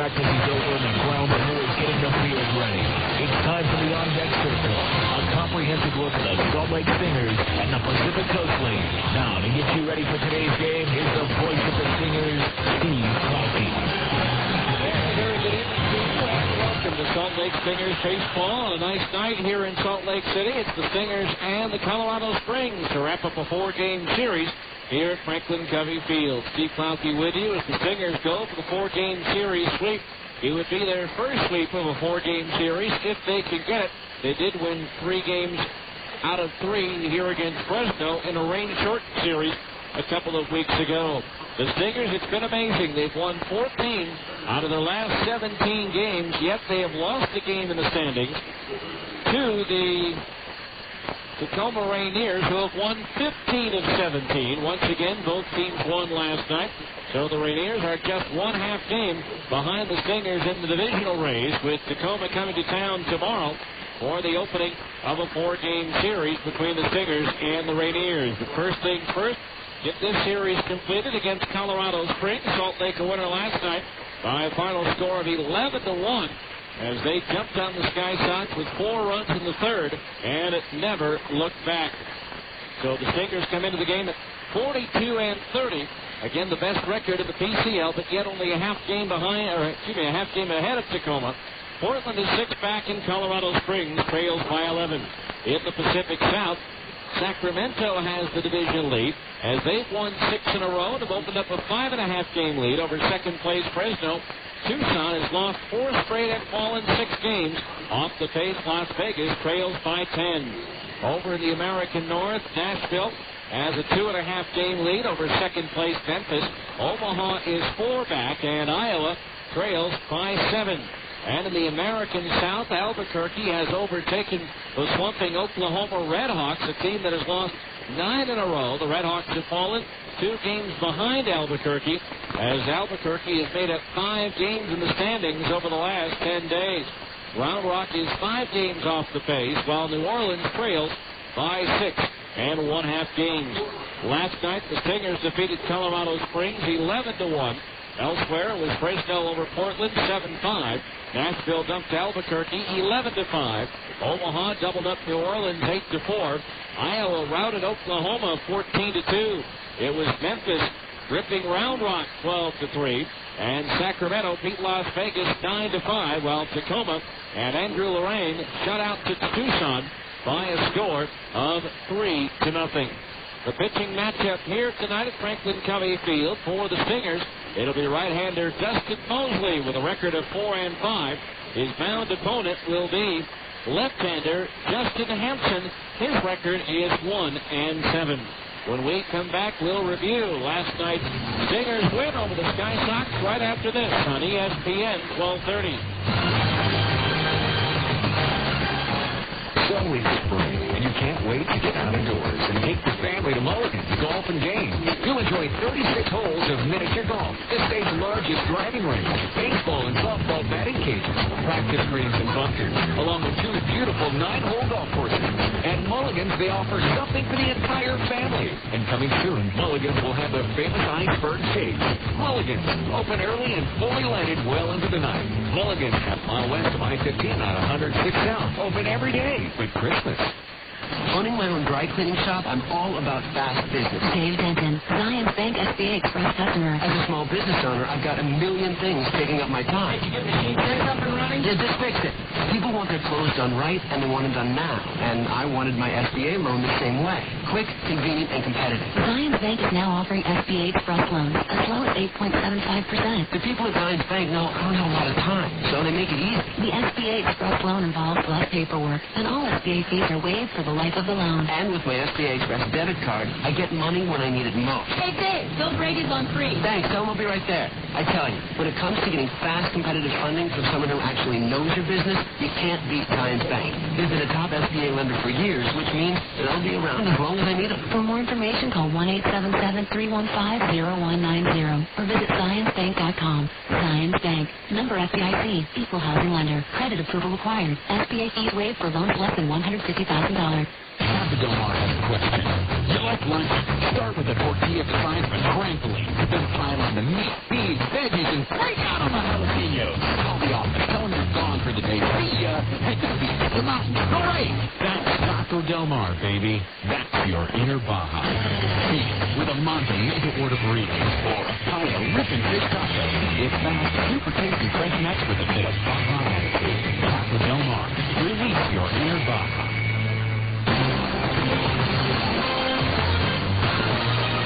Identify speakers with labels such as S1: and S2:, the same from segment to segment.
S1: practice is over and the ground crew is getting the field ready. It's time for the on-deck circle. A comprehensive look at the Salt Lake Stingers and the Pacific Coast League. Now, to get you ready for today's game, here's the voice of the Stingers, Steve Coffey.
S2: Very good evening, Steve. Welcome to Salt Lake Stingers baseball on a nice night here in Salt Lake City. It's the Stingers and the Colorado Springs to wrap up a 4-game series here at Franklin Covey Field. Steve Klauke with you as the Stingers go for the 4-game series sweep. It would be their first sweep of a 4-game series if they can get it. They did win 3 games out of 3 here against Fresno in a rain-short series a couple of weeks ago. The Stingers, it's been amazing. They've won 14 out of their last 17 games, yet they have lost a game in the standings to the Tacoma Rainiers, who have won 15 of 17. Once again, both teams won last night. So the Rainiers are just 1/2 game behind the Stingers in the divisional race, with Tacoma coming to town tomorrow for the opening of a 4-game series between the Stingers and the Rainiers. But first things first, get this series completed against Colorado Springs. Salt Lake a winner last night by a final score of 11-1 as they jumped on the Sky Sox with 4 runs in the third and it never looked back. So the Stingers come into the game at 42-30. Again, the best record in the PCL, but yet only a half game ahead of Tacoma. Portland is 6 back in Colorado Springs, trails by 11. In the Pacific South, Sacramento has the division lead as they've won 6 in a row and have opened up a 5.5 game lead over second place Fresno. Tucson has lost 4 straight and fallen 6 games. Off the pace, Las Vegas trails by 10. Over in the American North, Nashville has a 2.5 game lead over second place Memphis. Omaha is 4 back and Iowa trails by 7. And in the American South, Albuquerque has overtaken the slumping Oklahoma Redhawks, a team that has lost 9 in a row. The Redhawks have fallen 2 games behind Albuquerque, as Albuquerque has made up 5 games in the standings over the last 10 days. Round Rock is 5 games off the pace, while New Orleans trails by 6 and 1/2 games. Last night, the Stingers defeated Colorado Springs 11-1. Elsewhere, it was Fresno over Portland 7-5. Nashville dumped Albuquerque 11-5. Omaha doubled up New Orleans 8-4. Iowa routed Oklahoma 14-2. It was Memphis ripping Round Rock 12-3. And Sacramento beat Las Vegas 9-5, while Tacoma and Andrew Lorraine shut out to Tucson by a score of 3-0. The pitching matchup here tonight at Franklin Covey Field for the Stingers. It'll be right-hander Dustin Mosley with a record of 4-5. His bound opponent will be left-hander Justin Hampson. His record is 1-7. When we come back, we'll review last night's Stingers win over the Sky Sox right after this on ESPN 1230.
S1: It's always spring, and you can't wait to get out of doors and take the family to Mulligan's Golf and Game. You'll enjoy 36 holes of miniature golf, the state's largest driving range, baseball and softball batting cages, practice greens and bunkers, along with 2 beautiful 9-hole golf courses. At Mulligan's, they offer something for the entire family. And coming soon, Mulligan's will have the famous iceberg chase. Mulligan's, open early and fully lighted well into the night. Mulligan's, half-mile west of I-15 on 106 South, open every day with Christmas.
S3: Owning my own dry cleaning shop, I'm all about fast business.
S4: Dave Denton, Zions Bank SBA Express customer.
S3: As a small business owner, I've got a million things taking up my time.
S4: Did you get the sheet up and running?
S3: Did this fix it? People want their clothes done right, and they want them done now. And I wanted my SBA loan the same way. Quick, convenient, and competitive.
S4: Zions Bank is now offering SBA Express loans as low as 8.75%.
S3: The people at Zions Bank know I don't have a lot of time, so they make it easy.
S4: The SBA Express loan involves less paperwork, and all SBA fees are waived for the life of the loan.
S3: And with my SBA Express debit card, I get money when I need it most.
S4: Hey, Dave, Bill Brady's on free.
S3: Thanks, tell him I'll be right there. I tell you, when it comes to getting fast, competitive funding from someone who actually knows your business, you can't beat Zions Bank. They've been a top SBA lender for years, which means that I'll be around as long as I need them.
S4: For more information, call 1-877-315-0190 or visit ZionsBank.com. Zions Bank, member FDIC, equal housing lender. Credit approval required. SBA fees waived for loans less than $150,000.
S1: Have the Del Mar has a question. You like lunch? Start with a tortilla the size of a trampoline. Then pile on the meat, beans, veggies, and break out on the jalapenos. Great! That's Taco Del Mar, baby. That's your inner Baja. With a Monte made-to-order burrito or a pile of ripping fish tacos. It's fast, super tasty French nuts with a bit of Baja attitude. Taco Del Mar. Release your inner Baja.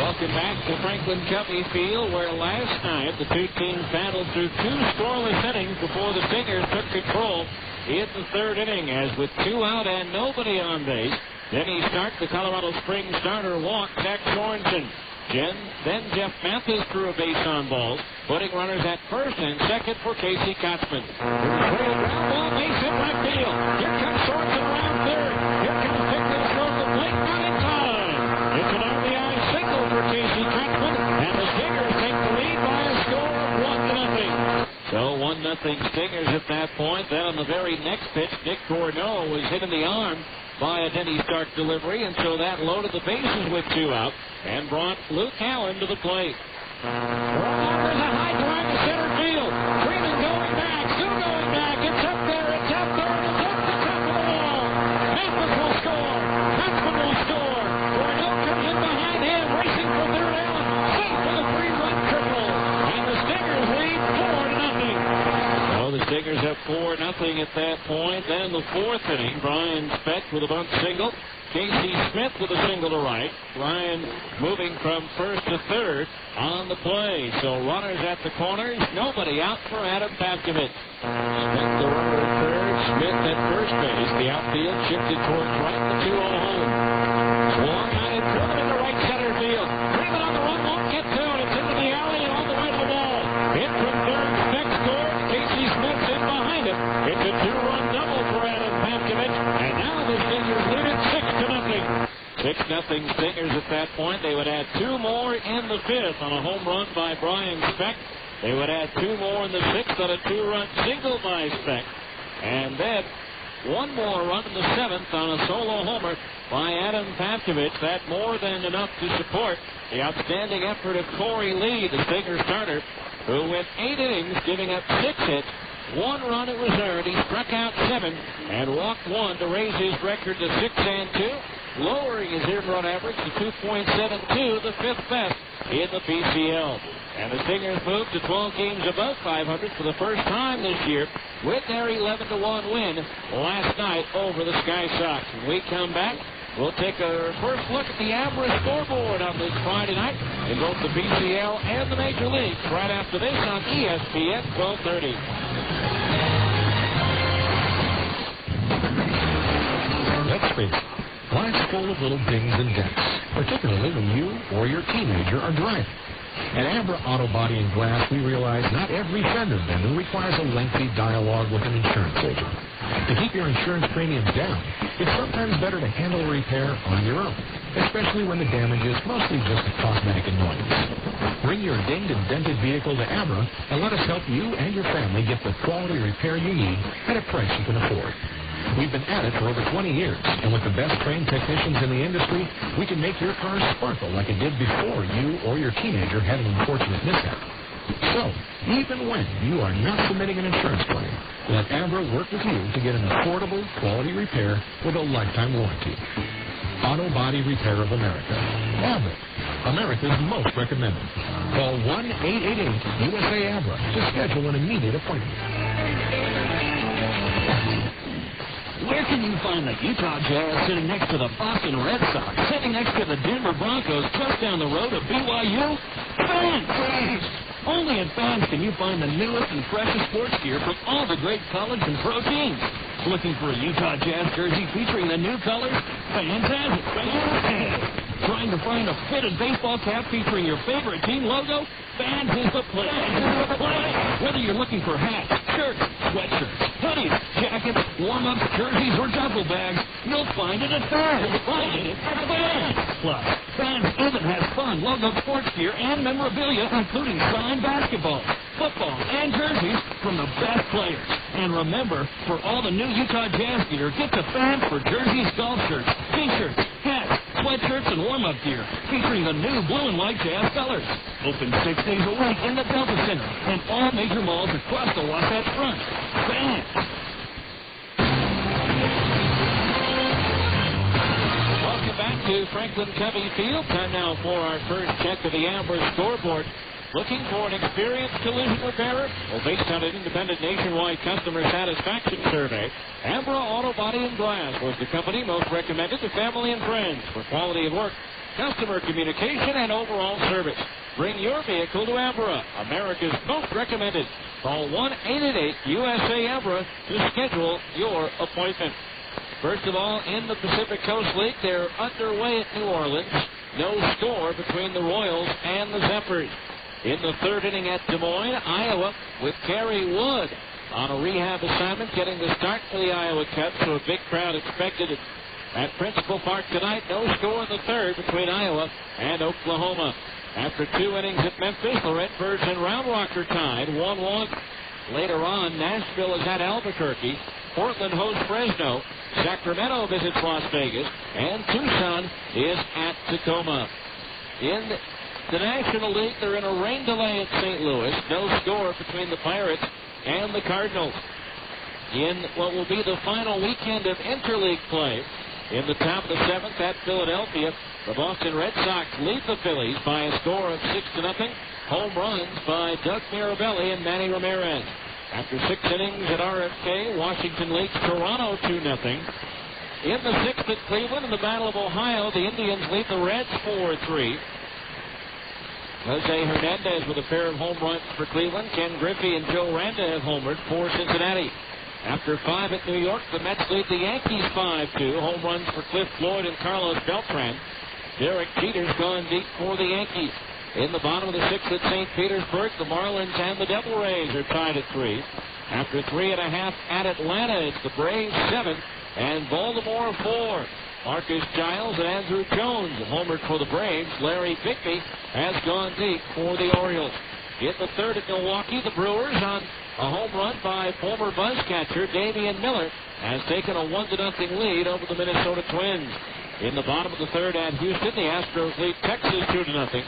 S2: Welcome back to Franklin Covey Field, where last night the two teams battled through two scoreless innings before the Stingers took control in the third inning, as with 2 out and nobody on base. Then he starts the Colorado Springs starter walk, Zach Sorensen. Then Jeff Mathis threw a base on balls, putting runners at first and second for Casey Kotzman. There's a ground ball, base hit right field. Here comes Sorensen around third. Here comes Pickles from the plate, not in time. It's an RBI single for Casey Kotzman, and the Stingers take the lead by a score of 1-0. So 1-0 Stingers at that point. Then on the very next pitch, Nick Corneau was hit in the arm by a Denny Stark delivery, and so that loaded the bases with 2 out and brought Luke Allen to the plate. There's a high drive to center field. Freeman going back, still going back. It's up there, it's up there, it's up the top of the wall. Mathis will score. Kotzman will score. Corneau comes in behind him, racing for third out. Safe for the 3-run triple. And the Stingers lead 4-0. So the Stingers have 4-0 at that point. Then the fourth inning, Brian Speck with a bunt single. Casey Smith with a single to right. Ryan moving from first to third on the play. So runners at the corners, nobody out for Adam Pavkovich. Smith the runner at third, Smith at first base. The outfield shifted towards right, the 2-0 home. Swung on it, driven into right center field. Freeman on the run, won't get to it. It's into the alley and on the way to the wall. Hit from third, Speck scores. Casey Smith's in behind him. It's a 2-run double for Adam Pavkovich. And now the Stingers lead it 6-0 Stingers at that point. They would add 2 more in the fifth on a home run by Brian Speck. They would add 2 more in the sixth on a 2-run single by Speck. And then 1 more run in the seventh on a solo homer by Adam Pavkovich. That more than enough to support the outstanding effort of Corey Lee, the Stinger starter, who went 8 innings, giving up 6 hits. 1 run it was earned. He struck out 7 and walked 1 to raise his record to 6-2, lowering his earned run average to 2.72, the 5th best in the PCL. And the Stingers moved to 12 games above 500 for the first time this year with their 11-1 win last night over the Sky Sox. When we come back, we'll take a first look at the Abra scoreboard on this Friday night in both the PCL and the Major Leagues right after this on ESPN 1230.
S1: Let's face it, life's full of little dings and dents, particularly when you or your teenager are driving. At Abra Auto Body and Glass, we realize not every fender bender requires a lengthy dialogue with an insurance agent. To keep your insurance premiums down, it's sometimes better to handle a repair on your own, especially when the damage is mostly just a cosmetic annoyance. Bring your dinged and dented vehicle to Abra and let us help you and your family get the quality repair you need at a price you can afford. We've been at it for over 20 years, and with the best trained technicians in the industry, we can make your car sparkle like it did before you or your teenager had an unfortunate mishap. So, even when you are not submitting an insurance claim, let Abra work with you to get an affordable, quality repair with a lifetime warranty. Auto Body Repair of America. Abra, America's most recommended. Call 1-888-USA-ABRA to schedule an immediate appointment.
S3: Where can you find the Utah Jazz sitting next to the Boston Red Sox, sitting next to the Denver Broncos, just down the road of BYU? Fans! Only at Fans can you find the newest and freshest sports gear from all the great college and pro teams. Looking for a Utah Jazz jersey featuring the new colors? Fans has it. Fans has it. Trying to find a fitted baseball cap featuring your favorite team logo? Fans is the place. Whether you're looking for hats, shirts, sweatshirts, hoodies, jackets, warm-ups, jerseys, or duffel bags, you'll find it at Fans. Plus, Fans even has fun logo sports gear and memorabilia, including signed basketball, football, and jerseys from the best players. And remember, for all the new Utah Jazz gear, get to Fans for jerseys, golf shirts, t-shirts, hats, sweatshirts, and warm-up gear featuring the new blue and white Jazz colors. Open 6 days a week in the Delta Center and all major malls across the Wasatch Front. Fans.
S2: Welcome back to Franklin Covey Field. Time now for our first check of the Ambra scoreboard. Looking for an experienced collision repairer? Well, based on an independent nationwide customer satisfaction survey, Ambra Auto Body and Glass was the company most recommended to family and friends for quality of work, customer communication, and overall service. Bring your vehicle to Ambra, America's most recommended. Call 1-888-USA-AMBRA to schedule your appointment. First of all, in the Pacific Coast League, they're underway at New Orleans. No score between the Royals and the Zephyrs. In the third inning at Des Moines, Iowa, with Gary Wood on a rehab assignment, getting the start for the Iowa Cubs, so a big crowd expected at Principal Park tonight. No score in the third between Iowa and Oklahoma. After 2 innings at Memphis, the Redbirds and Round Rocker tied 1-1. Later on, Nashville is at Albuquerque. Portland hosts Fresno. Sacramento visits Las Vegas. And Tucson is at Tacoma. In the National League, they're in a rain delay at St. Louis. No score between the Pirates and the Cardinals. In what will be the final weekend of interleague play, in the top of the 7th at Philadelphia, the Boston Red Sox lead the Phillies by a score of 6-0. Home runs by Doug Mirabelli and Manny Ramirez. After 6 innings at RFK, Washington leads Toronto 2-0. In the 6th at Cleveland, in the Battle of Ohio, the Indians lead the Reds 4-3. Jose Hernandez with a pair of home runs for Cleveland. Ken Griffey and Joe Randa have homered for Cincinnati. After 5 at New York, the Mets lead the Yankees 5-2. Home runs for Cliff Floyd and Carlos Beltran. Derek Jeter's gone deep for the Yankees. In the bottom of the 6th at St. Petersburg, the Marlins and the Devil Rays are tied at 3. After 3.5 at Atlanta, it's the Braves 7 and Baltimore 4. Marcus Giles and Andrew Jones have homered for the Braves. Larry Bigby has gone deep for the Orioles. In the 3rd at Milwaukee, the Brewers on a home run by former Buzz catcher Damian Miller has taken a 1-0 lead over the Minnesota Twins. In the bottom of the 3rd at Houston, the Astros lead Texas 2-0.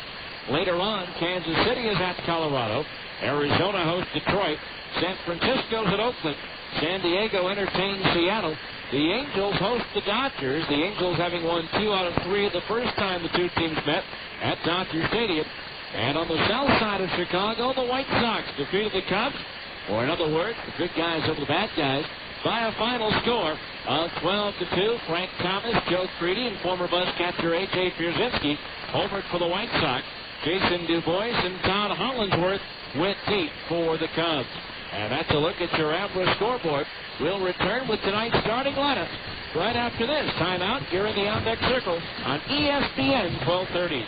S2: Later on, Kansas City is at Colorado. Arizona hosts Detroit. San Francisco's at Oakland. San Diego entertains Seattle. The Angels host the Dodgers. The Angels having won 2 out of 3 the first time the two teams met at Dodger Stadium. And on the south side of Chicago, the White Sox defeated the Cubs, or in other words, the good guys over the bad guys, by a final score of 12-2. Frank Thomas, Joe Creedy, and former Buzz catcher A.J. Pierzynski homered for the White Sox. Jason DuBois and Todd Hollandsworth went deep for the Cubs. And that's a look at your Ambra scoreboard. We'll return with tonight's starting lineup right after this. Timeout here in the on-deck circle on ESPN 1230.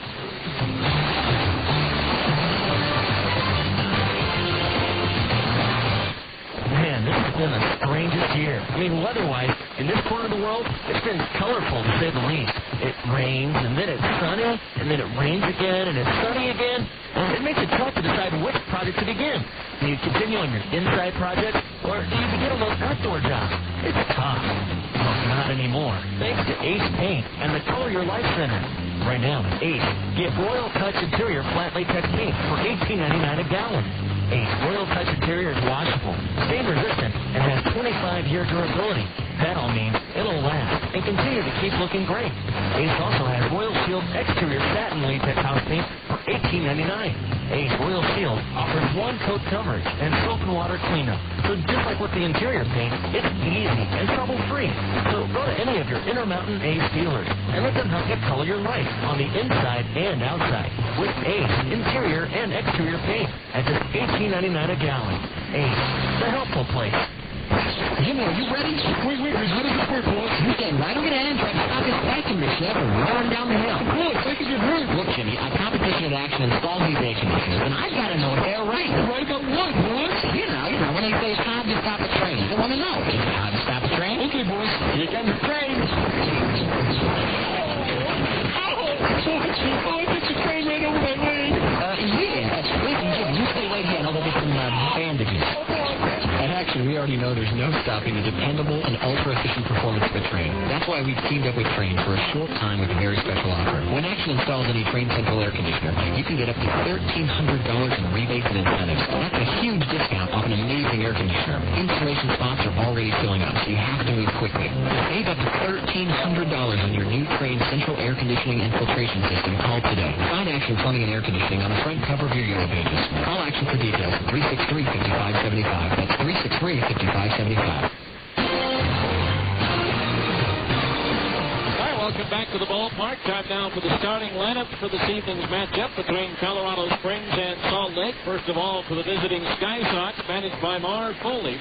S3: Man, this has been the strangest year. I mean, weather-wise, in this corner of the world, it's been colorful, to say the least. It rains, and then it's sunny, and then it rains again, and it's sunny again. It makes it tough to decide which project to begin. Do you continue on your inside project, or do you begin on those outdoor jobs? It's tough. Well, not anymore. Thanks to Ace Paint and the Color Your Life Center. Right now at Ace, get Royal Touch Interior Flat Latex Paint for $18.99 a gallon. Ace Royal Touch Interior is washable, stain resistant, and has 25-year durability. That all means it'll last and continue to keep looking great. Ace also has Royal Shield Exterior Satin Latex House Paint for $18.99. Ace Royal Shield offers one-coat coverage and soap and water cleanup. So just like with the interior paint, it's easy and trouble-free. So go to any of your Intermountain Ace dealers and let them help you color your life on the inside and outside with Ace Interior and Exterior Paint at just $18.99 a gallon. Ace, the helpful place.
S5: Jimmy, are you ready? Wait, as good as the first one. You stand right over there and try to stop this vacuum machine from roaring down the hill. Of course, I can get hurt. Look, Jimmy, a competition in action installed these vacuum machines, and I've got to know if they're right. Right about what, boys? You know, when they say it's time to stop a train. They want to know. Is it time to stop a train? Okay, boys. Here comes the train. Oh, it's a train right over my leg. Listen, Jimmy, you stay right here and I'll go get some bandages. And actually, we already know there's no stopping the dependable and ultra-efficient performance of a train. That's why we've teamed up with Train for a short time with a very special offer. When Action installs any Train Central air conditioner, you can get up to $1,300 in rebates and incentives. That's a huge discount off an amazing air conditioner. Installation spots are already filling up, so you have to move quickly. To save up to $1,300 on your new Trane central air conditioning and filtration system, call today. Find Action Plumbing and Air Conditioning on the front cover of your Yellow Pages. Call Action for details at 363-5575. That's 363-5575.
S2: Welcome back to the ballpark. Time now for the starting lineup for this evening's matchup between Colorado Springs and Salt Lake. First of all, for the visiting Sky Sox, managed by Marv Foley.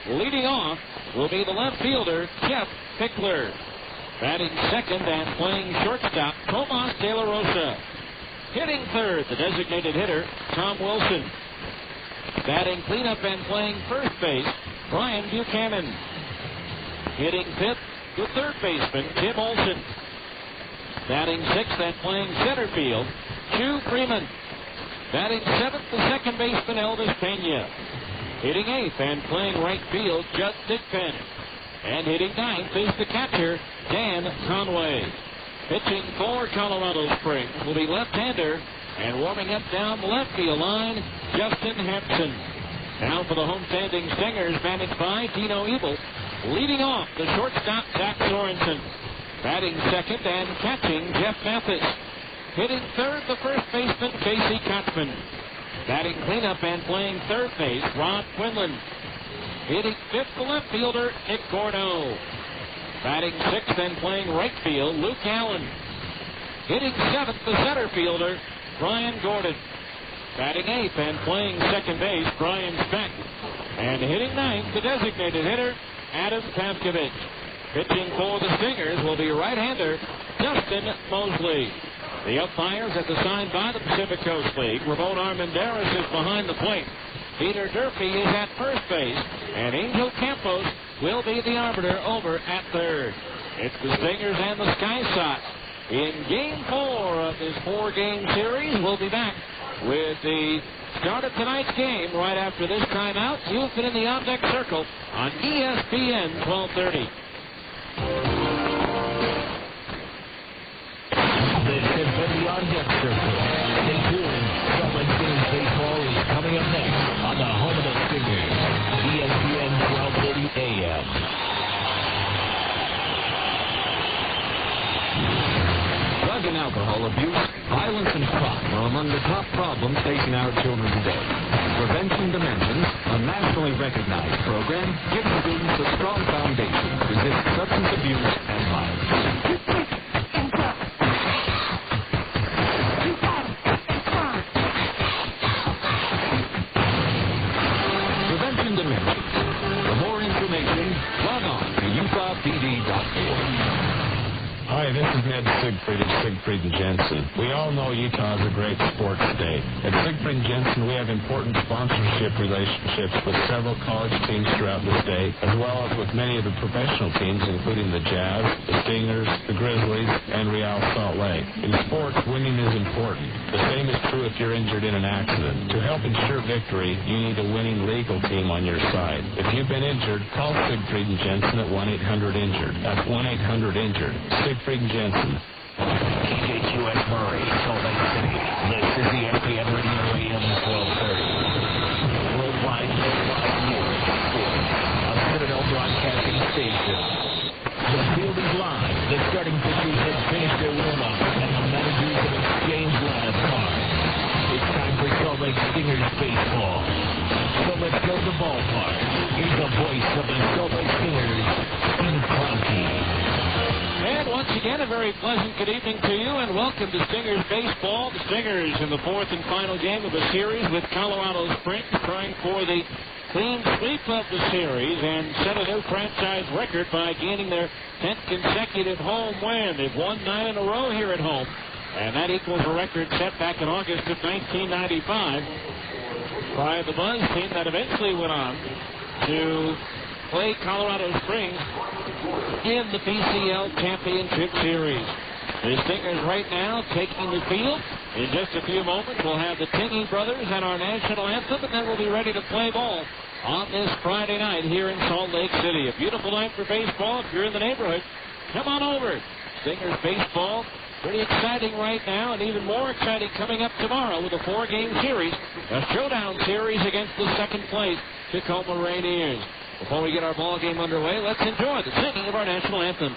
S2: Leading off will be the left fielder, Jeff Pickler. Batting second and playing shortstop, Tomas De La Rosa. Hitting third, the designated hitter, Tom Wilson. Batting cleanup and playing first base, Brian Buchanan. Hitting fifth, the third baseman, Tim Olson. Batting sixth and playing center field, Hugh Freeman. Batting seventh, the second baseman, Elvis Pena. Hitting eighth and playing right field, Judd Thigpen. And hitting ninth is the catcher, Dan Conway. Pitching for Colorado Springs will be left-hander, and warming up down the left field line, Justin Hampson. Now for the homestanding Stingers, managed by Dino Ebel. Leading off, the shortstop, Zach Sorensen. Batting second and catching, Jeff Mathis. Hitting third, the first baseman, Casey Kotzman. Batting cleanup and playing third base, Rod Quinlan. Hitting fifth, the left fielder, Nick Gordo. Batting sixth and playing right field, Luke Allen. Hitting seventh, the center fielder, Brian Gordon. Batting eighth and playing second base, Brian Speck. And hitting ninth, the designated hitter, Adam Pavkovich. Pitching for the Stingers will be right-hander Justin Mosley. The umpires at the sign by the Pacific Coast League. Ramon Armendariz is behind the plate. Peter Durfee is at first base, and Angel Campos will be the arbiter over at third. It's the Stingers and the Sky Sox in Game 4 of this 4-game series. We'll be back with the start of tonight's game right after this timeout. You've been in the on-deck circle on ESPN 1230.
S6: This has been the on-deck circle. Stay tuned. Salt Lake Stingers baseball is coming up next on the home of the Stingers, ESPN 1230 AM.
S1: Drug and alcohol abuse, violence, and crime are among the top problems facing our children today. Prevention Dimensions, a nationally recognized program, gives students a strong foundation to resist substance abuse and violence. Prevention Dimensions. For more information, log on to UtahPD.org.
S7: Hi, this is Ned Siegfried of Siegfried & Jensen. We all know Utah is a great sports state. At Siegfried & Jensen, we have important sponsorship relationships with several college teams throughout the state, as well as with many of the professional teams, including the Jazz, the Stingers, the Grizzlies, and Real Salt Lake. In sports, winning is important. The same is true if you're injured in an accident. To help ensure victory, you need a winning legal team on your side. If you've been injured, call Siegfried & Jensen at 1-800-INJURED. That's 1-800-INJURED. Siegfried & Jensen.
S6: KJQS Murray, Salt Lake City. This is the ESPN Radio AM 1230. Worldwide news sports. A Citadel Broadcasting Station. The field is live. The starting pitchers have finished their warm-up, and the managers have exchanged lineup cards. It's time for Salt Lake Stingers baseball. So let's go to the ballpark. Here's the voice of the Salt Lake Stingers, Steve Kroenke.
S2: And once again, a very pleasant good evening to you, and welcome to Stingers baseball. The Stingers in the fourth and final game of the series with Colorado Springs, trying for the clean sweep of the series and set a new franchise record by gaining their 10th consecutive home win. They've won 9 in a row here at home, and that equals a record set back in August of 1995 by the Buzz team that eventually went on to play Colorado Springs in the PCL Championship Series. The Stingers right now taking the field. In just a few moments, we'll have the Tingey Brothers and our national anthem, and then we'll be ready to play ball on this Friday night here in Salt Lake City. A beautiful night for baseball. If you're in the neighborhood, come on over. Stingers baseball Pretty exciting right now, and even more exciting coming up tomorrow with a 4-game series, a showdown series against the second place Tacoma Rainiers. Before we get our ball game underway, let's enjoy the singing of our national anthem.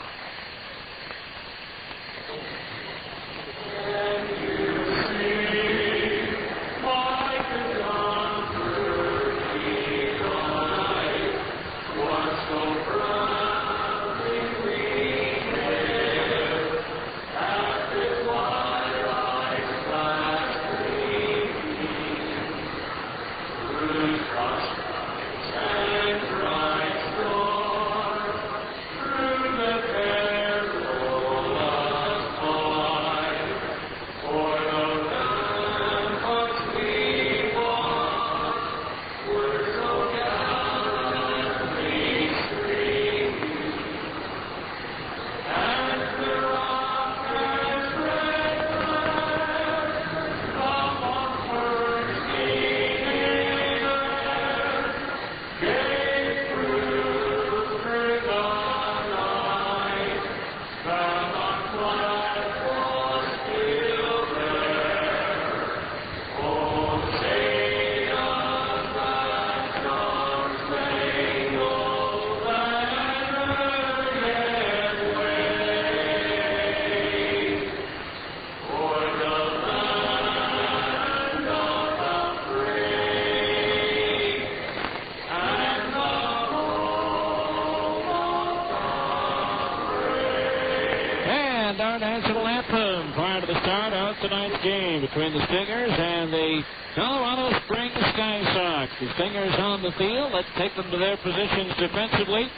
S2: Tonight's game between the Stingers and the Colorado Springs Sky Sox. The Stingers on the field. Let's take them to their positions defensively.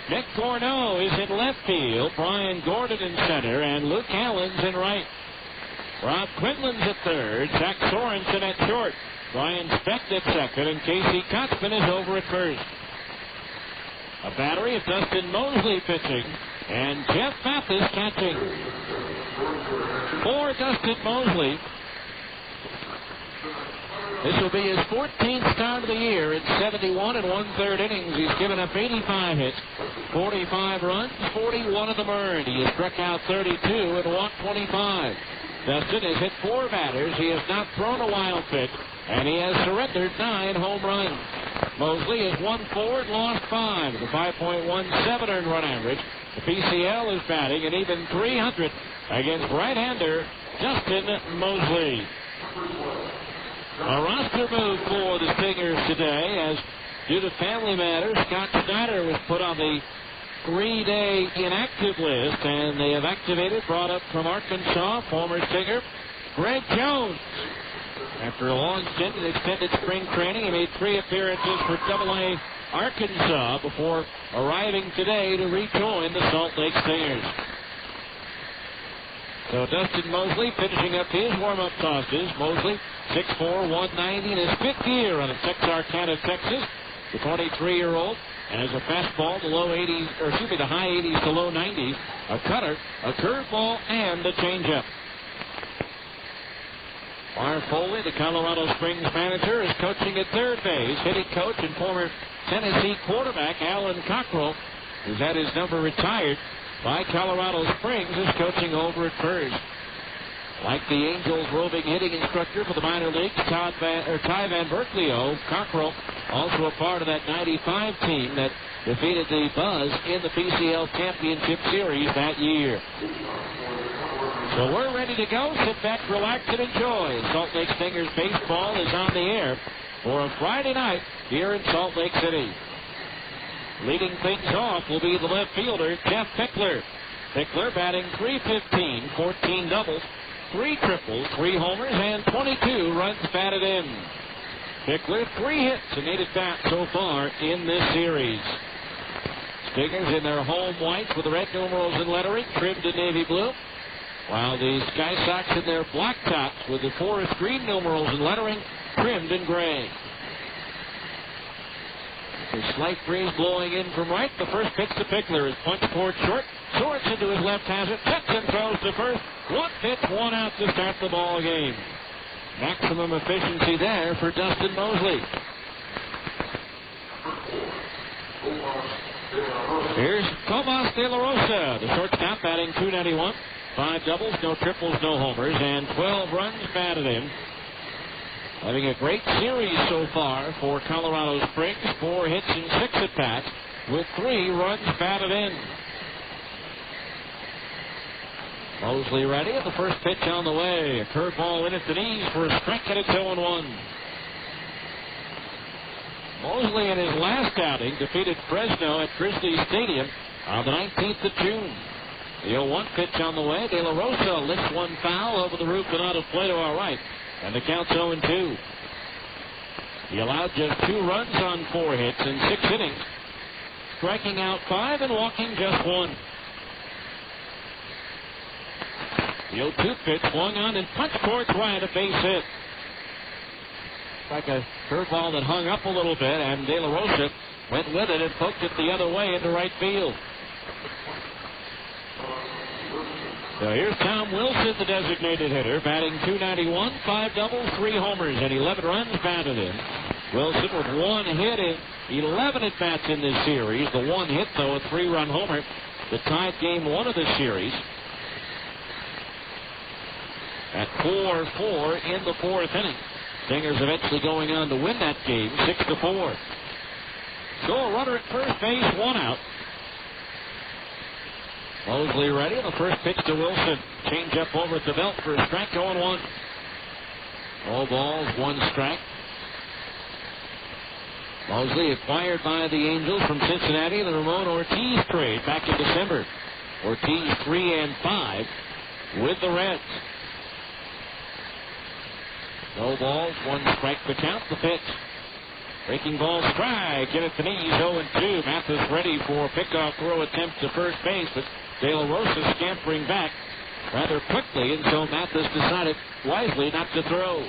S2: Nick Corneau is in left field. Brian Gordon in center. And Luke Allens in right. Rob Quinlan's at third. Zach Sorensen at short. Brian Specht at second. And Casey Kotzman is over at first. A battery of Dustin Mosley pitching. And Jeff Mathis catching. For Dustin Mosley, this will be his 14th start of the year in 71 1/3 innings. He's given up 85 hits, 45 runs, 41 of them earned. He has struck out 32 and walked 25. Dustin has hit 4 batters. He has not thrown a wild pitch, and he has surrendered 9 home runs. Mosley has won 4 and lost 5 with a 5.17 earned run average. The PCL is batting an even .300 against right-hander Dustin Mosley. A roster move for the Stingers today, as due to family matters, Scott Snyder was put on the 3-day inactive list, and they have brought up from Arkansas, former Stinger, Greg Jones. After a long stint in extended spring training, he made 3 appearances for AA Arkansas before arriving today to rejoin the Salt Lake Stingers. So Dustin Mosley finishing up his warm-up tosses. Mosley, 6'4", 190 in his 5th year on a Texarkana, Texas. The 23-year-old has a fastball to the high 80s to low 90s, a cutter, a curveball, and a changeup. Marv Foley, the Colorado Springs manager, is coaching at third base. Hitting coach and former Tennessee quarterback Alan Cockrell, who's had his number retired by Colorado Springs, is coaching over at first. Like the Angels' roving hitting instructor for the minor leagues, Ty Van Berkeley, Cockrell, also a part of that 95 team that defeated the Buzz in the PCL Championship Series that year. So we're ready to go. Sit back, relax, and enjoy. Salt Lake Stingers baseball is on the air for a Friday night here in Salt Lake City. Leading things off will be the left fielder, Jeff Pickler. Pickler batting .315, 14 doubles, 3 triples, 3 homers, and 22 runs batted in. Pickler, 3 hits and 8 at-bats so far in this series. Stingers in their home whites with the red numerals and lettering, trimmed in navy blue, while the Sky Sox in their black tops with the forest green numerals and lettering, trimmed in gray. A slight breeze blowing in from right. The first pitch to Pickler is punched toward short. Sorensen to his left has it. Texan throws to first. 1 pitch, 1 out to start the ball game. Maximum efficiency there for Dustin Mosley. Here's Tomas De La Rosa, the shortstop, batting .291, 5 doubles, no triples, no homers, and 12 runs batted in. Having a great series so far for Colorado Springs. 4 hits and 6 at-bats with 3 runs batted in. Mosley ready, and the first pitch on the way. A curveball in at the knees for a strike, and it's 0-1. Mosley in his last outing defeated Fresno at Grizzly Stadium on the 19th of June. The 0-1 pitch on the way. De La Rosa lifts one foul over the roof and out of play to our right, and the count's 0-2. He allowed just 2 runs on 4 hits in 6 innings, striking out 5 and walking just 1. The 0-2 pitch swung on and punched towards right, a base hit. Like a curveball that hung up a little bit, and De La Rosa went with it and poked it the other way into right field. So here's Tom Wilson, the designated hitter, batting .291, 5 doubles, 3 homers, and 11 runs batted in. Wilson with 1 hit in 11 at-bats in this series. The 1 hit, though, a 3-run homer that tied game 1 of the series at 4-4 in the 4th inning. Stingers eventually going on to win that game 6-4. So a runner at first base, 1 out. Mosley ready. The first pitch to Wilson. Change up over at the belt for a strike, 0-1. All balls, 1 strike. Mosley acquired by the Angels from Cincinnati in the Ramon Ortiz trade back in December. Ortiz 3 and 5 with the Reds. No balls, 1 strike to count. The pitch. Breaking ball, strike. Get at the knees, 0-2. Mathis ready for a pickoff throw attempt to first base, but De La Rosa scampering back rather quickly, and so Mathis decided wisely not to throw.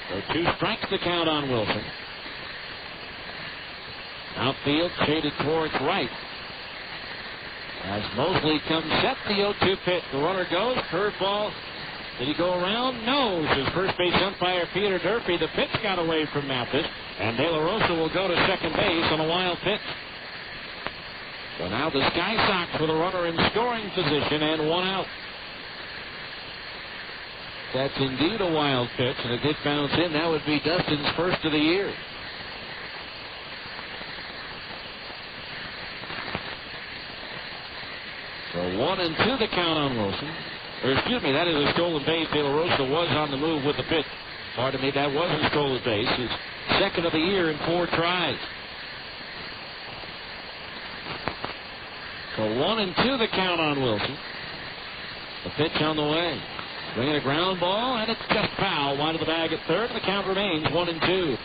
S2: So 2 strikes to count on Wilson. Outfield shaded towards right. As Mosley comes set, the 0-2 pitch. The runner goes, curveball. Did he go around? No. His first base umpire, Peter Durfee. The pitch got away from Mathis, and De La Rosa will go to second base on a wild pitch. So now the Sky Sox with a runner in scoring position and 1 out. That's indeed a wild pitch, and it did bounce in. That would be Dustin's first of the year. So 1-2 the count on Wilson. Or excuse me, that is a stolen base. De La Rosa was on the move with the pitch. Pardon me, that was a stolen base. His second of the year in 4 tries. So 1-2 the count on Wilson. The pitch on the way. Bringing a ground ball, and it's just foul. Wide of the bag at third, and the count remains 1-2.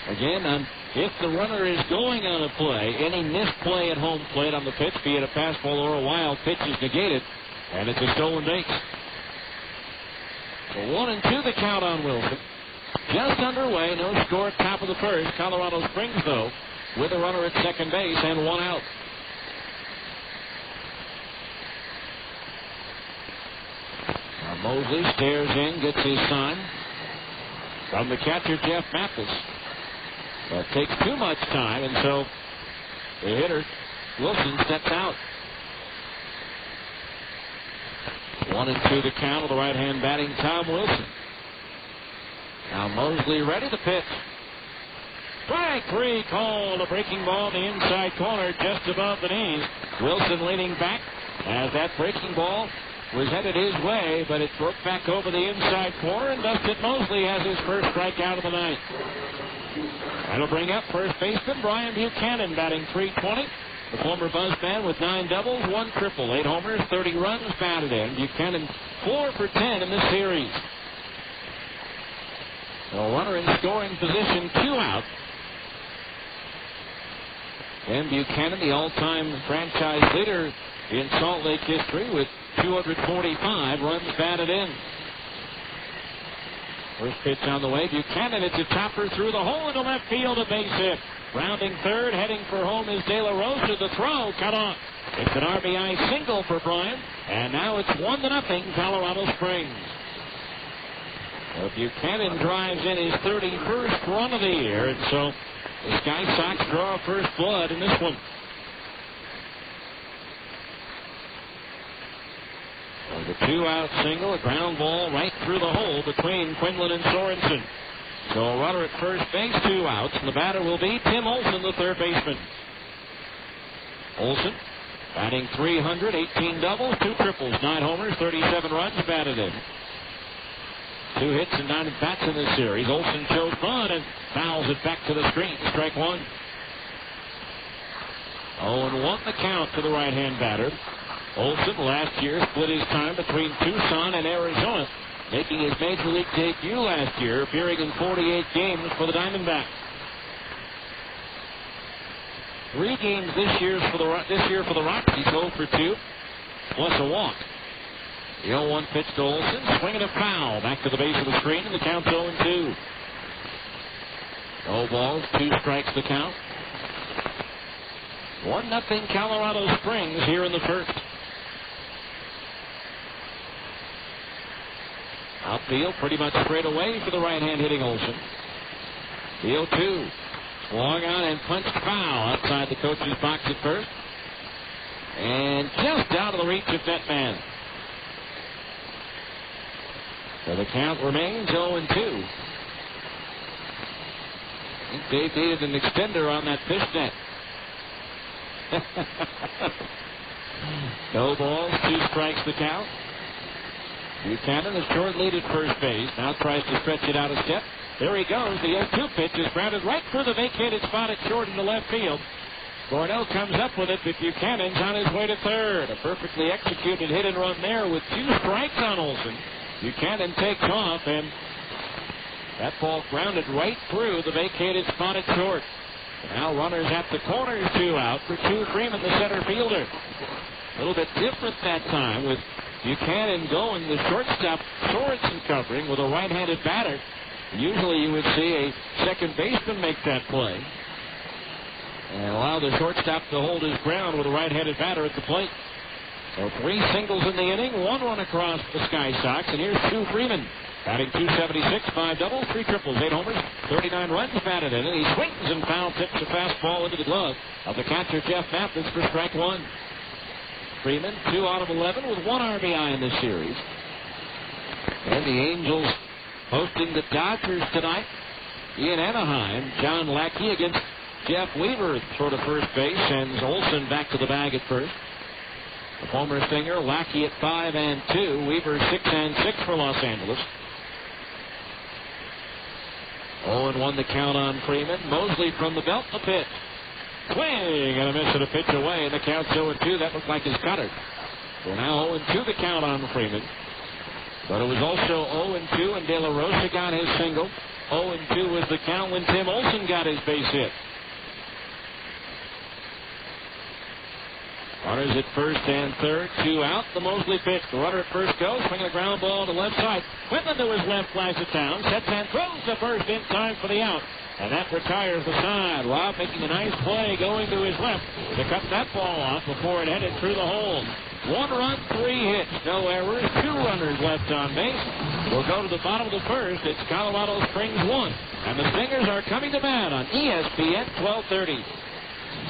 S2: Again, if the runner is going on a play, any missed play at home plate on the pitch, be it a fastball or a wild pitch, is negated, and it's a stolen base. So 1-2 the count on Wilson. Just underway, no score at top of the first. Colorado Springs, though, with a runner at second base and 1 out. Mosley stares in, gets his sign from the catcher, Jeff Mathis. That takes too much time, and so the hitter, Wilson, steps out. 1-2 the count of the right-hand batting Tom Wilson. Now Mosley ready to pitch. Strike 3 called. A breaking ball in the inside corner just above the knees. Wilson leaning back as that breaking ball was headed his way, but it broke back over the inside corner, and Dustin Mosley has his first strikeout of the night. That'll bring up first baseman Brian Buchanan, batting .320. The former Buzzman with 9 doubles, 1 triple, 8 homers, 30 runs batted in. Buchanan 4 for 10 in this series. So runner in scoring position, 2 out. And Buchanan, the all-time franchise leader in Salt Lake history, with 245 runs batted in. First pitch on the way. Buchanan, it's a chopper through the hole into left field, a base hit. Rounding third, heading for home is De La Rosa. The throw cut off. It's an RBI single for Bryant, and now it's 1-0 Colorado Springs. So Buchanan drives in his 31st run of the year, and so the Sky Sox draw first blood in this one. with a 2-out single, a ground ball right through the hole between Quinlan and Sorensen. So a runner at first base, 2 outs, and the batter will be Tim Olson, the third baseman. Olson batting .300, 18 doubles, 2 triples, 9 homers, 37 runs batted in. 2 hits and 9 at-bats in this series. Olson shows fun and fouls it back to the screen. Strike one. 0-1 the count to the right-hand batter. Olson last year split his time between Tucson and Arizona, making his Major League debut last year, appearing in 48 games for the Diamondbacks. 3 games this year for the Rockies, 0 for 2, plus a walk. The 0-1 pitch to Olson, swinging a foul back to the base of the screen, and the count's 0-2. No balls, 2 strikes the count. 1-0 Colorado Springs here in the first. Outfield pretty much straight away for the right-hand hitting Olson. The 0-2. Swung on and punched foul outside the coach's box at first. And just out of the reach of that man. So the count remains 0-2. I think they needed an extender on that fishnet. No balls, 2 strikes the count. Buchanan is short lead at first base. Now tries to stretch it out a step. There he goes. The 0-2 pitch is grounded right through the vacated spot at short in the left field. Cornell comes up with it, but Buchanan's on his way to third. A perfectly executed hit and run there with 2 strikes on Olson. Buchanan takes off, and that ball grounded right through the vacated spot at short. Now runners at the corners, 2 out for Chu Freeman, the center fielder. A little bit different that time with Buchanan going, the shortstop Sorensen covering with a right-handed batter. Usually you would see a second baseman make that play and allow the shortstop to hold his ground with a right-handed batter at the plate. So 3 singles in the inning, 1 run across the Sky Sox, and here's Chu Freeman. Batting .276, 5 doubles, 3 triples, 8 homers, 39 runs batted in, and he swings and foul tips a fastball into the glove of the catcher Jeff Mathis for strike 1. Freeman, 2 out of 11 with 1 RBI in this series. And the Angels hosting the Dodgers tonight in Anaheim. John Lackey against Jeff Weaver sort of first base, sends Olson back to the bag at first. The former Singer, Lackey at 5 and 2, Weaver 6 and 6 for Los Angeles. 0-1 the count on Freeman. Mosley from the belt, the pitch. Swing and a miss and a pitch away, and the count's 0-2. That looked like his cutter. So now 0-2 the count on Freeman. But it was also 0-2, and De La Rosa got his single. 0-2 was the count when Tim Olson got his base hit. Runners at first and third, 2 out. The Mosley pitch. The runner at first goes, swinging a ground ball to left side. Quinlan to his left, flies it down. Sets and throws the first in time for the out. And that retires the side. Rob making a nice play going to his left to cut that ball off before it headed through the hole. 1 run, 3 hits, no errors, 2 runners left on base. We'll go to the bottom of the first. It's Colorado Springs 1. And the Stingers are coming to bat on ESPN 1230.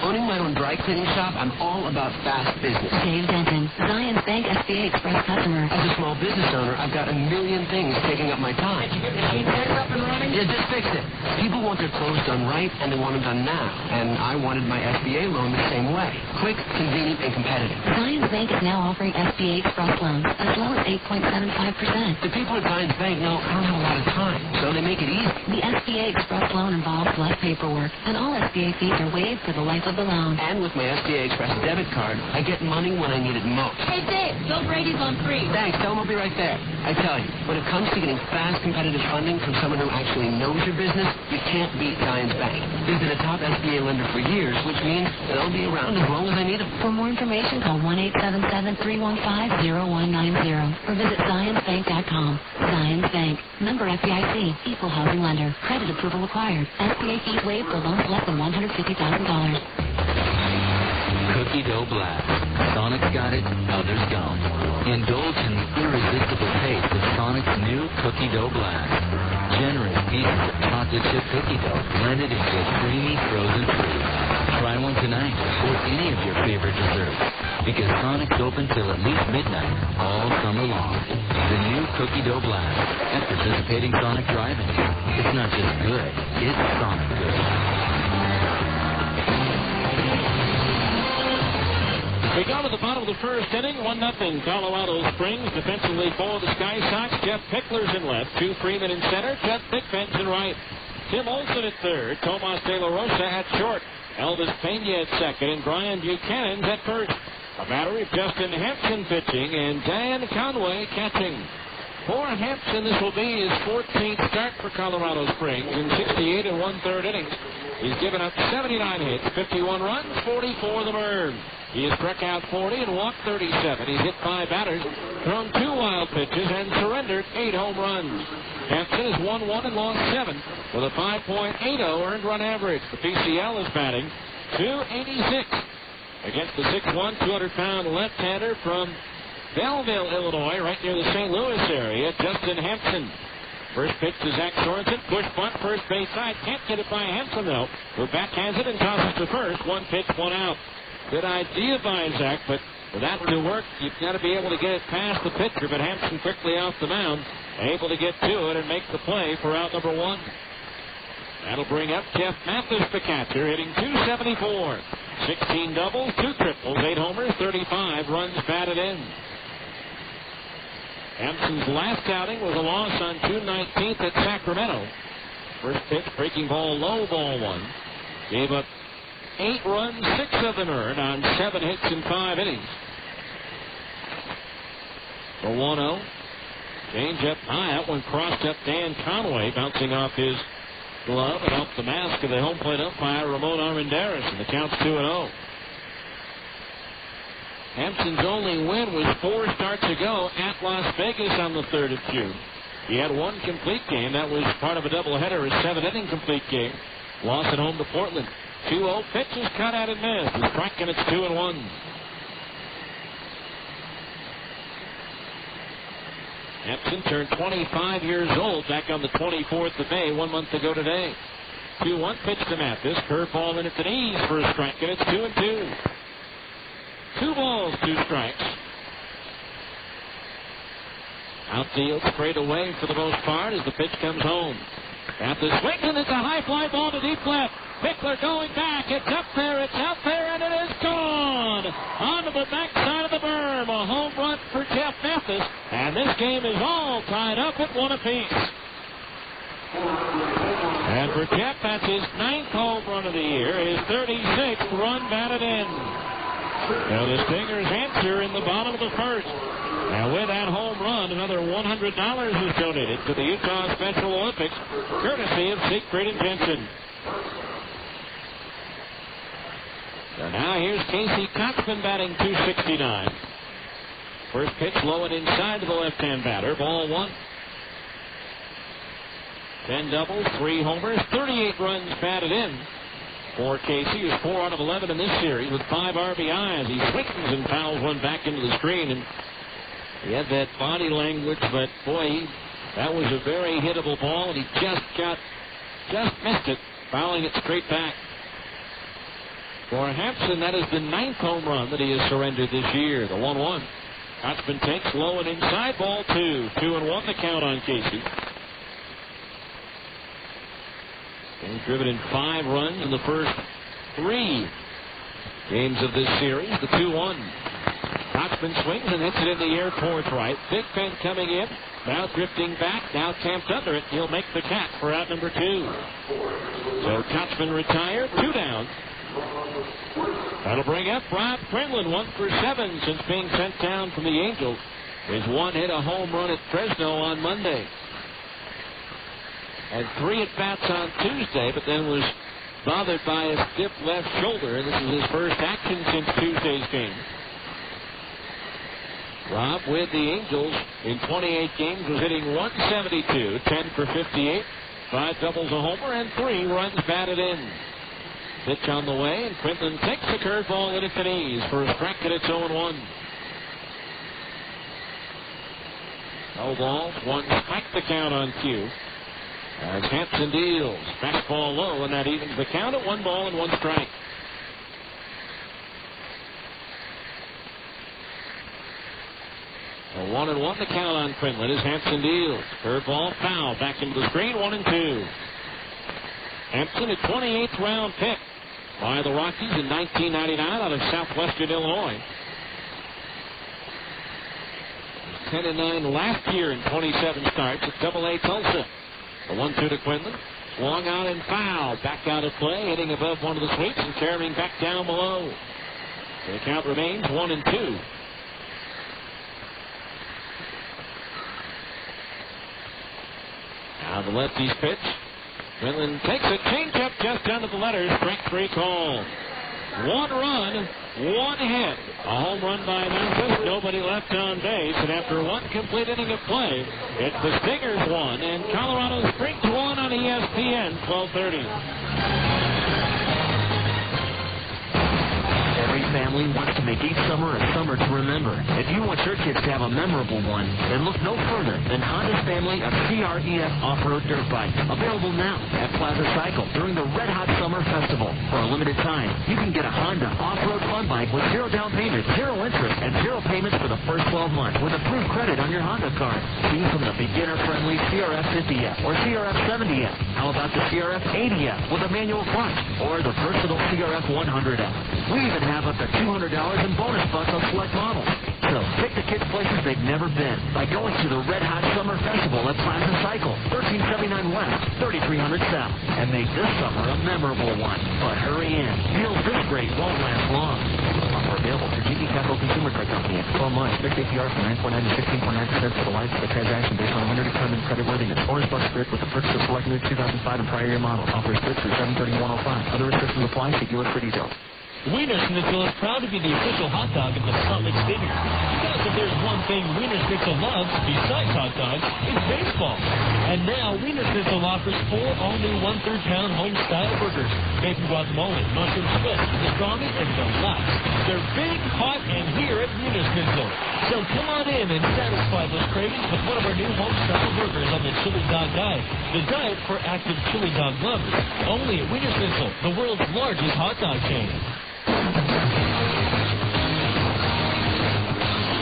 S3: Owning my own dry cleaning shop, I'm all about fast business.
S4: Dave Denton, Zions Bank SBA Express customer.
S3: As a small business owner, I've got a million things taking up my time.
S5: Did you get the heat up and running?
S3: Yeah, just fix it. People want their clothes done right, and they want them done now. And I wanted my SBA loan the same way. Quick, convenient, and competitive.
S4: Zions Bank is now offering SBA Express loans as low as 8.75%.
S3: The people at Zions Bank know I don't have a lot of time, so they make it easy.
S4: The SBA Express loan involves less paperwork, and all SBA fees are waived for the life of the loan.
S3: And with my SBA Express debit card, I get money when I need it most.
S8: Hey, Dave, Bill Brady's on free.
S3: Thanks, tell him I'll be right there. I tell you, when it comes to getting fast, competitive funding from someone who actually knows your business, you can't beat Zions Bank. They've been a top SBA lender for years, which means that I'll be around as long as I need them.
S4: For more information, call 1-877-315-0190 or visit ZionsBank.com. Zions Bank. Member FDIC. Equal housing lender. Credit approval required. SBA fees waived for loans less than $150,000.
S9: Cookie dough blast. Sonic's got it, others don't. Indulge in the irresistible taste of Sonic's new cookie dough blast. Generous pieces of chocolate chip cookie dough blended into a creamy frozen treat. Try one tonight or any of your favorite desserts. because Sonic's open till at least midnight all summer long. The new Cookie Dough Blast at participating Sonic drive-ins. It's not just good, it's Sonic good.
S2: We go to the bottom of the first inning, 1-0 Colorado Springs. Defensively for the Sky Sox, Jeff Pickler's in left, 2 Freeman in center, Jeff Pickfence in right, Tim Olson at third, Tomas De La Rosa at short, Elvis Pena at second, and Brian Buchanan's at first. A battery of Justin Hampson pitching and Dan Conway catching. For Hampson, this will be his 14th start for Colorado Springs in 68 1/3 innings. He's given up 79 hits, 51 runs, 44 the burn. He has struck out 40 and walked 37. He's hit 5 batters, thrown 2 wild pitches, and surrendered 8 home runs. Hampson has won 1 and lost 7 with a 5.80 earned run average. The PCL is batting .286 against the 6'1", 200-pound left-hander from Belleville, Illinois, right near the St. Louis area, Justin Hampson. First pitch to Zach Sorensen. Push bunt, first base side. Can't get it by Hampson, though, who backhands it and tosses to first. 1 pitch, 1 out. Good idea by Zach, but for that to work, you've got to be able to get it past the pitcher. But Hampson quickly off the mound, able to get to it and make the play for out number 1. That'll bring up Jeff Mathis, the catcher, hitting .274. 16 doubles, 2 triples, 8 homers, 35 runs batted in. Hampson's last outing was a loss on June 19th at Sacramento. First pitch, breaking ball, low, ball 1. Gave up 8 runs, 6 of them earned on 7 hits in 5 innings. The 1-0. Change up high. That one crossed up Dan Conway, bouncing off his glove and off the mask of the home plate umpire, Ramon Armendariz, and the count's 2-0. Hampson's only win was 4 starts ago at Las Vegas on the 3rd of June. He had 1 complete game. That was part of a doubleheader, a 7-inning complete game. Loss at home to Portland. 2-0 pitches cut out and missed. He's striking, it's 2-1. Hampson turned 25 years old back on the 24th of May, 1 month ago today. 2-1 pitch to Mathis. Curveball in at the knees for a strike, and it's 2-2. 2 balls, 2 strikes. Outfield straight away for the most part as the pitch comes home. Mathis swings, and it's a high fly ball to deep left. Pickler going back. It's up there, and it is gone. Onto the backside of the berm. A home run for Jeff Mathis. And this game is all tied up at 1 apiece. And for Jeff, that's his 9th home run of the year. His 36th run batted in. Now the Stingers answer in the bottom of the first. Now with that home run, another $100 is donated to the Utah Special Olympics, courtesy of Siegfried and Jensen. So now here's Casey Kotzman batting .269. First pitch low and inside to the left-hand batter. Ball 1. 10 doubles, 3 homers, 38 runs batted in. For Casey, who's 4 out of 11 in this series with 5 RBIs. He swings and fouls one back into the screen. And he had that body language, but boy, that was a very hittable ball, and he just missed it, fouling it straight back. For Hampson, that is the 9th home run that he has surrendered this year. The 1-1. Kotzman takes low and inside, ball 2. 2-1 the count on Casey. He's driven in 5 runs in the first 3 games of this series. The 2-1. Kotzman swings and hits it in the air towards right. Big Pen coming in. Now drifting back. Now camped under it. He'll make the catch for out number 2. So Kotzman retired. 2 down. That'll bring up Rob Quinlan. 1 for 7 since being sent down from the Angels. His 1 hit a home run at Fresno on Monday. Had 3 at-bats on Tuesday, but then was bothered by a stiff left shoulder. This is his first action since Tuesday's game. Rob, with the Angels in 28 games, was hitting .172, 10 for 58, 5 doubles, a homer, and 3 runs batted in. Pitch on the way, and Quinlan takes the curveball in at the knees for a strike, and it's 0-1. No balls, 1 strike the count on cue. As Hampson deals, fastball low, and that evens the count at 1 ball and 1 strike. 1-1 the count on Quinlan as Hampson deals. Curveball foul. Back into the screen. 1-2. Hampson, a 28th round pick by the Rockies in 1999 out of southwestern Illinois. 10-9 last year in 27 starts at Double-A Tulsa. The 1-2 to Quinlan. Swung on and foul. Back out of play, hitting above one of the sweeps and carrying back down below. So the count remains 1-2. Now the lefty's pitch. Quinlan takes a changeup just under the letters. Strike 3 call. 1 run, 1 hit. A home run by Memphis. Nobody left on base. And after 1 complete inning of play, it's the Stingers 1 and Colorado Springs 1 on ESPN 1230.
S3: Every family wants to make each summer a summer to remember. If you want your kids to have a memorable one, then look no further than Honda's family of CREF off-road dirt bikes. Available now at Plaza Cycle during the Red Hot Summer Festival. For a limited time, you can get a Honda off-road fun bike with 0 down payment, 0 interest, and 0 payments for the first 12 months with approved credit on your Honda card. Choose from the beginner-friendly CRF 50F or CRF 70F. How about the CRF 80F with a manual clutch or the versatile CRF 100F? We even have up to $200 in bonus bucks on select models. So take the kids places they've never been by going to the Red Hot Summer Festival at Plaza Cycle, 1379 West, 3300 South, and make this summer a memorable one. But hurry in. Deals this great won't last long. Offer available through GE Capital Consumer Credit Company at 12 months. Fixed APR from 9.9 to 16.9% for the life of the transaction based on under-determined creditworthiness. Bonus bucks grid with the purchase of select new 2005 and prior year models. Offers good through 7/30/105. Other restrictions apply. See dealer for details.
S10: Wiener Schnitzel is proud to be the official hot dog of the Salt Lake Stingers. Because if there's one thing Wiener Schnitzel loves, besides hot dogs, it's baseball. And now, Wiener Schnitzel offers 4 all-new 1/3 pound home-style burgers. Bacon guacamole, mushroom Swiss, pastrami, and deluxe. They're big, hot, and here at Wiener Schnitzel. So come on in and satisfy those cravings with one of our new home-style burgers on the Chili Dog Diet. The diet for active chili dog lovers. Only at Wiener Schnitzel, the world's largest hot dog chain.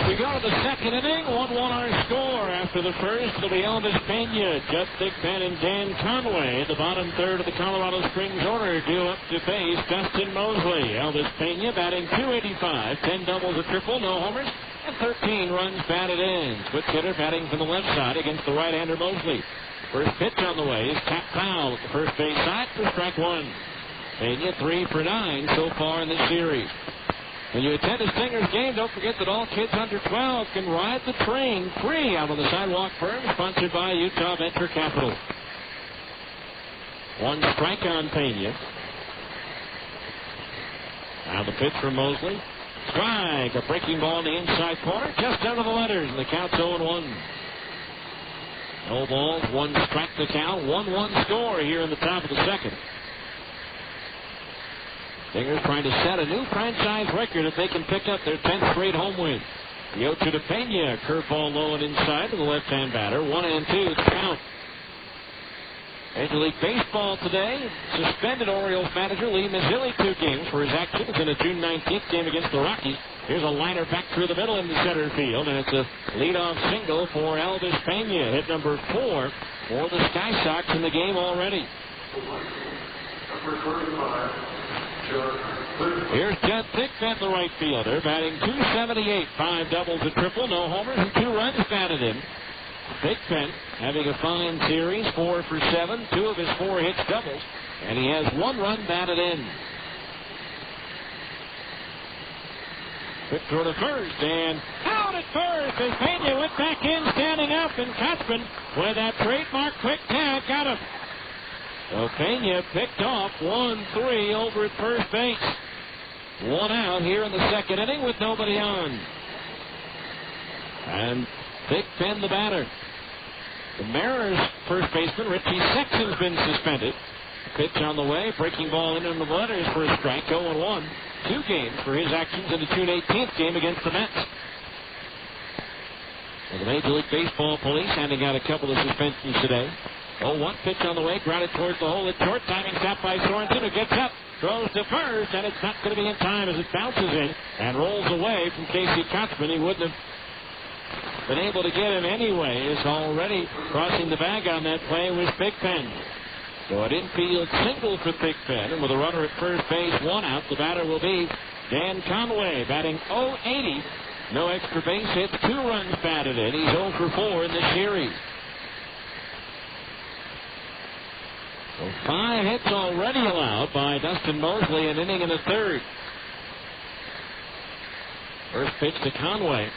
S2: We go to the second inning. 1-1 our score. After the first, it'll be Elvis Pena, Judd Thigpen, and Dan Conway. The bottom third of the Colorado Springs order due up to face Dustin Mosley. Elvis Pena batting .285, 10 doubles, a triple, no homers, and 13 runs batted in. Switch hitter batting from the left side against the right-hander Mosley. First pitch on the way is tapped foul at the first base side for strike 1. Pena 3 for 9 so far in this series. When you attend a Stingers game, don't forget that all kids under 12 can ride the train free out on the sidewalk firm, sponsored by Utah Venture Capital. 1 strike on Pena. Now the pitch from Mosley. Strike, a breaking ball in the inside corner, just under the letters, and the count's 0-1. No balls, 1 strike the count, 1-1 score here in the top of the second. Stingers trying to set a new franchise record if they can pick up their 10th straight home win. The 0-2 to Pena, curveball low and inside to the left-hand batter. 1-2 the count. Major League Baseball today suspended Orioles manager Lee Mazzilli 2 games for his actions in a June 19th game against the Rockies. Here's a liner back through the middle into center field, and it's a leadoff single for Elvis Pena. Hit number 4 for the Sky Sox in the game already. Here's Judd Thigpen, the right fielder, batting .278, 5 doubles, a triple, no homers, and 2 runs batted in. Thigpen having a fine series, 4 for 7, 2 of his 4 hits doubles, and he has 1 run batted in. Quick throw to first, and out at first as Pena went back in, standing up, and Kotzman with that trademark quick tag got him. So Pena picked off 1-3 over at first base. 1 out here in the second inning with nobody on. And Thigpen the batter. The Mariners first baseman Richie Sexton's been suspended. Pitch on the way, breaking ball in on the letters for a strike, 0-1. 2 games for his actions in the June 18th game against the Mets. Well, the Major League Baseball police handing out a couple of suspensions today. 0-1 pitch on the way, grounded towards the hole. It's short, timing stop by Sorensen, who gets up, throws to first, and it's not going to be in time as it bounces in and rolls away from Casey Kotzman. He wouldn't have been able to get him anyways. Already crossing the bag on that play was Thigpen. So an infield single for Thigpen, and with a runner at first base, one out, the batter will be Dan Conway, batting .080. No extra base hits, 2 runs batted in. He's 0 for 4 in the series. So 5 hits already allowed by Dustin Mosley, an inning and a third. First pitch to Conway.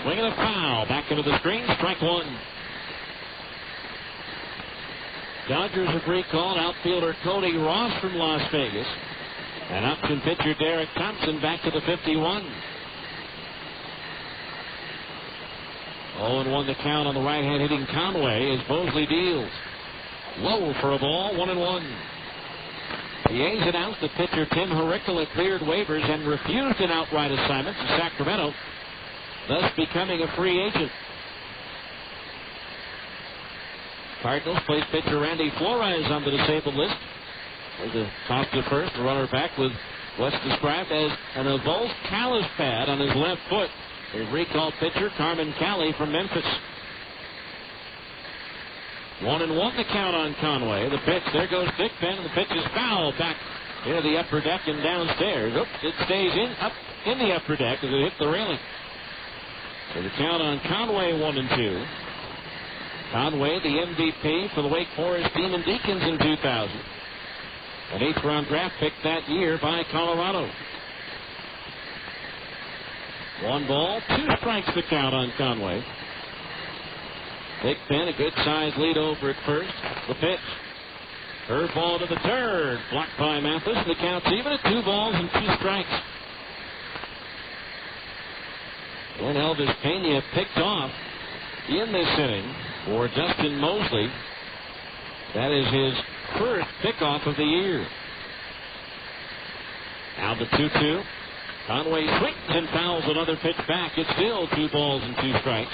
S2: Swinging a foul. Back into the screen. Strike 1. Dodgers have recalled outfielder Cody Ross from Las Vegas. And option pitcher Derek Thompson back to the 51. 0-1 the count on the right-hand hitting Conway as Mosley deals. Low for a ball, 1-1. The A's announced that pitcher Tim Hurrickle had cleared waivers and refused an outright assignment to Sacramento, thus becoming a free agent. Cardinals placed pitcher Randy Flores on the disabled list. There's a toss to first, the runner back with what's described as an avulsed callus pad on his left foot. They've recalled pitcher Carmen Cali from Memphis. 1-1 the count on Conway. The pitch, there goes Thigpen, and the pitch is foul back into the upper deck and downstairs. Oops, it stays up in the upper deck as it hit the railing. So the count on Conway, 1-2. Conway, the MVP for the Wake Forest Demon Deacons in 2000. An 8th-round draft pick that year by Colorado. 1 ball, 2 strikes the count on Conway. Thigpen, a good-sized lead over at first. The pitch. Curveball to the third. Blocked by Mathis. The count's even at 2 balls and 2 strikes. When Elvis Pena picked off in this inning for Dustin Mosley. That is his first pickoff of the year. Now the 2-2. Conway swings and fouls another pitch back. It's still 2 balls and 2 strikes.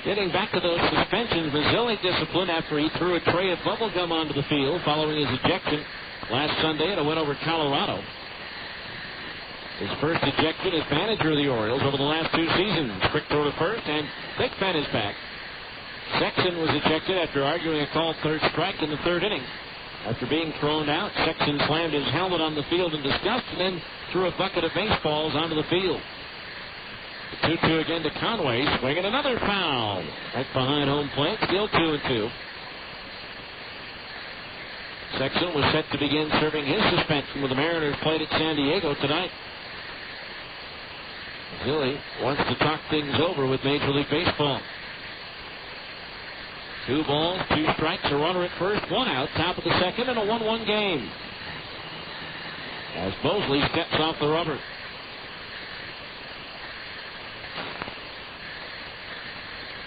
S2: Getting back to those suspensions, Mazzilli disciplined after he threw a tray of bubble gum onto the field following his ejection last Sunday in a win over Colorado. His first ejection as manager of the Orioles over the last 2 seasons. Quick throw to first, and Thigpen is back. Sexton was ejected after arguing a called third strike in the 3rd inning. After being thrown out, Sexton slammed his helmet on the field in disgust and then threw a bucket of baseballs onto the field. 2-2 again to Conway, swinging another foul. Right behind home plate, still 2-2. Sexton was set to begin serving his suspension with the Mariners played at San Diego tonight. Zilli wants to talk things over with Major League Baseball. 2 balls, 2 strikes, a runner at first, 1 out, top of the 2nd, and a 1-1 game. As Mosley steps off the rubber.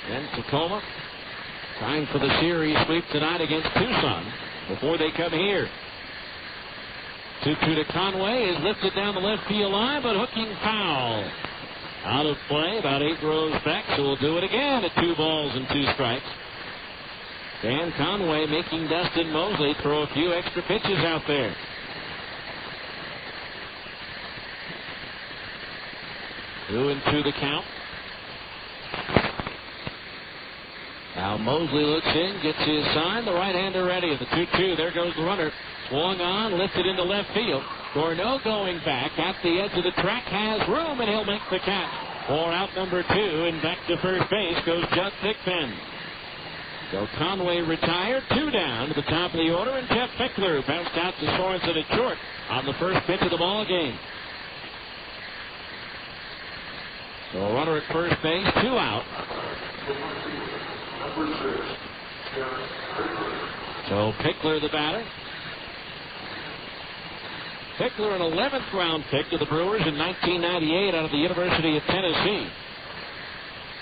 S2: Then Tacoma, time for the series sweep tonight against Tucson before they come here. 2-2 to Conway is lifted down the left field line, but hooking foul. Out of play, about 8 rows back, so we'll do it again at 2 balls and 2 strikes. Dan Conway making Dustin Mosley throw a few extra pitches out there. Two and 2 the count. Now Mosley looks in, gets his sign. The right-hander ready at the 2-2. There goes the runner. Swung on, lifted into left field. Gorneau going back at the edge of the track, has room, and he'll make the catch. For out number 2, and back to first base goes Judd Thigpen. So Conway retired, 2 down to the top of the order, and Jeff Fickler bounced out to Sorensen at short on the first pitch of the ball game. So a runner at first base, 2 out. So Pickler the batter. Pickler, an 11th round pick to the Brewers in 1998 out of the University of Tennessee.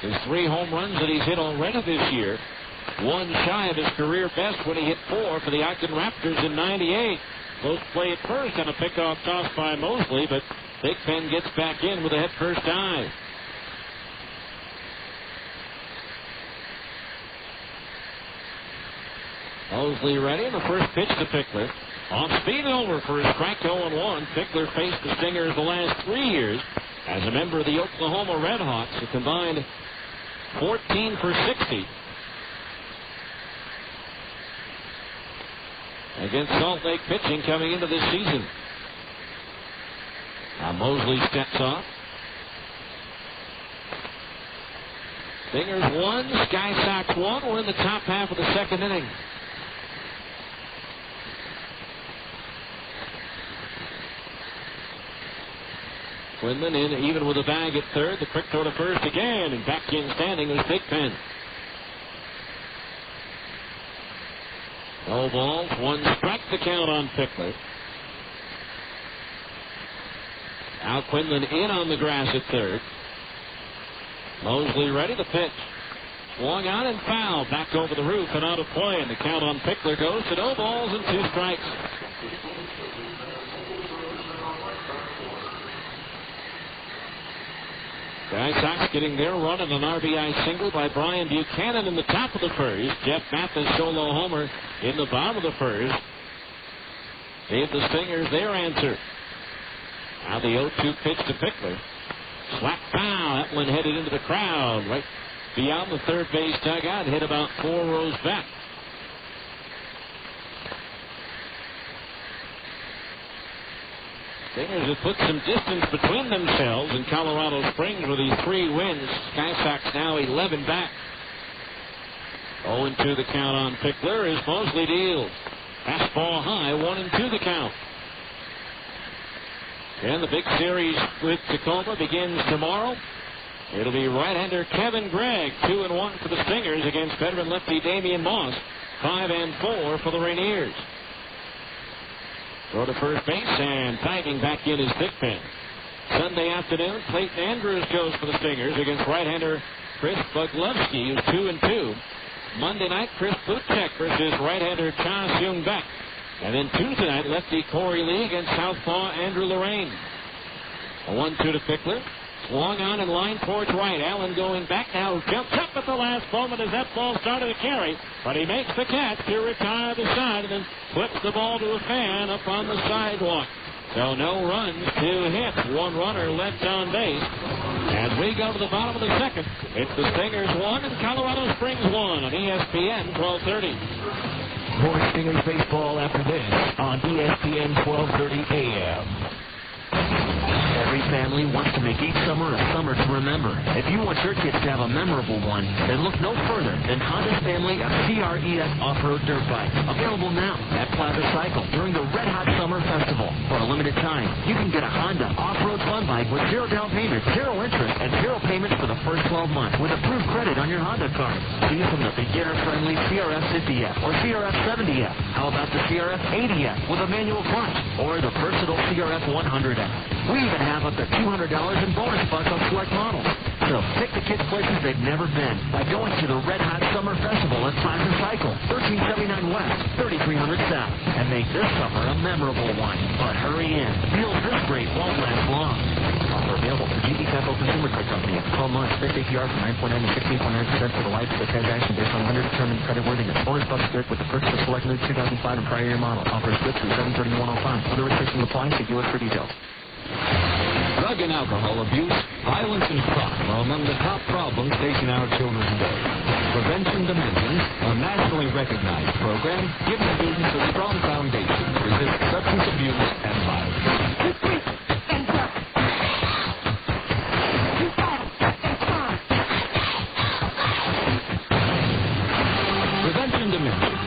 S2: His 3 home runs that he's hit already this year. 1 shy of his career best when he hit 4 for the Ogden Raptors in 98. Close play at first on a pickoff toss by Mosley, but Thigpen gets back in with a head-first dive. Mosley ready, and the first pitch to Pickler. Off speed and over for his strike 0-1. Pickler faced the Stingers the last 3 years as a member of the Oklahoma Redhawks, a combined 14 for 60 against Salt Lake pitching coming into this season. Now Mosley steps off. Stingers 1, Sky Sox 1. We're in the top half of the second inning. Quinlan in even with a bag at third. The quick throw to first again, and back in standing is Thigpen. No balls, 1 strike the count on Pickler. Now Quinlan in on the grass at third. Mosley ready to pitch. Swung on and foul. Back over the roof and out of play. And the count on Pickler goes to no balls and 2 strikes. Sky Sox getting their run on an RBI single by Brian Buchanan in the top of the first. Jeff Mathis solo homer in the bottom of the first. Gave the Stingers their answer. Now the 0-2 pitch to Pickler. Slap foul. That one headed into the crowd right beyond the third base dugout. Hit about 4 rows back. Stingers have put some distance between themselves in Colorado Springs with these 3 wins. Sky Sox now 11 back. 0-2 the count on Pickler as Mosley deals. Fastball high, 1-2 the count. And the big series with Tacoma begins tomorrow. It'll be right-hander Kevin Gregg, 2-1 for the Stingers against veteran lefty Damian Moss, 5-4 for the Rainiers. Throw to first base and diving back in is Thigpen. Sunday afternoon, Clayton Andrews goes for the Stingers against right-hander Chris Buglovsky, who's 2-2. Monday night, Chris Butchek versus right-hander Cha Seung Baek. And then Tuesday night, lefty Corey Lee against southpaw Andrew Lorraine. A 1-2 to Pickler. Swung on and line towards right. Allen going back now. Jumps up at the last moment as that ball started to carry. But he makes the catch to retire the side and then flips the ball to a fan up on the sidewalk. So no runs, 2 hits, 1 runner left on base. As we go to the bottom of the second, it's the Stingers 1 and Colorado Springs 1 on ESPN 1230.
S6: More Stingers baseball after this on ESPN 1230 AM.
S3: Every family wants to make each summer a summer to remember. If you want your kids to have a memorable one, then look no further than Honda's family of CRES off-road dirt bikes. Available now at Plaza Cycle during the Red Hot Summer Festival. For a limited time, you can get a Honda off-road fun bike with 0 down payment, 0 interest, and 0 payments for the first 12 months with approved credit on your Honda card. Choose from the beginner-friendly CRF 50F or CRF 70F. How about the CRF 80F with a manual clutch or the versatile CRF 100F? We even have up to $200 in bonus bucks on select models. So take the kids places they've never been by going to the Red Hot Summer Festival at Plaza Cycle, 1379 West, 3300 South, and make this summer a memorable one. But hurry in. Deals this great won't last long. Offer available for GE Capital Consumer Credit Company at 12 months. Fixed APR from 9.9 to 16.9% for the life of the transaction based on underdetermined creditworthiness. Bonus bucks good with the purchase of select new 2005 and prior year model. Offers good through 7/31/05. Other restrictions apply. See dealer for details.
S1: Drug and alcohol abuse, violence, and crime are among the top problems facing our children today. Prevention Dimensions, a nationally recognized program, gives students a strong foundation to resist substance abuse and violence. Prevention Dimensions.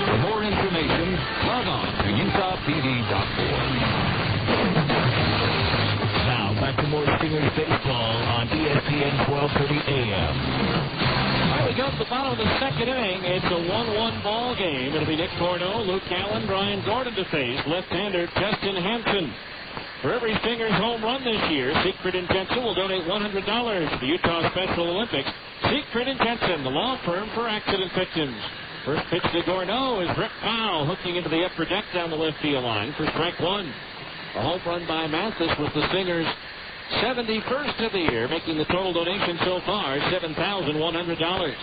S1: For more information, log on to utahpd.org.
S6: Back to more Stingers baseball on ESPN 1230 AM.
S2: Here we go to the bottom of the second inning. It's a 1-1 ball game. It'll be Nick Corneau, Luke Allen, Brian Gordon to face left-hander Justin Hansen. For every Stingers home run this year, Siegfried and Jensen will donate $100 to the Utah Special Olympics. Siegfried and Jensen, the law firm for accident victims. First pitch to Corneau is ripped foul, hooking into the upper deck down the left field line for strike 1. A home run by Mathis was the Stingers' 71st of the year, making the total donation so far $7,100.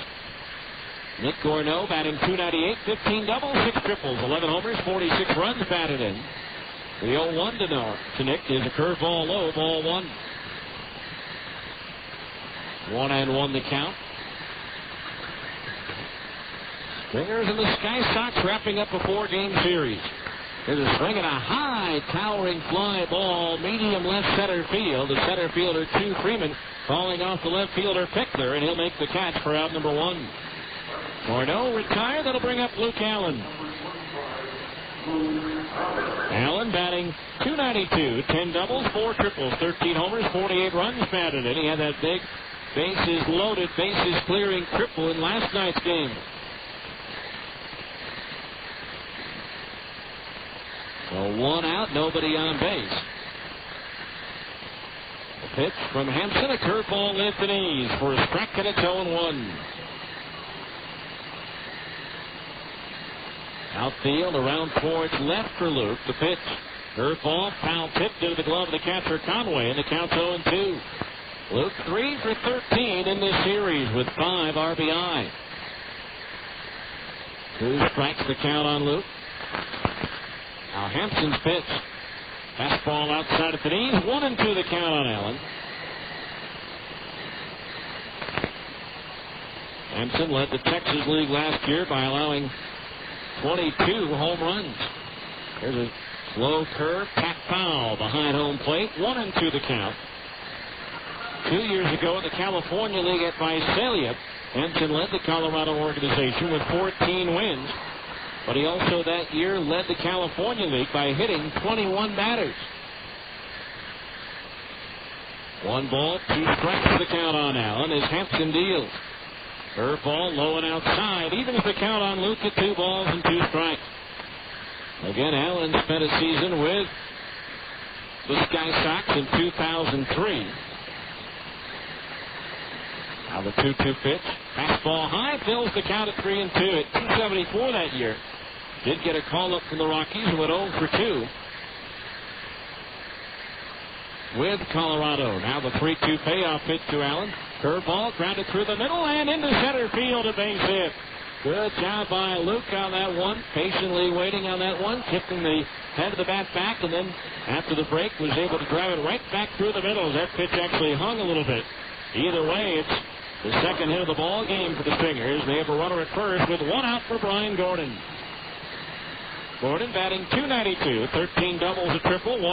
S2: Nick Gorneau batting .298, 15 doubles, 6 triples, 11 homers, 46 runs batted in. The 0-1 to Nick is a curveball low, ball 1. 1-1 the count. Stringers and the Sky Sox wrapping up a 4-game series. There's a swing and a high, towering fly ball, medium left center field. The center fielder, Q Freeman, falling off the left fielder, Pickler, and he'll make the catch for out number 1. Gorneau retired. That'll bring up Luke Allen. Allen batting .292, 10 doubles, 4 triples, 13 homers, 48 runs batted in. He had that big bases loaded, bases clearing triple in last night's game. So 1 out, nobody on base. The pitch from Hampson, a curveball left and ease for a strike, and it's 0-1. Outfield around towards left for Luke. The pitch, curveball, foul tip into the glove of the catcher Conway, and the count's 0-2. Luke 3 for 13 in this series with 5 RBI. 2 strikes the count on Luke. Now Hampson's pitch. Fastball outside of the knees. 1-2 the count on Allen. Hampson led the Texas League last year by allowing 22 home runs. There's a slow curve, tap foul behind home plate. 1-2 the count. 2 years ago in the California League at Visalia, Hampson led the Colorado organization with 14 wins. But he also that year led the California League by hitting 21 batters. 1 ball, 2 strikes for the count on Allen as Hampson deals. Curveball low and outside, evens the count on Luke at 2 balls and 2 strikes. Again, Allen spent a season with the Sky Sox in 2003. Now the 2-2 pitch. Fastball high, fills the count at 3-2 at 274 that year. Did get a call up from the Rockies and went 0 for 2 with Colorado. Now the 3-2 payoff pitch to Allen. Curveball grounded through the middle and into center field, a base hit. Good job by Luke on that one. Patiently waiting on that one, tipping the head of the bat back, and then after the break was able to drive it right back through the middle. That pitch actually hung a little bit. Either way, it's the second hit of the ball game for the Stingers. They have a runner at first with 1 out for Brian Gordon. Gordon batting .292, 13 doubles, a triple, 10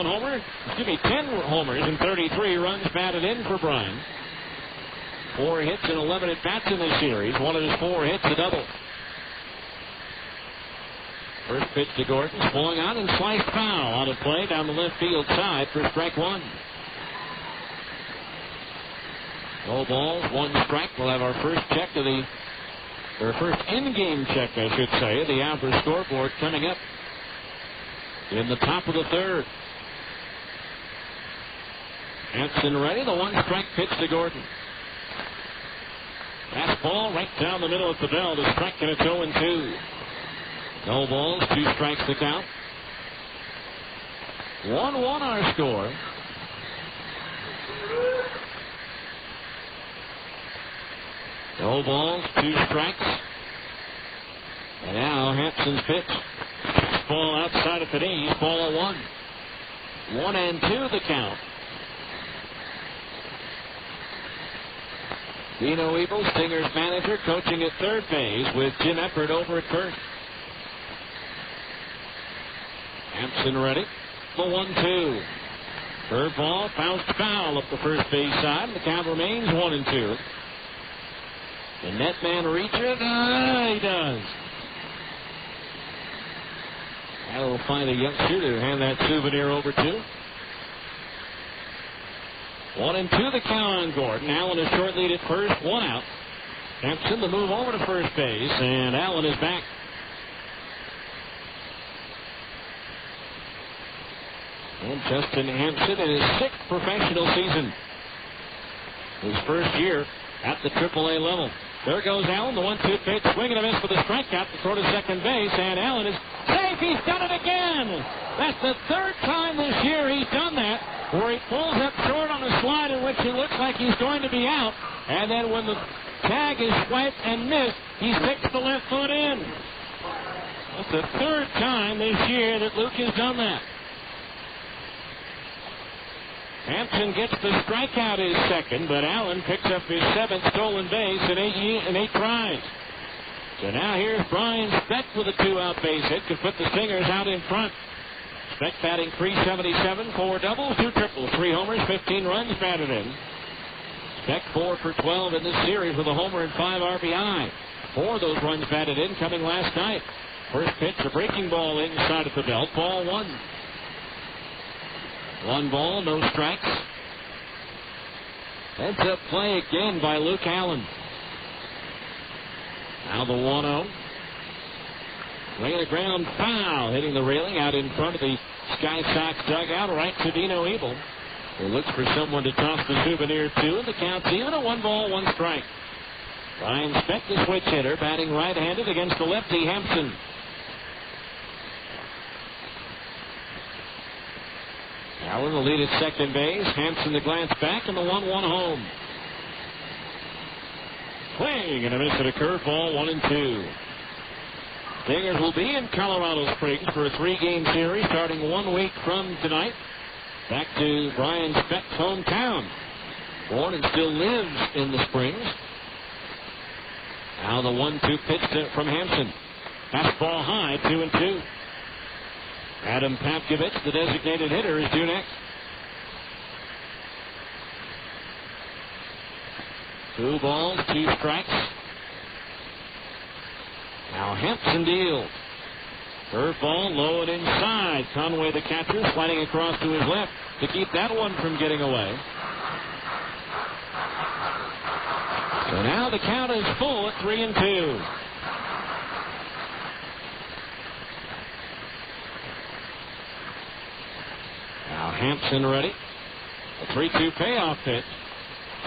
S2: homers and 33 runs batted in for Brian. 4 hits and 11 at-bats in this series. 1 of his 4 hits, a double. First pitch to Gordon, swung on and sliced foul on a play down the left field side for strike 1. No balls, 1 strike. We'll have our first check of first in-game check, I should say, the average scoreboard coming up in the top of the 3rd. Hampson ready, the 1 strike pitch to Gordon. Fastball right down the middle of the bell to strike, and it's 0-2. No balls, 2 strikes to count. 1-1 our score. No balls, 2 strikes. And now Hampson's pitch. Ball outside of the knees, ball 1. 1-2 the count. Dino Ebel, Stingers manager, coaching at third base with Jim Eppert over at first. Hampson ready. The 1-2. Curveball, bounced foul up the first base side. The count remains 1-2. The net man reach it. He does. That'll find a youngster to hand that souvenir over to. 1-2 the count on Gordon. Allen a short lead at first, 1 out. Hampson the move over to first base, and Allen is back. And Justin Hampson in his 6th professional season. His first year at the AAA level. There goes Allen, the 1-2 pitch, swing and a miss for the strikeout to throw to second base, and Allen is safe. He's done it again. That's the 3rd time this year he's done that, where he pulls up short on a slide in which it looks like he's going to be out, and then when the tag is swiped and missed. He sticks the left foot in. That's the third time this year that Luke has done that. Hampson gets the strikeout his second, but Allen picks up his 7th stolen base in 8 tries. So now here's Brian Speck with a 2-out base hit to put the Stingers out in front. Speck batting .377, 4 doubles, 2 triples, 3 homers, 15 runs batted in. Speck 4 for 12 in this series with a homer and 5 RBI. 4 of those runs batted in coming last night. First pitch, a breaking ball inside of the belt, ball 1. 1 ball, no strikes. Heads up play again by Luke Allen. Now the 1-0. Laying the ground foul, hitting the railing out in front of the Sky Sox dugout, right to Dino Ebel, who looks for someone to toss the souvenir to, and the count's even, a 1 ball, 1 strike. Brian Speck, the switch hitter, batting right-handed against the lefty Hampson. Allen will lead at second base. Hampson the glance back, and the 1-1 home. Swing and a miss at a curveball, 1-2. Stingers will be in Colorado Springs for a 3-game series starting 1 week from tonight. Back to Brian Speck's hometown. Born and still lives in the Springs. Now the 1-2 pitch from Hampson. Fastball high, 2-2. Adam Papkovich, the designated hitter, is due next. 2 balls, 2 strikes. Now Hampson deals. Curveball low and inside. Conway, the catcher, sliding across to his left to keep that one from getting away. So now the count is full at 3-2. Now Hampson ready. A 3-2 payoff pitch.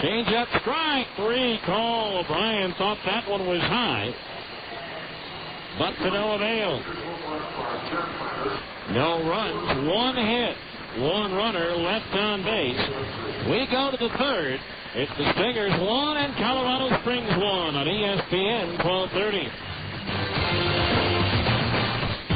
S2: Change up, strike 3 call. O'Brien thought that one was high, but to no avail. No runs, 1 hit, 1 runner left on base. We go to the third. It's the Stingers 1 and Colorado Springs 1 on ESPN 1230.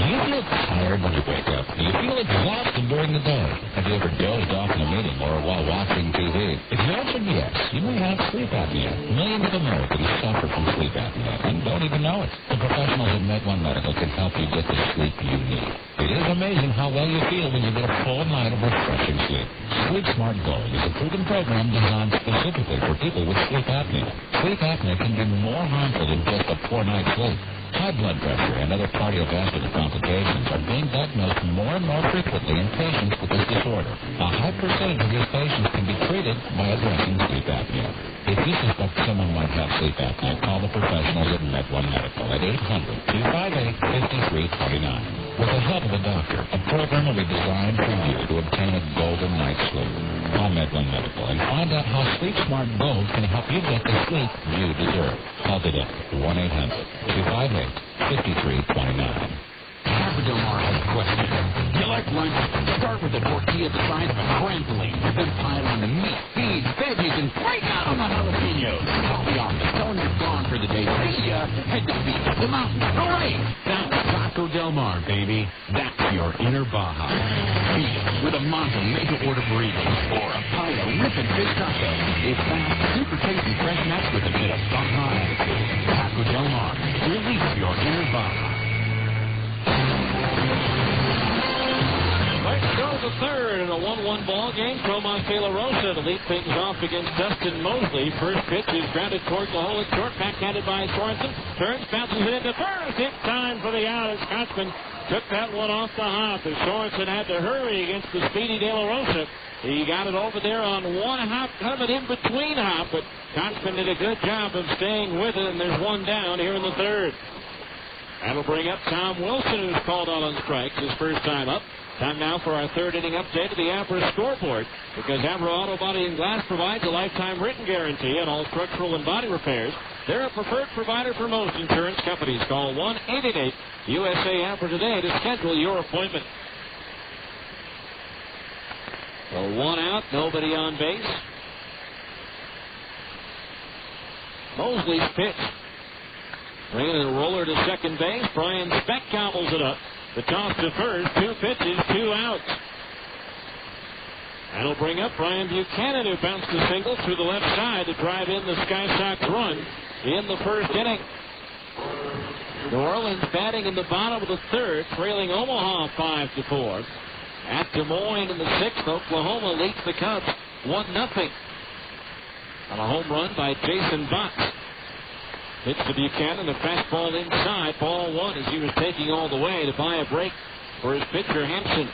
S6: Do you feel tired when you wake up? Do you feel exhausted during the day? Have you ever dozed off in a meeting or while watching TV? If you answered yes, you may have sleep apnea. Millions of Americans suffer from sleep apnea and don't even know it. The professionals at MedOne Medical can help you get the sleep you need. It is amazing how well you feel when you get a full night of refreshing sleep. Sleep Smart Gold is a proven program designed specifically for people with sleep apnea. Sleep apnea can be more harmful than just a poor night's sleep. High blood pressure and other cardiovascular complications are being diagnosed more and more frequently in patients with this disorder. A high percentage of these patients can be treated by addressing sleep apnea. If you suspect someone might have sleep apnea, call the professionals at MedOne Medical at 800-258-5329. With the help of a doctor, a program will be designed for you to obtain a golden night's sleep. Call MedOne Medical and find out how Sleep Smart Gold can help you get the sleep you deserve. Call today, 1-800-258-5329.
S11: Taco Del Mar has a question. Do you like lunch? Start with a tortilla the size of a trampoline. Then pile on the meat, beans, veggies, and break out on the jalapenos. Call the office. Tell them you're gone for the day. See ya. Head to the beach, the mountains, the lake. That's Taco Del Mar, baby. That's your inner Baja. Beat it with a Monto made-to-order burrito or a pile of ripping fish tacos. It's fast, super tasty fresh-match with a bit of Baja attitude. Taco Del Mar. Release your inner Baja.
S2: Let's go to the third in a 1-1 ball game. Tomas De La Rosa to lead things off against Dustin Mosley. First pitch is grounded towards the hole. It's short, backhanded by Sorensen. Turns, bounces it into first. It's time for the out. As Scotsman took that one off the hop. As Sorensen had to hurry against the speedy De La Rosa. He got it over there on one hop, kind of an in-between hop, but Scotsman did a good job of staying with it, and there's one down here in the third. That'll bring up Tom Wilson, who's called out on strikes his first time up. Time now for our third inning update of the Abra scoreboard. Because Abra Auto Body and Glass provides a lifetime written guarantee on all structural and body repairs. They're a preferred provider for most insurance companies. Call 1-888-USA-ABRA today to schedule your appointment. So 1 out, nobody on base. Mosley's pitch. Bringing a roller to second base. Brian Speck gobbles it up. The toss to first. 2 pitches, 2 outs. That'll bring up Brian Buchanan, who bounced a single through the left side to drive in the Sky Sox run in the first inning. New Orleans batting in the bottom of the third, trailing Omaha 5-4. At Des Moines in the 6th, Oklahoma leads the Cubs 1-0 on a home run by Jason Botts. Pitch to Buchanan, a fastball inside, ball 1 as he was taking all the way to buy a break for his pitcher Hampson.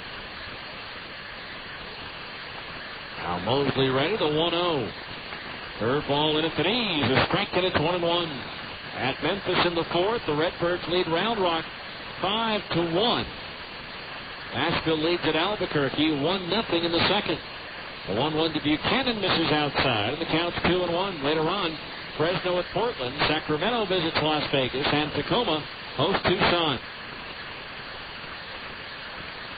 S2: Now Mosley ready, the 1-0. Curveball in at the knees, a strike, and it's 1-1. At Memphis in the 4th, the Redbirds lead Round Rock 5-1. Nashville leads at Albuquerque 1-0 in the second. The 1-1 to Buchanan misses outside, and the count's 2-1. Later on, Fresno at Portland, Sacramento visits Las Vegas, and Tacoma hosts Tucson.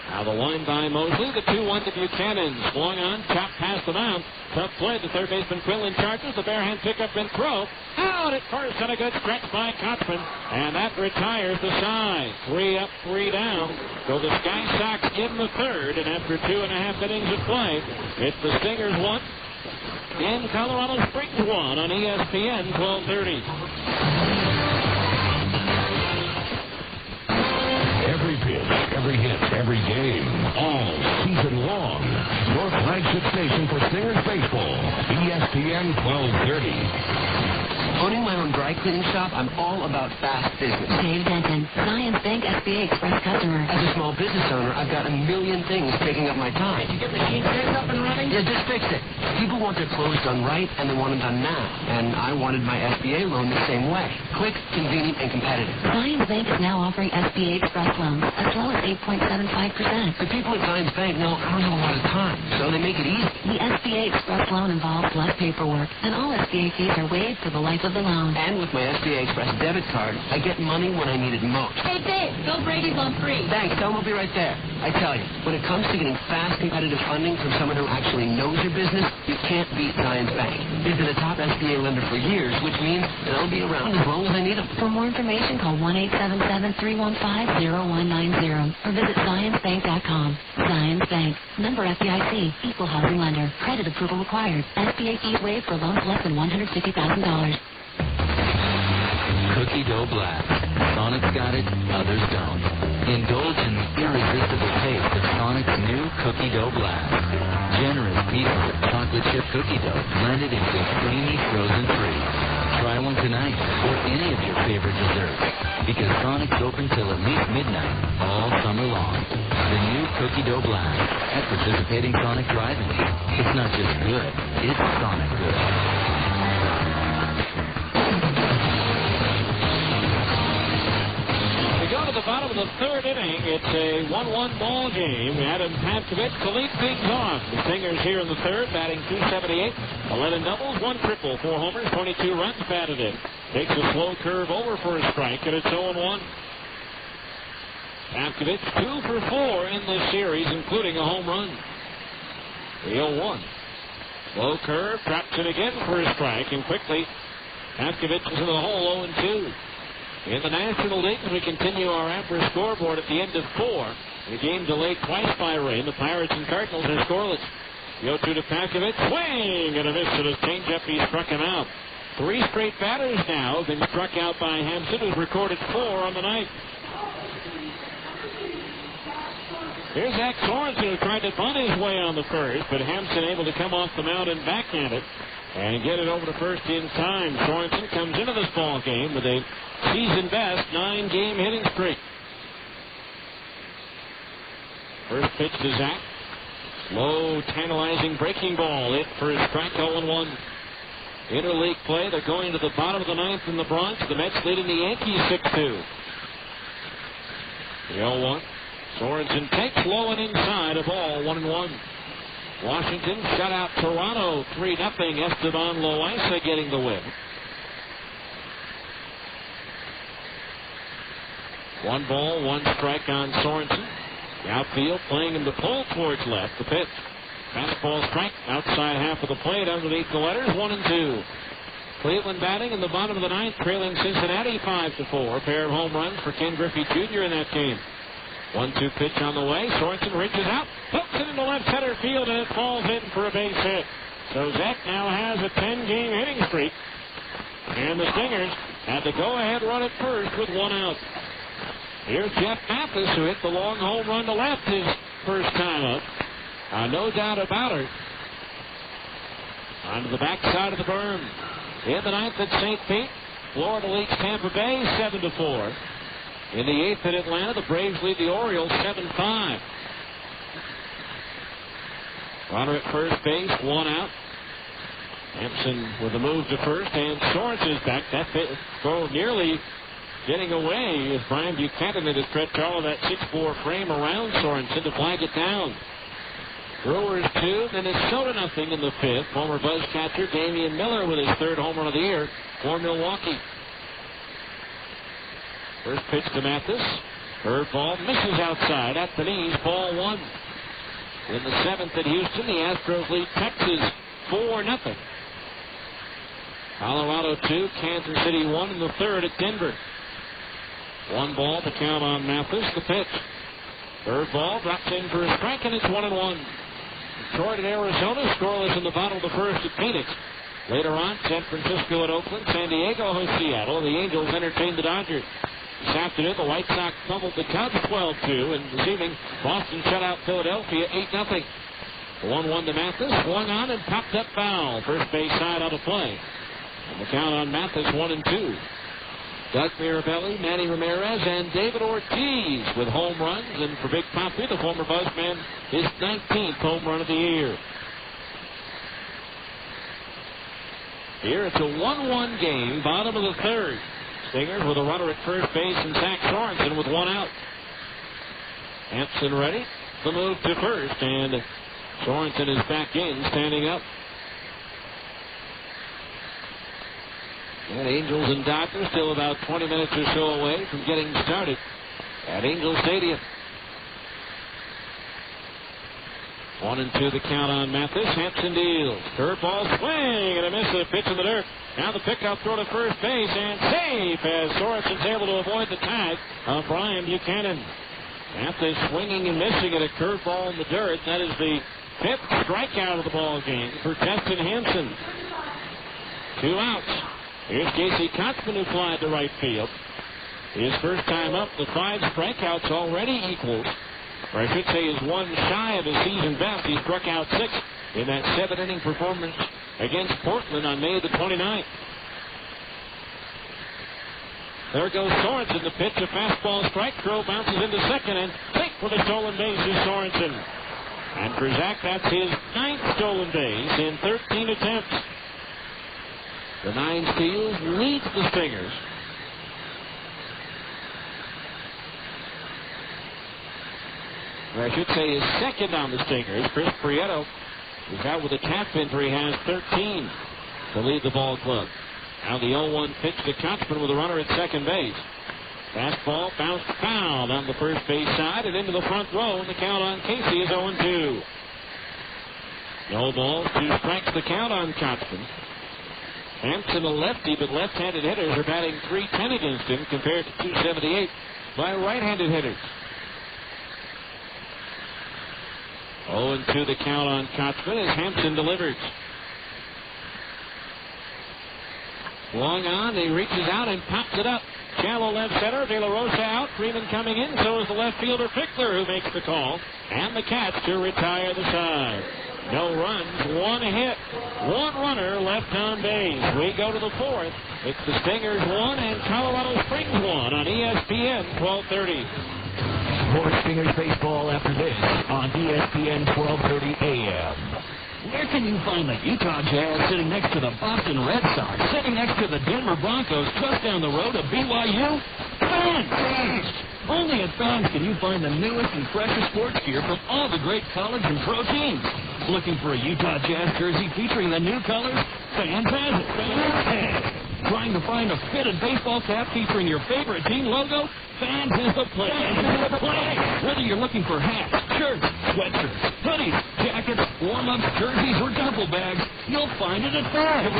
S2: Now the line by Mosley, the 2-1 to Buchanan. Swung on, chopped past the mound. Tough play. The third baseman Quinlan charges. The barehand pickup and throw. Out at first, and a good stretch by Kotzman. And that retires the side. 3 up, 3 down. So the Sky Sox in the third, and after 2.5 innings of play, it's the Stingers 1 and Colorado Springs 1 on ESPN 1230.
S6: Every pitch, every hit, every game, all season long. Your flagship station for Stingers baseball, ESPN 1230.
S3: Owning my own dry cleaning shop, I'm all about fast business.
S4: Dave Denton, Zions Bank SBA Express customer.
S3: As a small business owner, I've got a million things taking up my time.
S5: Did you get the sheet fixed up and running?
S3: Yeah, just fix it. People want their clothes done right, and they want them done now. And I wanted my SBA loan the same way. Quick, convenient, and competitive.
S4: Zions Bank is now offering SBA Express loans as low as 8.75%.
S3: The people at Zions Bank know I don't have a lot of time, so they make it easy.
S4: The SBA Express loan involves less paperwork, and all SBA fees are waived for the life of the loan.
S3: And with my SBA Express debit card, I get money when I need it most.
S8: Hey, Dave, Bill Brady's on free.
S3: Thanks, Tom. I'll be right there. I tell you, when it comes to getting fast, competitive funding from someone who actually knows your business, you can't beat Zions Bank. They've been a top SBA lender for years, which means that I'll be around as long as I need them.
S4: For more information, call 1-877-315-0190 or visit ZionsBank.com. Zions Bank. Member FDIC. Equal housing lender. Credit approval required. SBA fees waived for loans less than $150,000.
S9: Cookie dough blast. Sonic's got it, others don't. Indulge in the irresistible taste of Sonic's new cookie dough blast. Generous pieces of chocolate chip cookie dough blended into a creamy frozen treat. Try one tonight or any of your favorite desserts, because Sonic's open till at least midnight all summer long. The new cookie dough blast at participating Sonic drive-ins. It's not just good, it's Sonic good.
S2: To the bottom of the third inning, it's a 1-1 ball game. Adam Patkovich to lead things off. The Stingers here in the third, batting .278, 11 doubles, 1 triple, 4 homers, 22 runs batted in. Takes a slow curve over for a strike, and it's 0-1. Patkovich 2 for 4 in this series, including a home run. The 0-1. Slow curve, drops it again for a strike, and quickly Patkovich is in the hole, 0-2. In the National League, we continue our after scoreboard at the end of 4. The game delayed twice by rain. The Pirates and Cardinals are scoreless. The 0-2 to Patkovich. Swing and a miss to the changeup. He struck him out. 3 straight batters now have been struck out by Hampson, who's recorded 4 on the night. Here's Zach Sorensen, who tried to bunt his way on the first, but Hampson able to come off the mound and backhand it and get it over to first in time. Sorensen comes into this ball game with a season best 9-game hitting streak. First pitch to Zach. Low, tantalizing breaking ball. Hit for his strike, 0-1. Interleague play. They're going to the bottom of the 9th in the Bronx. The Mets leading the Yankees 6-2. The 0-1. Sorensen takes low and inside, a ball, 1-1. Washington shut out Toronto 3-0. Esteban Loaiza getting the win. 1 ball, 1 strike on Sorensen. The outfield playing him to pull towards left. The pitch. Fastball strike outside half of the plate underneath the letters, 1-2. Cleveland batting in the bottom of the ninth, trailing Cincinnati 5-4. A pair of home runs for Ken Griffey Jr. in that game. 1-2 pitch on the way. Sorensen reaches out, hooks it into left center field, and it falls in for a base hit. So Zach now has a 10-game hitting streak. And the Stingers had the go-ahead run at first with one out. Here's Jeff Mathis, who hit the long home run to left his first time up. No doubt about it. Onto the backside of the berm. In the ninth at St. Pete, Florida leads Tampa Bay 7-4. In the eighth at Atlanta, the Braves lead the Orioles 7-5. Runner at first base, one out. Hampson with a move to first, and Sorensen is back. That throw nearly getting away as Brian Buchanan had stretched all of that 6'4" frame around Sorensen to flag it down. Brewers 2, Minnesota nothing in the fifth. Former Buzz catcher Damian Miller with his third home run of the year for Milwaukee. First pitch to Mathis. Curveball misses outside at the knees. Ball one. In the seventh at Houston, the Astros lead Texas 4-0. Colorado 2, Kansas City 1 in the third at Denver. 1 ball to count on Mathis. The pitch. Third ball drops in for a strike, and it's 1-1. Detroit and Arizona scoreless in the bottom of the first at Phoenix. Later on, San Francisco at Oakland, San Diego hosts Seattle, and the Angels entertain the Dodgers. This afternoon, the White Sox pummeled the Cubs 12-2, and this evening, Boston shut out Philadelphia 8-0. 1-1 to Mathis, swung on and popped up foul. First base side out of play. And the count on Mathis 1-2. Doug Mirabelli, Manny Ramirez, and David Ortiz with home runs. And for Big Papi, the former Buzzman, his 19th home run of the year. Here it's a 1-1 game, bottom of the third. Stingers with a runner at first base and Zach Sorensen with one out. Hampson ready. The move to first, and Sorensen is back in, standing up. And Angels and Dodgers still about 20 minutes or so away from getting started at Angel Stadium. 1-2 the count on Mathis. Hampson deals. Curveball swing and a miss of the pitch in the dirt. Now the pickup throw to first base and safe as Sorensen's able to avoid the tag of Brian Buchanan. Mathis swinging and missing at a curveball in the dirt. That is the fifth strikeout of the ball game for Justin Hampson. 2 outs. Here's Casey Kotzman, who flied to right field. His first time up, the 5 strikeouts already equals, or I should say is one shy of his season best. He struck out 6 in that 7-inning performance against Portland on May the 29th. There goes Sorensen. The pitch, a fastball strike throw, bounces into second, and safe for the stolen base is Sorensen. And for Zach, that's his 9th stolen base in 13 attempts. The 9 steals leads the Stingers. Or I should say is second on the Stingers. Chris Prieto, who's out with a calf injury, has 13 to lead the ball club. Now the 0-1 pitch to Kotzman with a runner at second base. Fastball bounced foul down the first base side and into the front row, and the count on Casey is 0-2. No balls, 2 strikes the count on Kotzman. Hampson, a lefty, but left-handed hitters are batting .310 against him compared to .278 by right-handed hitters. 0-2 the count on Kotzman as Hampson delivers. Long on, he reaches out and pops it up. Shallow left center, De La Rosa out. Freeman coming in, so is the left fielder Fickler, who makes the call. And the catch to retire the side. No runs, 1 hit, 1 runner left on base. We go to the fourth. It's the Stingers 1 and Colorado Springs 1 on ESPN 1230.
S6: More Stingers baseball after this on ESPN 1230 AM.
S10: Where can you find the Utah Jazz sitting next to the Boston Red Sox, sitting next to the Denver Broncos, just down the road of BYU? Fans! Only at Fans can you find the newest and freshest sports gear from all the great college and pro teams. Looking for a Utah Jazz jersey featuring the new colors? Fans has it. Fans has it. Trying to find a fitted baseball cap featuring your favorite team logo? Fans is the place. Whether you're looking for hats, Shirts, sweatshirts, hoodies, jackets, warm-ups, jerseys, or duffel bags, you'll find it at Fans.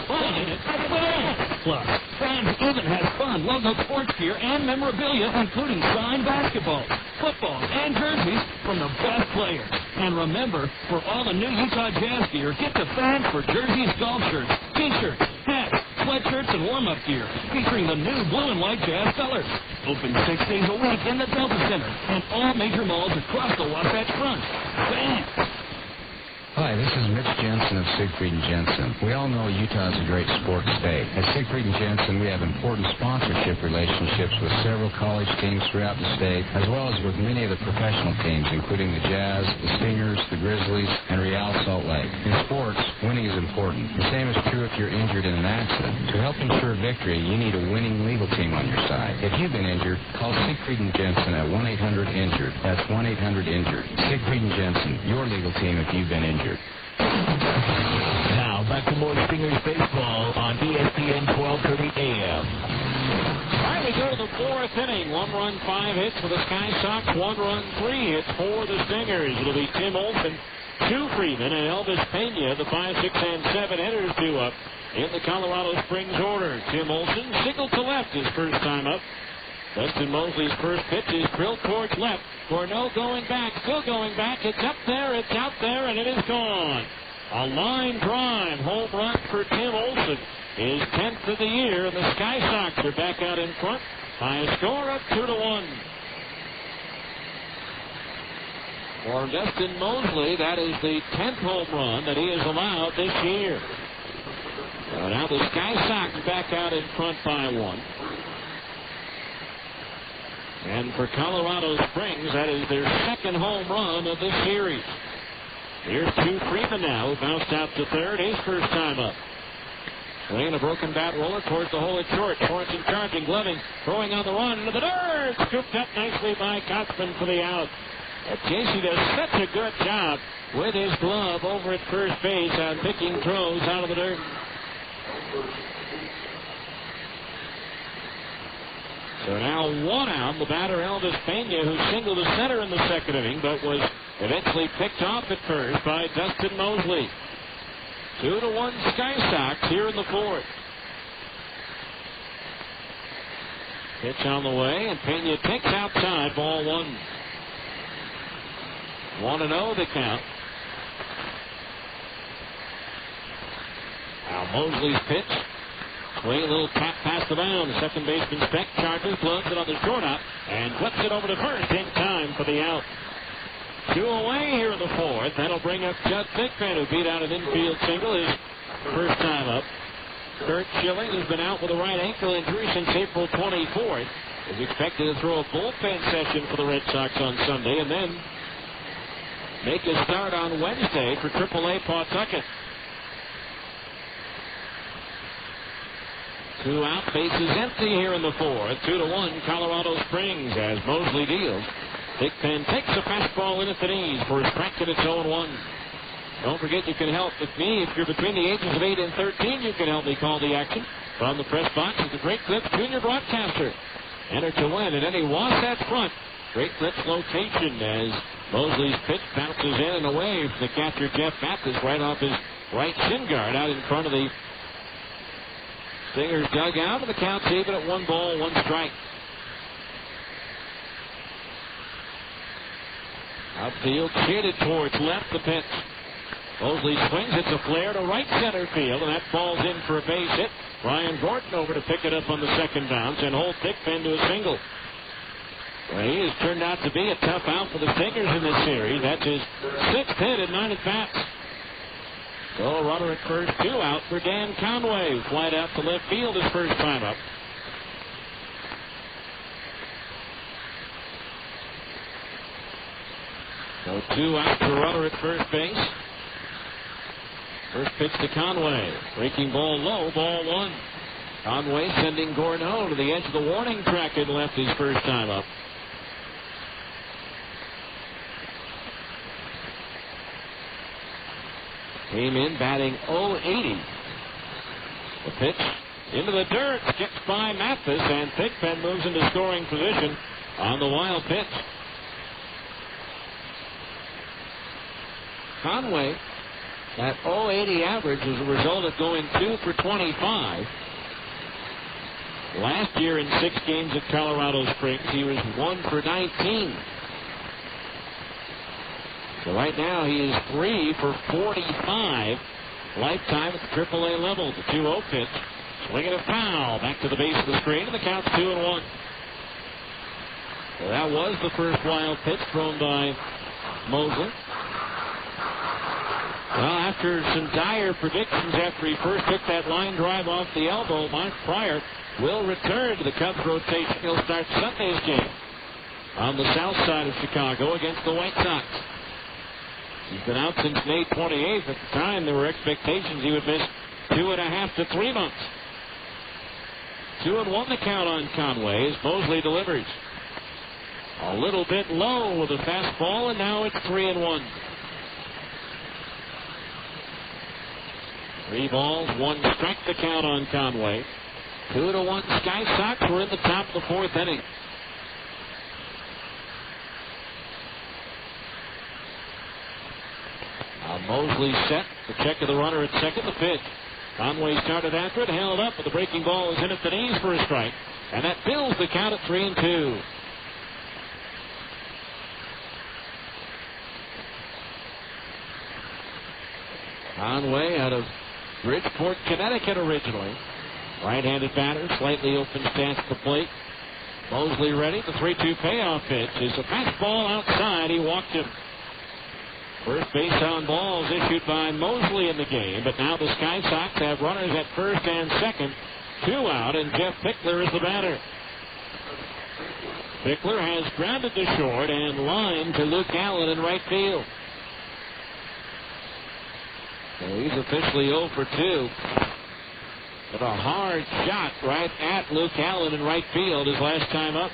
S10: Plus, Fans even has fun logo sports gear and memorabilia, including signed basketballs, footballs, and jerseys from the best players. And remember, for all the new Utah Jazz gear, get to Fans for jerseys, golf shirts, t-shirts, hats, sweatshirts, and warm-up gear, featuring the new blue and white Jazz colors. Open 6 days a week in the Delta Center and all major malls across the Wasatch Front. Fans.
S12: Hi, this is Mitch Jensen of Siegfried & Jensen. We all know Utah is a great sports state. At Siegfried & Jensen, we have important sponsorship relationships with several college teams throughout the state, as well as with many of the professional teams, including the Jazz, the Stingers, the Grizzlies, and Real Salt Lake. In sports, winning is important. The same is true if you're injured in an accident. To help ensure victory, you need a winning legal team on your side. If you've been injured, call Siegfried & Jensen at 1-800-INJURED. That's 1-800-INJURED. Siegfried & Jensen, your legal team if you've been injured.
S6: Now, back to more Stingers baseball on ESPN 1230 AM.
S2: All right, we go to the fourth inning. 1 run, 5 hits for the Sky Sox. 1 run, 3 hits for the Stingers. It'll be Tim Olson, 2 Freeman, and Elvis Pena, the 5, 6, and 7 hitters due up in the Colorado Springs order. Tim Olson singled to left his first time up. Dustin Mosley's first pitch is drilled towards left. Cornell going back, still going back. It's up there, it's out there, and it is gone. A line drive, home run for Tim Olson. His 10th of the year, and the Sky Sox are back out in front by a score of 2-1. For Dustin Mosley, that is the 10th home run that he has allowed this year. So now the Sky Sox back out in front by 1. And for Colorado Springs, that is their second home run of this series. Here's 2 Freeman now, who bounced out to third, his first time up. Swinging a broken bat roller towards the hole at short. Sorensen charging, gloving, throwing on the run into the dirt. Scooped up nicely by Kotzman for the out. Casey does such a good job with his glove over at first base on picking throws out of the dirt. So now 1 out, the batter Elvis Pena, who singled to center in the second inning, but was eventually picked off at first by Dustin Mosley. 2-1 Sky Sox here in the fourth. Pitch on the way, and Pena takes outside, ball 1. 1-0 the count. Now Mosley's pitch. Swing, a little tap past the mound. Second baseman Speck charges, blows it on the short out, and flips it over to first in time for the out. 2 away here in the fourth. That'll bring up Judd Thigpen, who beat out an infield single his first time up. Kurt Schilling, who's been out with a right ankle injury since April 24th, is expected to throw a bullpen session for the Red Sox on Sunday, and then make a start on Wednesday for AAA Pawtucket. 2 out, bases empty here in the fourth. 2-1 Colorado Springs as Mosley deals. Thigpen takes a fastball in at the knees for a strike, and it's 0-1. Don't forget you can help with me. If you're between the ages of 8 and 13, you can help me call the action. From the press box is the Great Clips Junior broadcaster. Enter to win at any Wasatch Front. Great Clips location as Mosley's pitch bounces in and away from the catcher Jeff Baptist right off his right shin guard out in front of the Stingers dugout, and the count's even at 1 ball, 1 strike. Outfield shaded towards left, the pitch. Mosley swings, it's a flare to right center field, and that falls in for a base hit. Ryan Gordon over to pick it up on the second bounce and hold Thigpen to a single. Well, he has turned out to be a tough out for the Stingers in this series. That's his 6th hit in 9 at-bats. So runner at first, 2 out for Dan Conway, who flied out to left field his first time up. So 2 out for runner at first base. First pitch to Conway. Breaking ball low, ball 1. Conway sending Gorneau to the edge of the warning track and left his first time up. Came in batting .080. The pitch into the dirt, skipped by Mathis, and Thigpen moves into scoring position on the wild pitch. Conway, that 080 average is a result of going 2 for 25. Last year in 6 games at Colorado Springs, he was 1 for 19. So right now he is 3 for 45 lifetime at the AAA level. The 2-0 pitch. Swing and a foul. Back to the base of the screen, and the count's 2-1. So that was the first wild pitch thrown by Mosley. Well, after some dire predictions after he first took that line drive off the elbow, Mark Pryor will return to the Cubs rotation. He'll start Sunday's game on the south side of Chicago against the White Sox. He's been out since May 28th. At the time, there were expectations he would miss 2.5 to 3 months. 2-1 the count on Conway as Mosley delivers. A little bit low with a fastball, and now it's 3-1. 3 balls, 1 strike the count on Conway. 2-1 Sky Sox. We're in the top of the 4th inning. Now Mosley set. The check of the runner at second. The pitch. Conway started after it, held up, but the breaking ball is in at the knees for a strike. And that fills the count at 3-2. Conway out of Bridgeport, Connecticut originally. Right-handed batter, slightly open stance at the plate. Mosley ready. The 3-2 payoff pitch is a fastball outside. He walked him. First base on balls issued by Mosley in the game, but now the Sky Sox have runners at first and second. 2 out, and Jeff Pickler is the batter. Pickler has grounded to short and lined to Luke Allen in right field. So he's officially 0 for 2. But a hard shot right at Luke Allen in right field his last time up.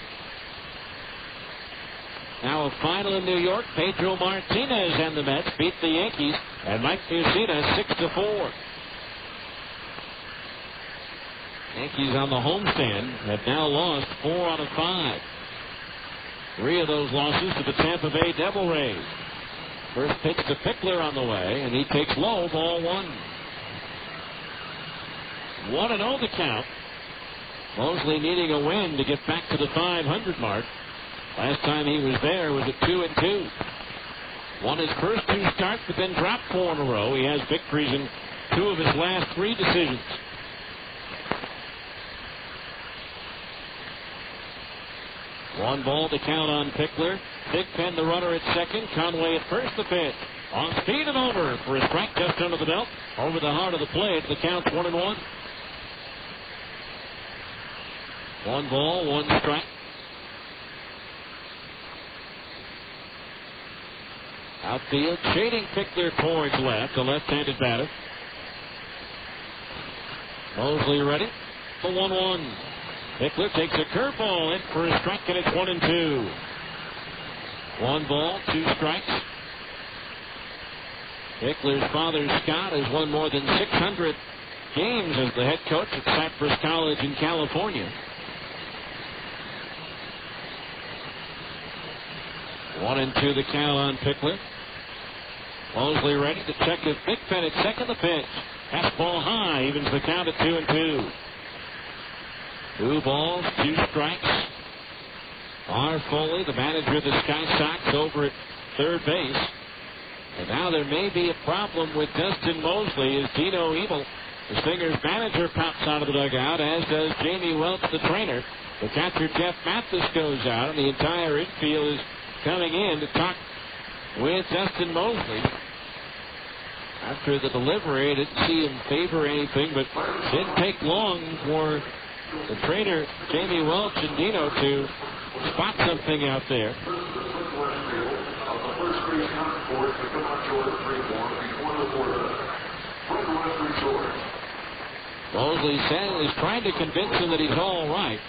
S2: Now a final in New York. Pedro Martinez and the Mets beat the Yankees, and Mike Mussina 6-4. Yankees on the homestand have now lost 4 out of 5. 3 of those losses to the Tampa Bay Devil Rays. First pitch to Pickler on the way, and he takes low, ball 1. 1-0 the count. Mosley needing a win to get back to the 500 mark. Last time he was there was at 2-2. Won his first 2 starts, but then dropped 4 in a row. He has victories in 2 of his last 3 decisions. One ball to count on Pickler. Big Pen, the runner at second. Conway at first, the pitch. On speed and over for a strike just under the belt. Over the heart of the plate. The count's 1-1. 1 ball, 1 strike. Outfield, shading Pickler towards left, a left-handed batter. Mosley ready for 1-1. Pickler takes a curveball in for a strike, and it's 1-2. 1 ball, 2 strikes. Pickler's father, Scott, has won more than 600 games as the head coach at Cypress College in California. 1-2 the count on Pickler. Mosley ready to check his Big Pen at second. The pitch. Fastball high, evens the count at 2-2. 2 balls, 2 strikes. R. Foley, the manager of the Sky Sox, over at third base. And now there may be a problem with Dustin Mosley as Dino Ebel, the Stingers manager, pops out of the dugout, as does Jamie Welch, the trainer. The catcher, Jeff Mathis, goes out, and the entire infield is coming in to talk with Dustin Mosley. After the delivery, I didn't see him favor anything, but it didn't take long for the trainer, Jamie Welch, and Dino to spot something out there. Mosley saying he's trying to convince him that he's all right.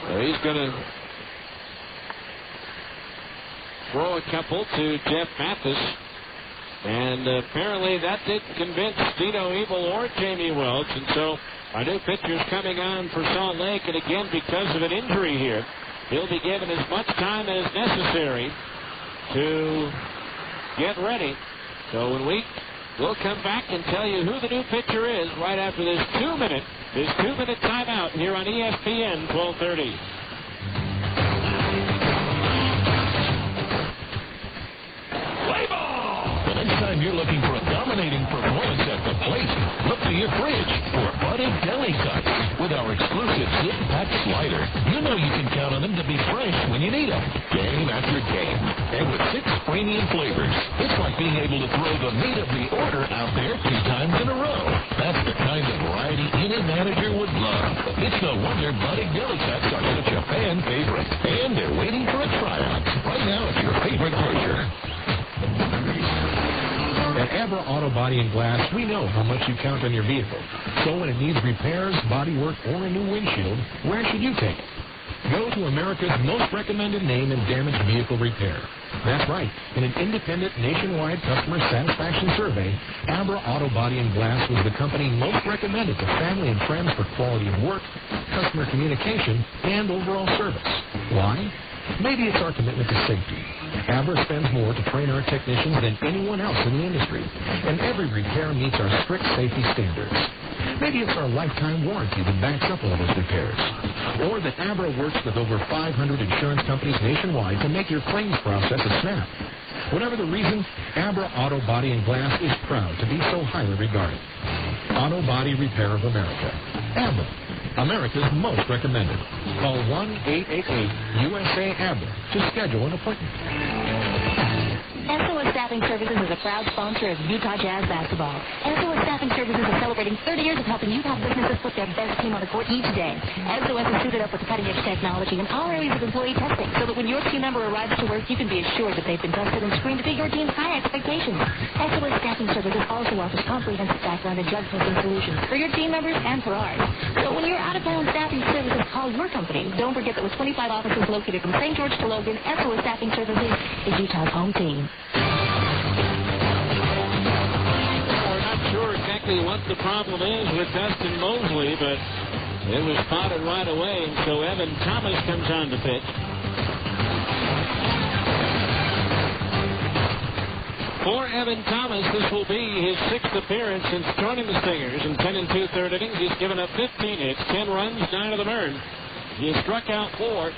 S2: So he's going to throw a couple to Jeff Mathis. And apparently that didn't convince Dino Ebel or Jamie Welch. And so our new pitcher's coming on for Salt Lake. And again, because of an injury here, he'll be given as much time as necessary to get ready. So we'll come back and tell you who the new pitcher is right after this 2-minute timeout here on ESPN 1230.
S6: Play ball! The next time you're looking for a dominating performance at the plate, look to your fridge for budded deli cuts. With our exclusive zip-pack slider, you know you can count on them to be fresh when you need them, game after game. And with 6 premium flavors, it's like being able to throw the meat of the order out there 2 times in a row. That's the kind of variety any manager would love. It's no wonder budded deli cuts are such a fan favorite. And they're waiting for a tryout right now at your favorite grocer.
S13: At Abra Auto Body and Glass, we know how much you count on your vehicle. So when it needs repairs, body work, or a new windshield, where should you take it? Go to America's most recommended name in damaged vehicle repair. That's right. In an independent nationwide customer satisfaction survey, Abra Auto Body and Glass was the company most recommended to family and friends for quality of work, customer communication, and overall service. Why? Maybe it's our commitment to safety. Abra spends more to train our technicians than anyone else in the industry, and every repair meets our strict safety standards. Maybe it's our lifetime warranty that backs up all those repairs. Or that Abra works with over 500 insurance companies nationwide to make your claims process a snap. Whatever the reason, Abra Auto Body and Glass is proud to be so highly regarded. Auto Body Repair of America. Abra, America's most recommended. Call 1-888-USA-ABRA to schedule an appointment.
S4: SOS Staffing Services is a proud sponsor of Utah Jazz basketball. SOS Staffing Services is celebrating 30 years of helping Utah businesses put their best team on the court each day. SOS is suited up with cutting-edge technology in all areas of employee testing, so that when your team member arrives to work, you can be assured that they've been tested and screened to fit your team's high expectations. SOS Staffing Services also offers comprehensive background and drug testing solutions for your team members and for ours. So when you're out-of-town staffing services, call your company. Don't forget that with 25 offices located from St. George to Logan, SOS Staffing Services is Utah's home team.
S2: Sure exactly what the problem is with Dustin Mosley, but it was spotted right away, and so Evan Thomas comes on to pitch. For Evan Thomas, this will be his 6th appearance since joining the Stingers. In 10 2/3 innings, he's given up 15 hits, 10 runs, 9 of them earned. He struck out 4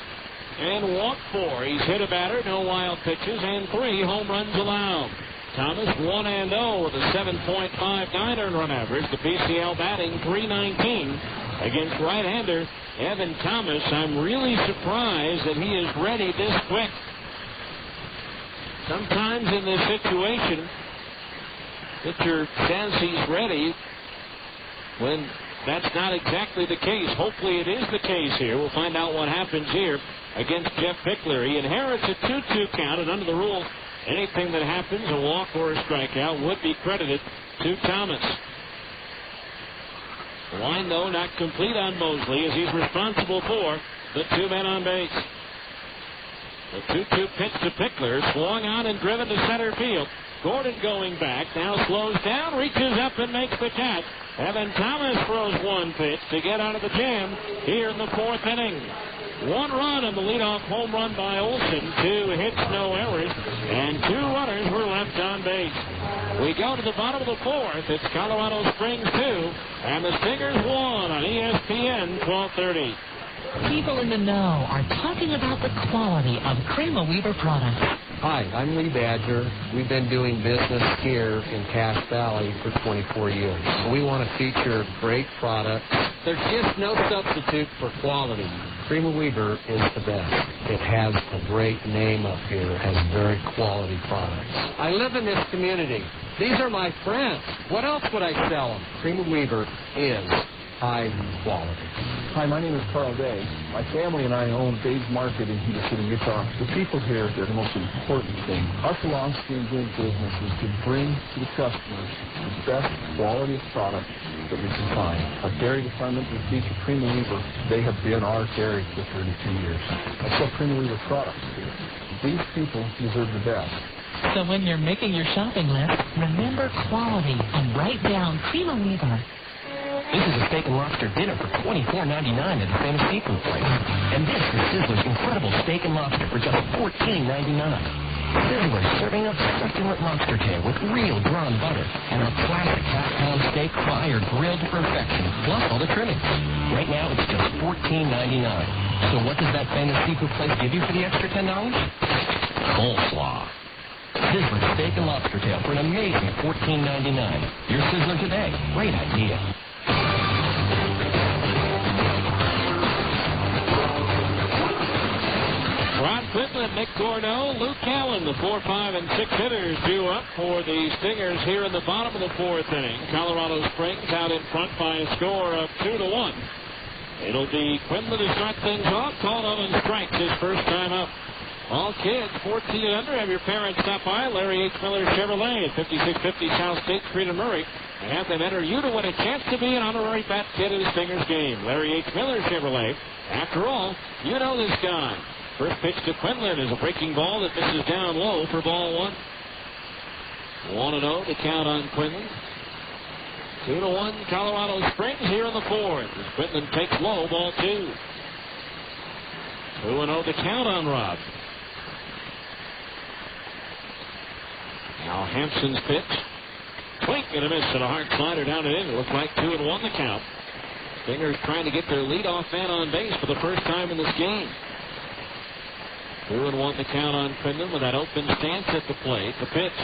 S2: and walked 4. He's hit a batter, no wild pitches, and 3 home runs allowed. Thomas 1-0 with a 7.59 earned run average. The PCL batting .319 against right-hander Evan Thomas. I'm really surprised that he is ready this quick. Sometimes in this situation, pitcher says he's ready when that's not exactly the case. Hopefully it is the case here. We'll find out what happens here against Jeff Pickler. He inherits a 2-2 count, and under the rules, anything that happens, a walk or a strikeout, would be credited to Thomas. The line, though, not complete on Mosley, as he's responsible for the 2 men on base. The 2-2 pitch to Pickler, swung on and driven to center field. Gordon going back, now slows down, reaches up and makes the catch. Evan Thomas throws one pitch to get out of the jam here in the 4th inning. 1 run on the leadoff home run by Olsen. 2 hits, no errors, and 2 runners were left on base. We go to the bottom of the 4th. It's Colorado Springs 2, and the Stingers 1 on ESPN 1230.
S14: People in the know are talking about the quality of Creamer Weaver products.
S15: Hi, I'm Lee Badger. We've been doing business here in Cache Valley for 24 years. We want to feature great products. There's just no substitute for quality. Creamer Weaver is the best. It has a great name up here, has very quality products. I live in this community. These are my friends. What else would I sell them? Creamer Weaver is high quality.
S16: Hi, my name is Carl Day. My family and I own Dave's Market in Heber City, Utah. The people here are the most important thing. Our philosophy in doing business is to bring to the customers the best quality of product that we can find. Our dairy department, we feature Creamer Weaver. They have been our dairy for 32 years. I sell Creamer Weaver products here. These people deserve the best.
S14: So when you're making your shopping list, remember quality and write down Creamer Weaver.
S3: This is a steak and lobster dinner for $24.99 at the famous seafood place. And this is Sizzler's incredible steak and lobster for just $14.99. Sizzler serving up succulent lobster tail with real drawn butter and a classic half-pound steak fired grilled to perfection, plus all the trimmings. Right now, it's just $14.99. So what does that famous seafood place give you for the extra $10? Coleslaw. Sizzler steak and lobster tail for an amazing $14.99. Your Sizzler today. Great idea.
S2: Ron Quinlan, Nick Gordeau, Luke Allen, the 4, 5, and 6 hitters due up for the Stingers here in the bottom of the 4th inning. Colorado Springs out in front by a score of 2-1. It'll be Quinlan to start things off. Called on and strikes his first time up. All kids 14 and under, have your parents stop by Larry H. Miller Chevrolet at 5650 South State Street in Murray and have them enter you to win a chance to be an honorary bat kid at a Stingers game. Larry H. Miller Chevrolet. After all, you know this guy. First pitch to Quinlan is a breaking ball that misses down low for ball 1. 1-0 to count on Quinlan. 2-1 Colorado Springs here in the 4th. As Quinlan takes low, ball 2. 2-0 to count on Rob. Now Hampson's pitch. Swing and a miss and a hard slider down and in. It looks like 2-1 the count. Stingers trying to get their leadoff man on base for the first time in this game. 2-1 the count on Quinlan with that open stance at the plate. The pitch.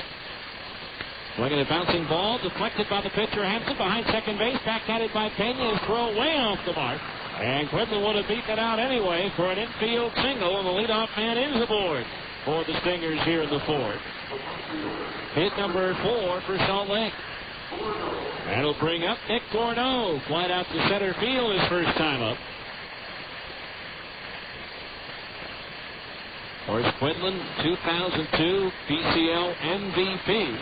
S2: Swinging a bouncing ball, deflected by the pitcher Hampson behind second base, backhanded by Pena, his throw way off the mark. And Quinlan would have beaten it out anyway for an infield single, and the leadoff man is aboard for the Stingers here in the 4th. Hit number 4 for Salt Lake. That'll bring up Nick Gordeau. Flight out to center field his first time up. Of course, Quinlan, 2002 PCL MVP.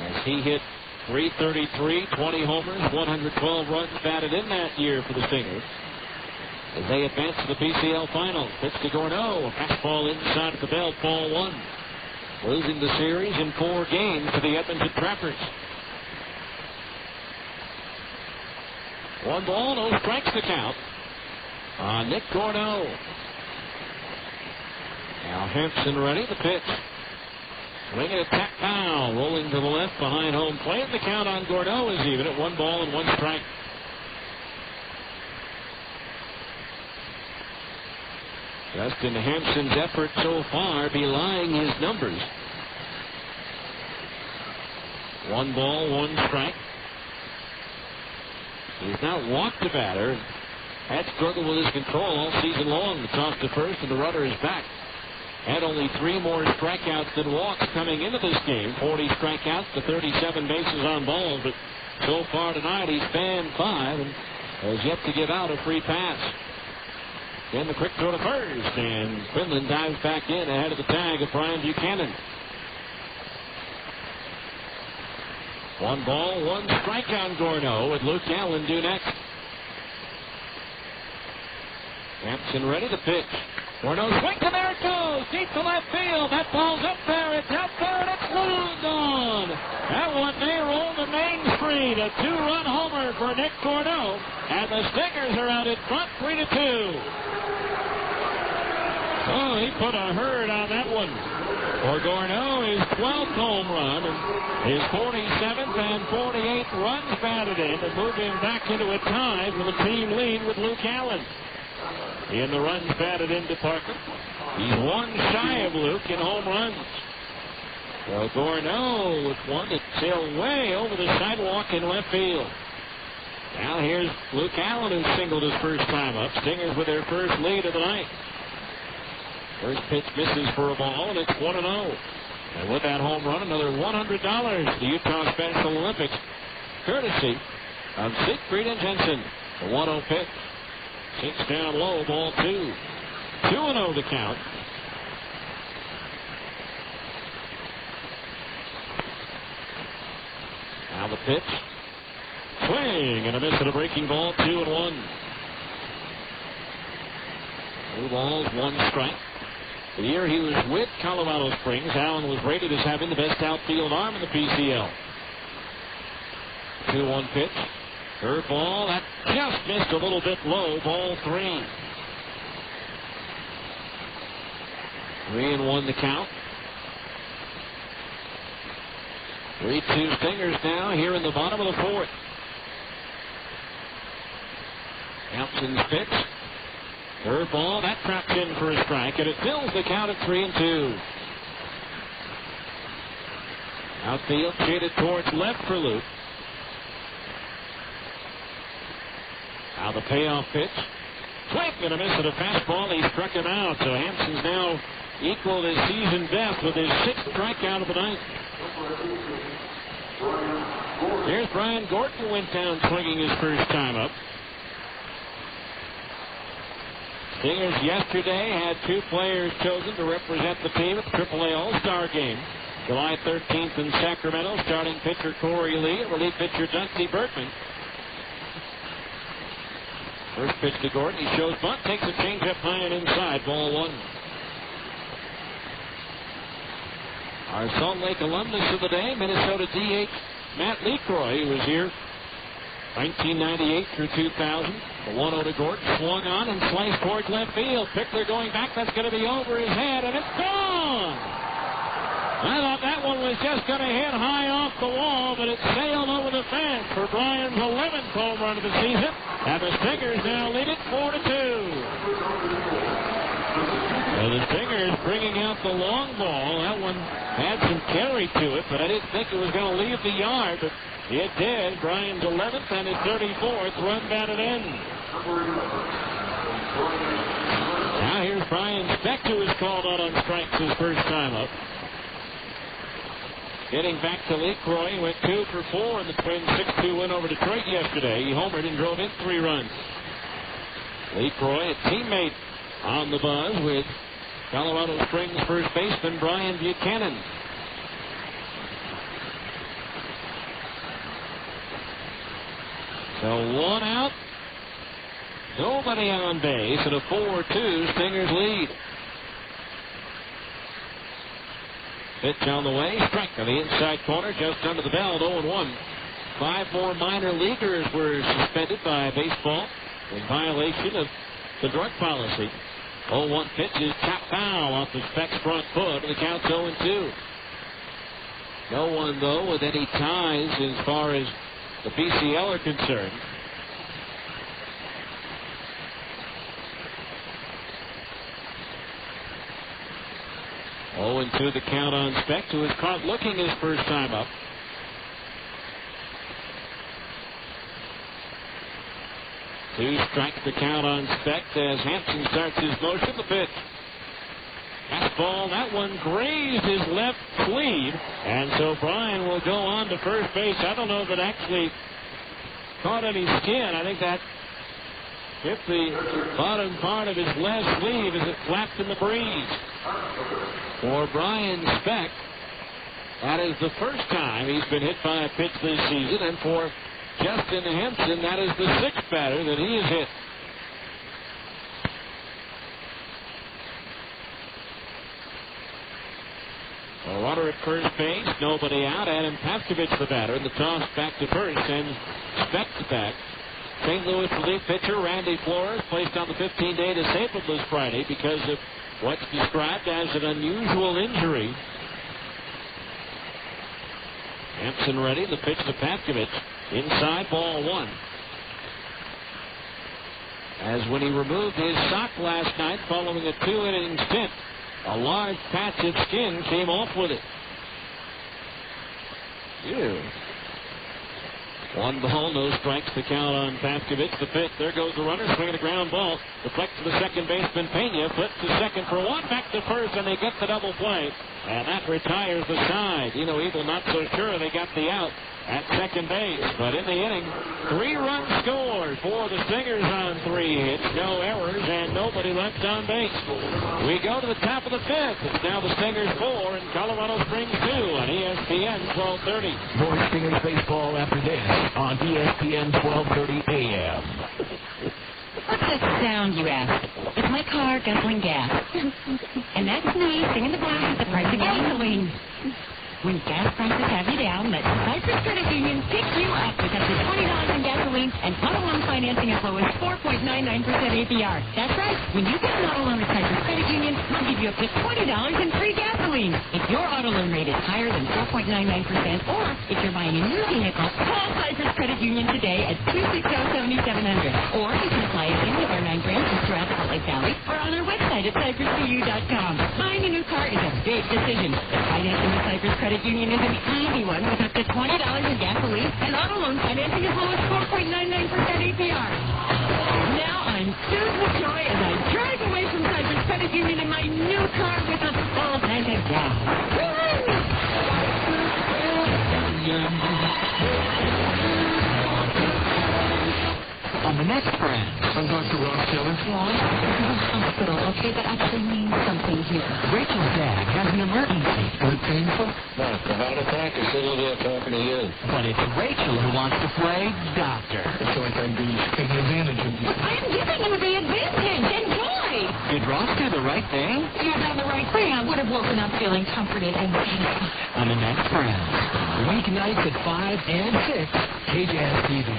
S2: As he hit .333, 20 homers, 112 runs batted in that year for the Stingers. As they advance to the PCL final, pitch to Gordeau, a fastball inside of the belt, ball 1. Losing the series in 4 games to the Edmonton Trappers. 1 ball, no strikes to count on Nick Gordeau. Now Hampson ready, the pitch. Swinging a tap foul, rolling to the left behind home plate. The count on Gordeau is even at 1 ball and 1 strike. Justin Hampson's effort so far belying his numbers. 1 ball, 1 strike. He's not walked the batter. Had struggled with his control all season long. The toss to first and the runner is back. Had only 3 more strikeouts than walks coming into this game. 40 strikeouts to 37 bases on balls. But so far tonight he's fanned 5 and has yet to give out a free pass. Then the quick throw to first, and Quinlan dives back in ahead of the tag of Brian Buchanan. 1 ball, 1 strike on Gordeau, with Luke Allen due next. Hampson ready to pitch. Gordeau swings, and there it goes, deep to left field. That ball's up there, it's out there, and it's gone. That one may roll the main street. A 2-run homer for Nick Gordeau, and the Stingers are out in front, 3-2. Oh, he put a herd on that one. For Gordeau, his 12th home run, and his 47th and 48th runs batted in to move him back into a tie for the team lead with Luke Allen. In the runs batted in department, he's 1 shy of Luke in home runs. So Gordeau with one that sailed way over the sidewalk in left field. Now here's Luke Allen, who singled his first time up. Stingers with their first lead of the night. First pitch misses for a ball, and it's 1-0. And with that home run, another $100 to the Utah Special Olympics, courtesy of Siegfried and Jensen. The 1-0 pitch. 6 down low, ball 2. 2-0 the count. Now the pitch. Swing and a miss at a breaking ball, 2-1. 2 balls, 1 strike. The year he was with Colorado Springs, Allen was rated as having the best outfield arm in the PCL. 2-1 pitch. Curveball, that just missed a little bit low, ball 3. 3-1 the count. 3-2 Stingers now here in the bottom of the fourth. Hampson's pitch. Third ball, that traps in for a strike, and it fills the count at 3-2. Outfield shaded towards left for Luke. Now the payoff pitch. Swing and a miss at a fastball. He struck him out. So Hampson's now equaled his season best with his 6th strikeout of the night. There's Brian Gordon, went down swinging his first time up. Stingers yesterday had 2 players chosen to represent the team at the AAA All-Star Game. July 13th in Sacramento, starting pitcher Corey Lee and relief pitcher Dusty Bergman. First pitch to Gordon. He shows bunt, takes a changeup high and inside. Ball 1. Our Salt Lake alumnus of the day, Minnesota DH Matt LeCroy, who was here 1998 through 2000. The 1-0 to Gordon, swung on and sliced towards left field. Pickler going back. That's going to be over his head, and it's gone. I thought that one was just going to hit high off the wall, but it sailed over the fence for Brian's 11th home run of the season. And the Stingers now lead it 4-2. So the Stingers bringing out the long ball. That one had some carry to it, but I didn't think it was going to leave the yard. But it did. Brian's 11th and his 34th run batted in. Now here's Brian Speck, who was called out on strikes his first time up. Getting back to LeCroy, he went 2 for 4 in the Twins' 6-2 win over Detroit yesterday. He homered and drove in 3 runs. LeCroy, a teammate on the buzz with Colorado Springs first baseman Brian Buchanan. So 1 out, nobody on base, and a 4-2 Stingers lead. Pitch on the way, strike on the inside corner, just under the belt, 0-1. 5 more minor leaguers were suspended by baseball in violation of the drug policy. 0-1 pitch is chopped foul off the Speck's front foot, and the count's 0-2. No one, though, with any ties as far as the PCL are concerned. Oh, and 2 the count on Speck, who was caught looking his first time up. Two strikes the count on Speck as Hampson starts his motion. The pitch. Fastball, that one grazed his left sleeve, and so Brian will go on to first base. I don't know if it actually caught any skin. I think that hit the bottom part of his left sleeve as it flapped in the breeze. For Brian Speck, that is the first time he's been hit by a pitch this season, and for Justin Hampson, that is the 6th batter that he has hit. A runner at first base, nobody out. Adam Pavkovich, the batter, and the toss back to first, and Speck back. St. Louis relief pitcher Randy Flores placed on the 15-day disabled list Friday because of what's described as an unusual injury. Hampson ready. The pitch to Pavkovich. Inside, ball 1. As when he removed his sock last night following a 2-inning stint, a large patch of skin came off with it. Ew. 1 ball, no strikes to count on Pavkovich. The pitch, there goes the runner, swinging a ground ball. Deflects to the second baseman, Pena. Flips to second for 1, back to first, and they get the double play. And that retires the side. Eagle not so sure they got the out at second base. But in the inning, 3 runs scored for the Stingers on 3 hits. No errors and nobody left on base. We go to the top of the 5th. It's now the Stingers 4 and Colorado Springs 2 on ESPN 1230.
S6: More Stingers baseball after this on ESPN 1230 AM.
S4: What's that sound, you ask? It's my car guzzling gas. And that's me singing the blues at the price of gasoline. When gas prices have you down, let Cypress Credit Union pick you up with up to $20 in gasoline and auto loan financing as low as 4.99% APR. That's right. When you get an auto loan at Cypress Credit Union, we'll give you up to $20 in free gasoline. If your auto loan rate is higher than 4.99%, or if you're buying a new vehicle, call Cypress Credit Union today at 260-7700. Or you can apply at any of our 9 branches throughout the Salt Lake Valley or on our website at cypresscu.com. Buying a new car is a big decision, but financing with Cypress Credit Union is an easy one with up to $20 in gasoline and auto loan financing as low as 4.99% APR. Now I'm filled with joy as I drive away from Cypress Credit Union in my new car with a full tank of gas.
S9: On the next brand.
S3: I'm Dr. Ross Taylor.
S4: Hospital, okay, that actually means something here.
S9: Rachel's dad has an emergency.
S3: Is it painful?
S15: No, it's a heart attack. It's sitting there talking to you.
S9: But it's Rachel who wants to play doctor.
S3: It's like I'm being taken advantage of you.
S4: I'm giving you the advantage. Enjoy.
S9: Did Ross do the right thing?
S4: You've done the right thing. I would have woken up feeling comforted and peaceful.
S9: On the next brand.
S13: Weeknights at 5 and 6, KJAS TV.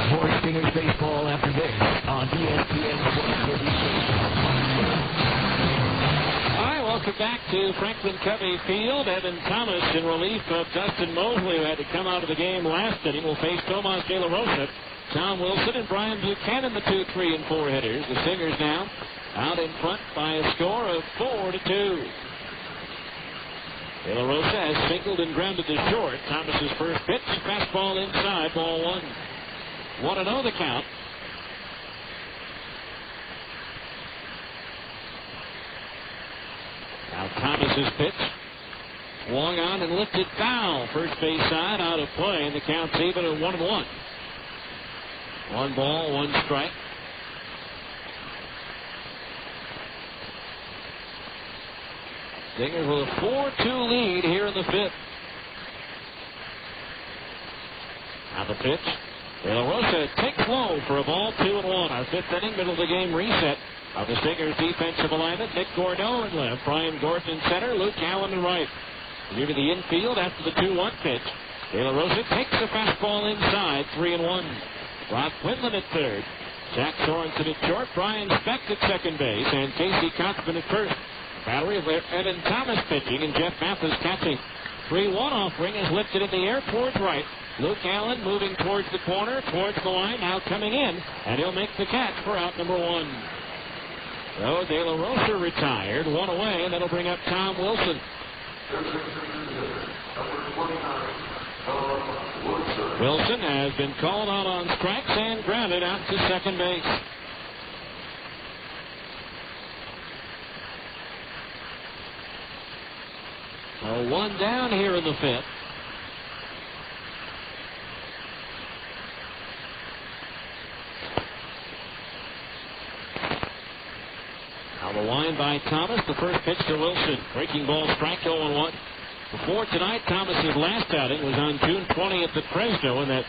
S13: More Stingers baseball after this on ESPN 136.
S2: All right, welcome back to Franklin Covey Field. Evan Thomas in relief of Dustin Mosley, who had to come out of the game last inning, will face Tomas De La Rosa. Tom Wilson and Brian Buchanan, the 2, 3, and 4 hitters. The Stingers now out in front by a score of 4-2. De La Rosa has singled and grounded to short. Thomas's first pitch, fastball inside, ball 1. 1-0 the count. Now Thomas's pitch. Swung on and lifted foul. First base side out of play, and the count's even at 1-1. 1 ball, 1 strike. Stingers with a 4-2 lead here in the 5th. Now the pitch. De La Rosa takes low for a ball, 2-1. Our 5th inning, middle of the game reset of the Stingers defensive alignment. Nick Gordeau in left, Brian Gordon in center, Luke Allen in right. Moving to the infield after the 2-1 pitch. De La Rosa takes the fastball inside, 3-1. Rob Quinlan at third. Jack Sorensen at short, Brian Speck at second base, and Casey Kotzman at first. Battery of Evan Thomas pitching and Jeff Mathis catching. 3-1 offering is lifted in the air towards right. Luke Allen moving towards the corner, towards the line, now coming in, and he'll make the catch for out number 1. So De La Rosa retired, 1 away, and that'll bring up Tom Wilson. Wilson has been called out on strikes and grounded out to second base. So 1 down here in the 5th. Now the line by Thomas. The first pitch to Wilson. Breaking ball, strike, 0-1. Before tonight, Thomas's last outing was on June 20th at Fresno in that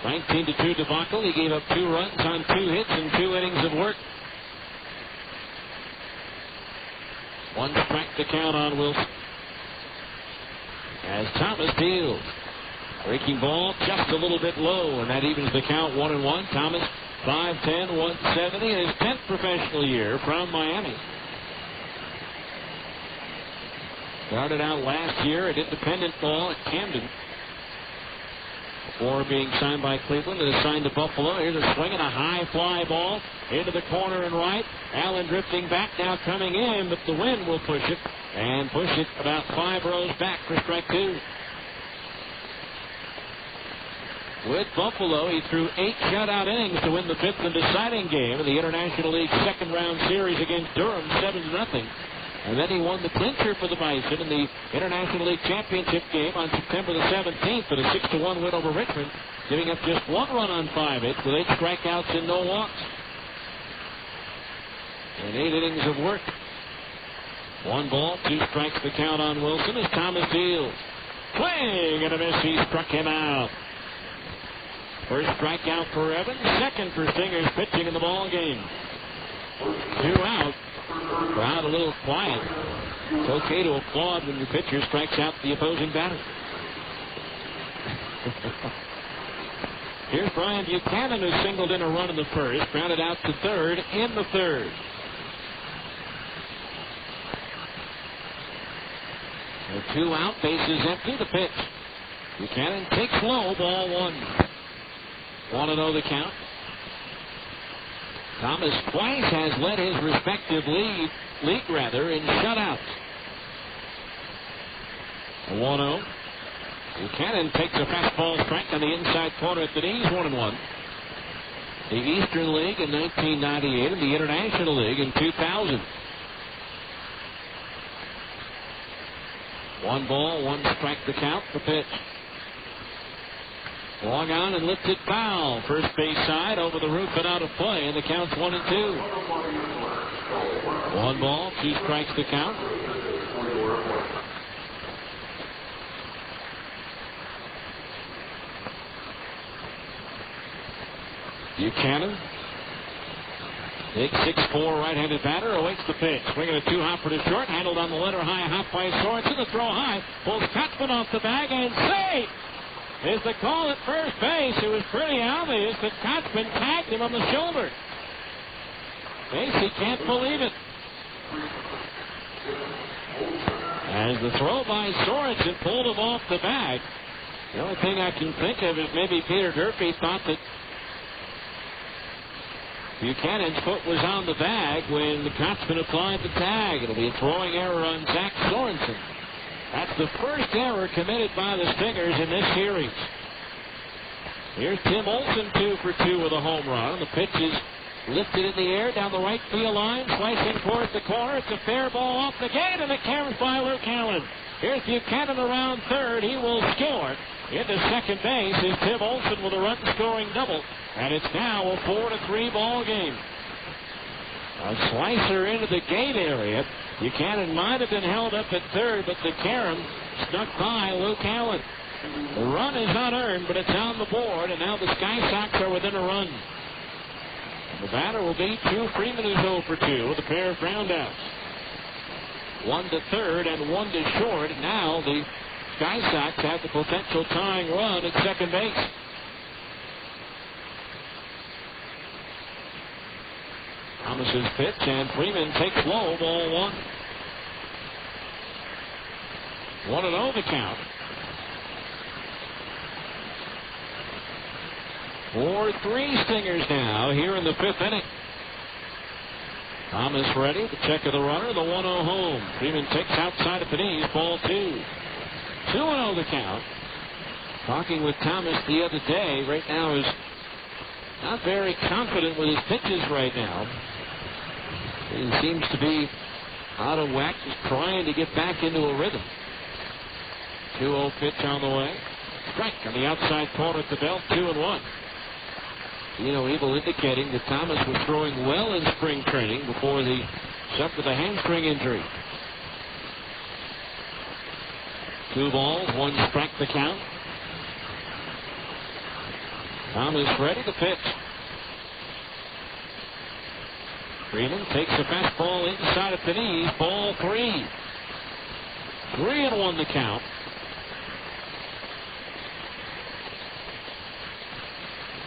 S2: 19-2 debacle. He gave up 2 runs on 2 hits and 2 innings of work. 1 strike to count on Wilson. As Thomas deals. Breaking ball just a little bit low, and that evens the count 1-1. Thomas 5'10", 170 in his 10th professional year from Miami. Started out last year at independent ball at Camden. Before being signed by Cleveland and assigned to Buffalo. Here's a swing and a high fly ball into the corner and right. Allen drifting back, now coming in, but the wind will push it. And push it about 5 rows back for strike 2. With Buffalo, he threw 8 shutout innings to win the 5th and deciding game in the International League second-round series against Durham, 7-0. And then he won the clincher for the Bison in the International League Championship game on September the 17th with a 6-1 win over Richmond, giving up just 1 run on 5 hits with 8 strikeouts and no walks. And 8 innings of work. 1 ball, 2 strikes the count on Wilson as Thomas deals. Swing and a miss. He struck him out. First strikeout for Evans, second for Stingers pitching in the ball game. 2 out. Crowd a little quiet. It's okay to applaud when your pitcher strikes out the opposing batter. Here's Brian Buchanan, who singled in a run in the first, grounded out to third in the third. The 2 out, bases empty, the pitch. Buchanan takes low, ball 1. 1-0 the count. Thomas twice has led his respective league in shutouts. 1-0. Buchanan takes a fastball strike on the inside corner at the knees, 1-1. The Eastern League in 1998 and the International League in 2000. 1 ball, 1 strike the count, the pitch. Long on and lifted foul. First base side over the roof and out of play, and the count's 1-2. 1 ball, 2 strikes the count. Buchanan, big 6'4" right-handed batter, awaits the pitch. Swinging a 2-hopper to short, handled on the letter high, hop by Sorensen. The throw high, pulls Kotzman off the bag, and safe is the call at first base. It was pretty obvious that Kotzman tagged him on the shoulder. Casey can't believe it. As the throw by Sorensen pulled him off the bag. The only thing I can think of is maybe Peter Durfee thought that Buchanan's foot was on the bag when the Kotzman applied the tag. It'll be a throwing error on Zach Sorensen. That's the first error committed by the Stingers in this series. Here's Tim Olson, 2 for 2 with a home run. The pitch is lifted in the air down the right field line, slicing towards the corner. It's a fair ball off the gate, and it carries by Luke Allen. Here's Buchanan around third. He will score. Into second base is Tim Olson with a run-scoring double. And it's now a 4-3 ball game. A slicer into the gate area. Buchanan might have been held up at third, but the carom snuck by Luke Allen. The run is unearned, but it's on the board, and now the Sky Sox are within a run. The batter will be 2. Freeman is 0 for 2 with a pair of groundouts. 1 to third and 1 to short. Now the Sky Sox have the potential tying run at second base. Thomas's pitch, and Freeman takes low, ball 1. 1-0 the count. 4-3 Stingers now here in the 5th inning. Thomas ready, the check of the runner, the 1-0 home. Freeman takes outside at the knees, ball 2. 2-0 the count. Talking with Thomas the other day, right now is not very confident with his pitches right now. He seems to be out of whack, just trying to get back into a rhythm. 2-0 pitch on the way. Strike on the outside corner at the belt, 2-1. Dino Evil indicating that Thomas was throwing well in spring training before he suffered a hamstring injury. 2 balls, 1 strike the count. Thomas ready to pitch. Freeman takes a fastball inside at the knees, ball 3. 3-1 the count.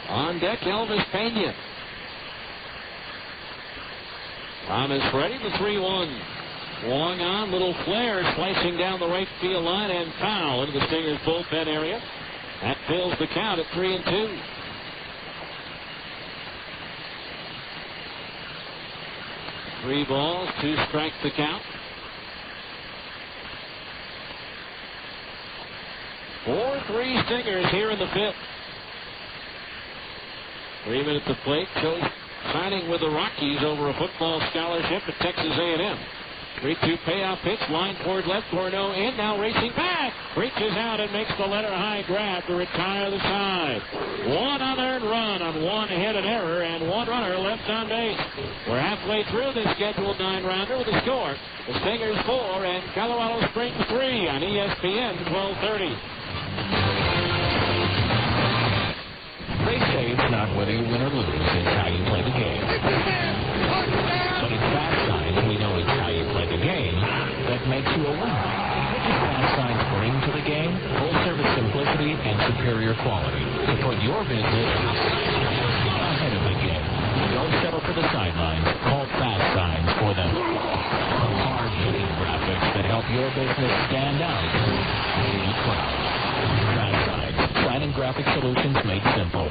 S2: On deck, Elvis Pena. Thomas ready, the 3-1. Long on, little flare slicing down the right field line and foul into the Stingers bullpen area. That fills the count at 3-2. Three balls, 2 strikes the count. 4-3 Stingers here in the 5th. Freeman at the plate, chose signing with the Rockies over a football scholarship at Texas A&M. 3-2 payoff pitch, line toward left, Corno in, now racing back. Reaches out and makes the letter high grab to retire the side. 1 unearned run on 1 hit and error, and 1 runner left on base. We're halfway through this scheduled 9-rounder with a score. The Stingers 4 and Colorado Springs 3 on ESPN 1230.
S6: They say it's not whether you win or lose, it's how you play the game.
S11: your business stand out in the crowd. TradSide, Design and Graphic Solutions made simple.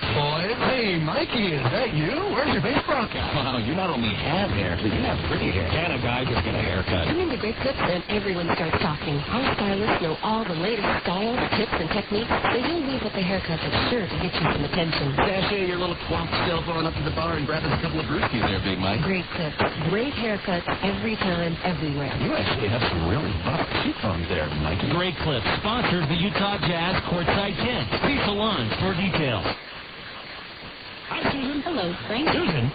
S3: Boys, hey, Mikey, is that you? Where's your face broke out?
S11: Wow, you not only have hair, but you have pretty hair. And a guy just get a haircut.
S17: Come into Great Clips and everyone starts talking. Our stylists know all the latest styles, tips, and techniques, so you'll leave with a haircut that's sure to get you some attention.
S3: Sashay your little clump still going up to the bar and grabbing a couple of brewskis there, Big Mike.
S17: Great Clips. Great haircuts every time, everywhere.
S11: You actually have some really buff cheekbones there, Mikey.
S10: Great Clips sponsored the Utah Jazz Courtside 10. See Salon for details. Hi, Susan.
S8: Hello, Frank.
S10: Susan,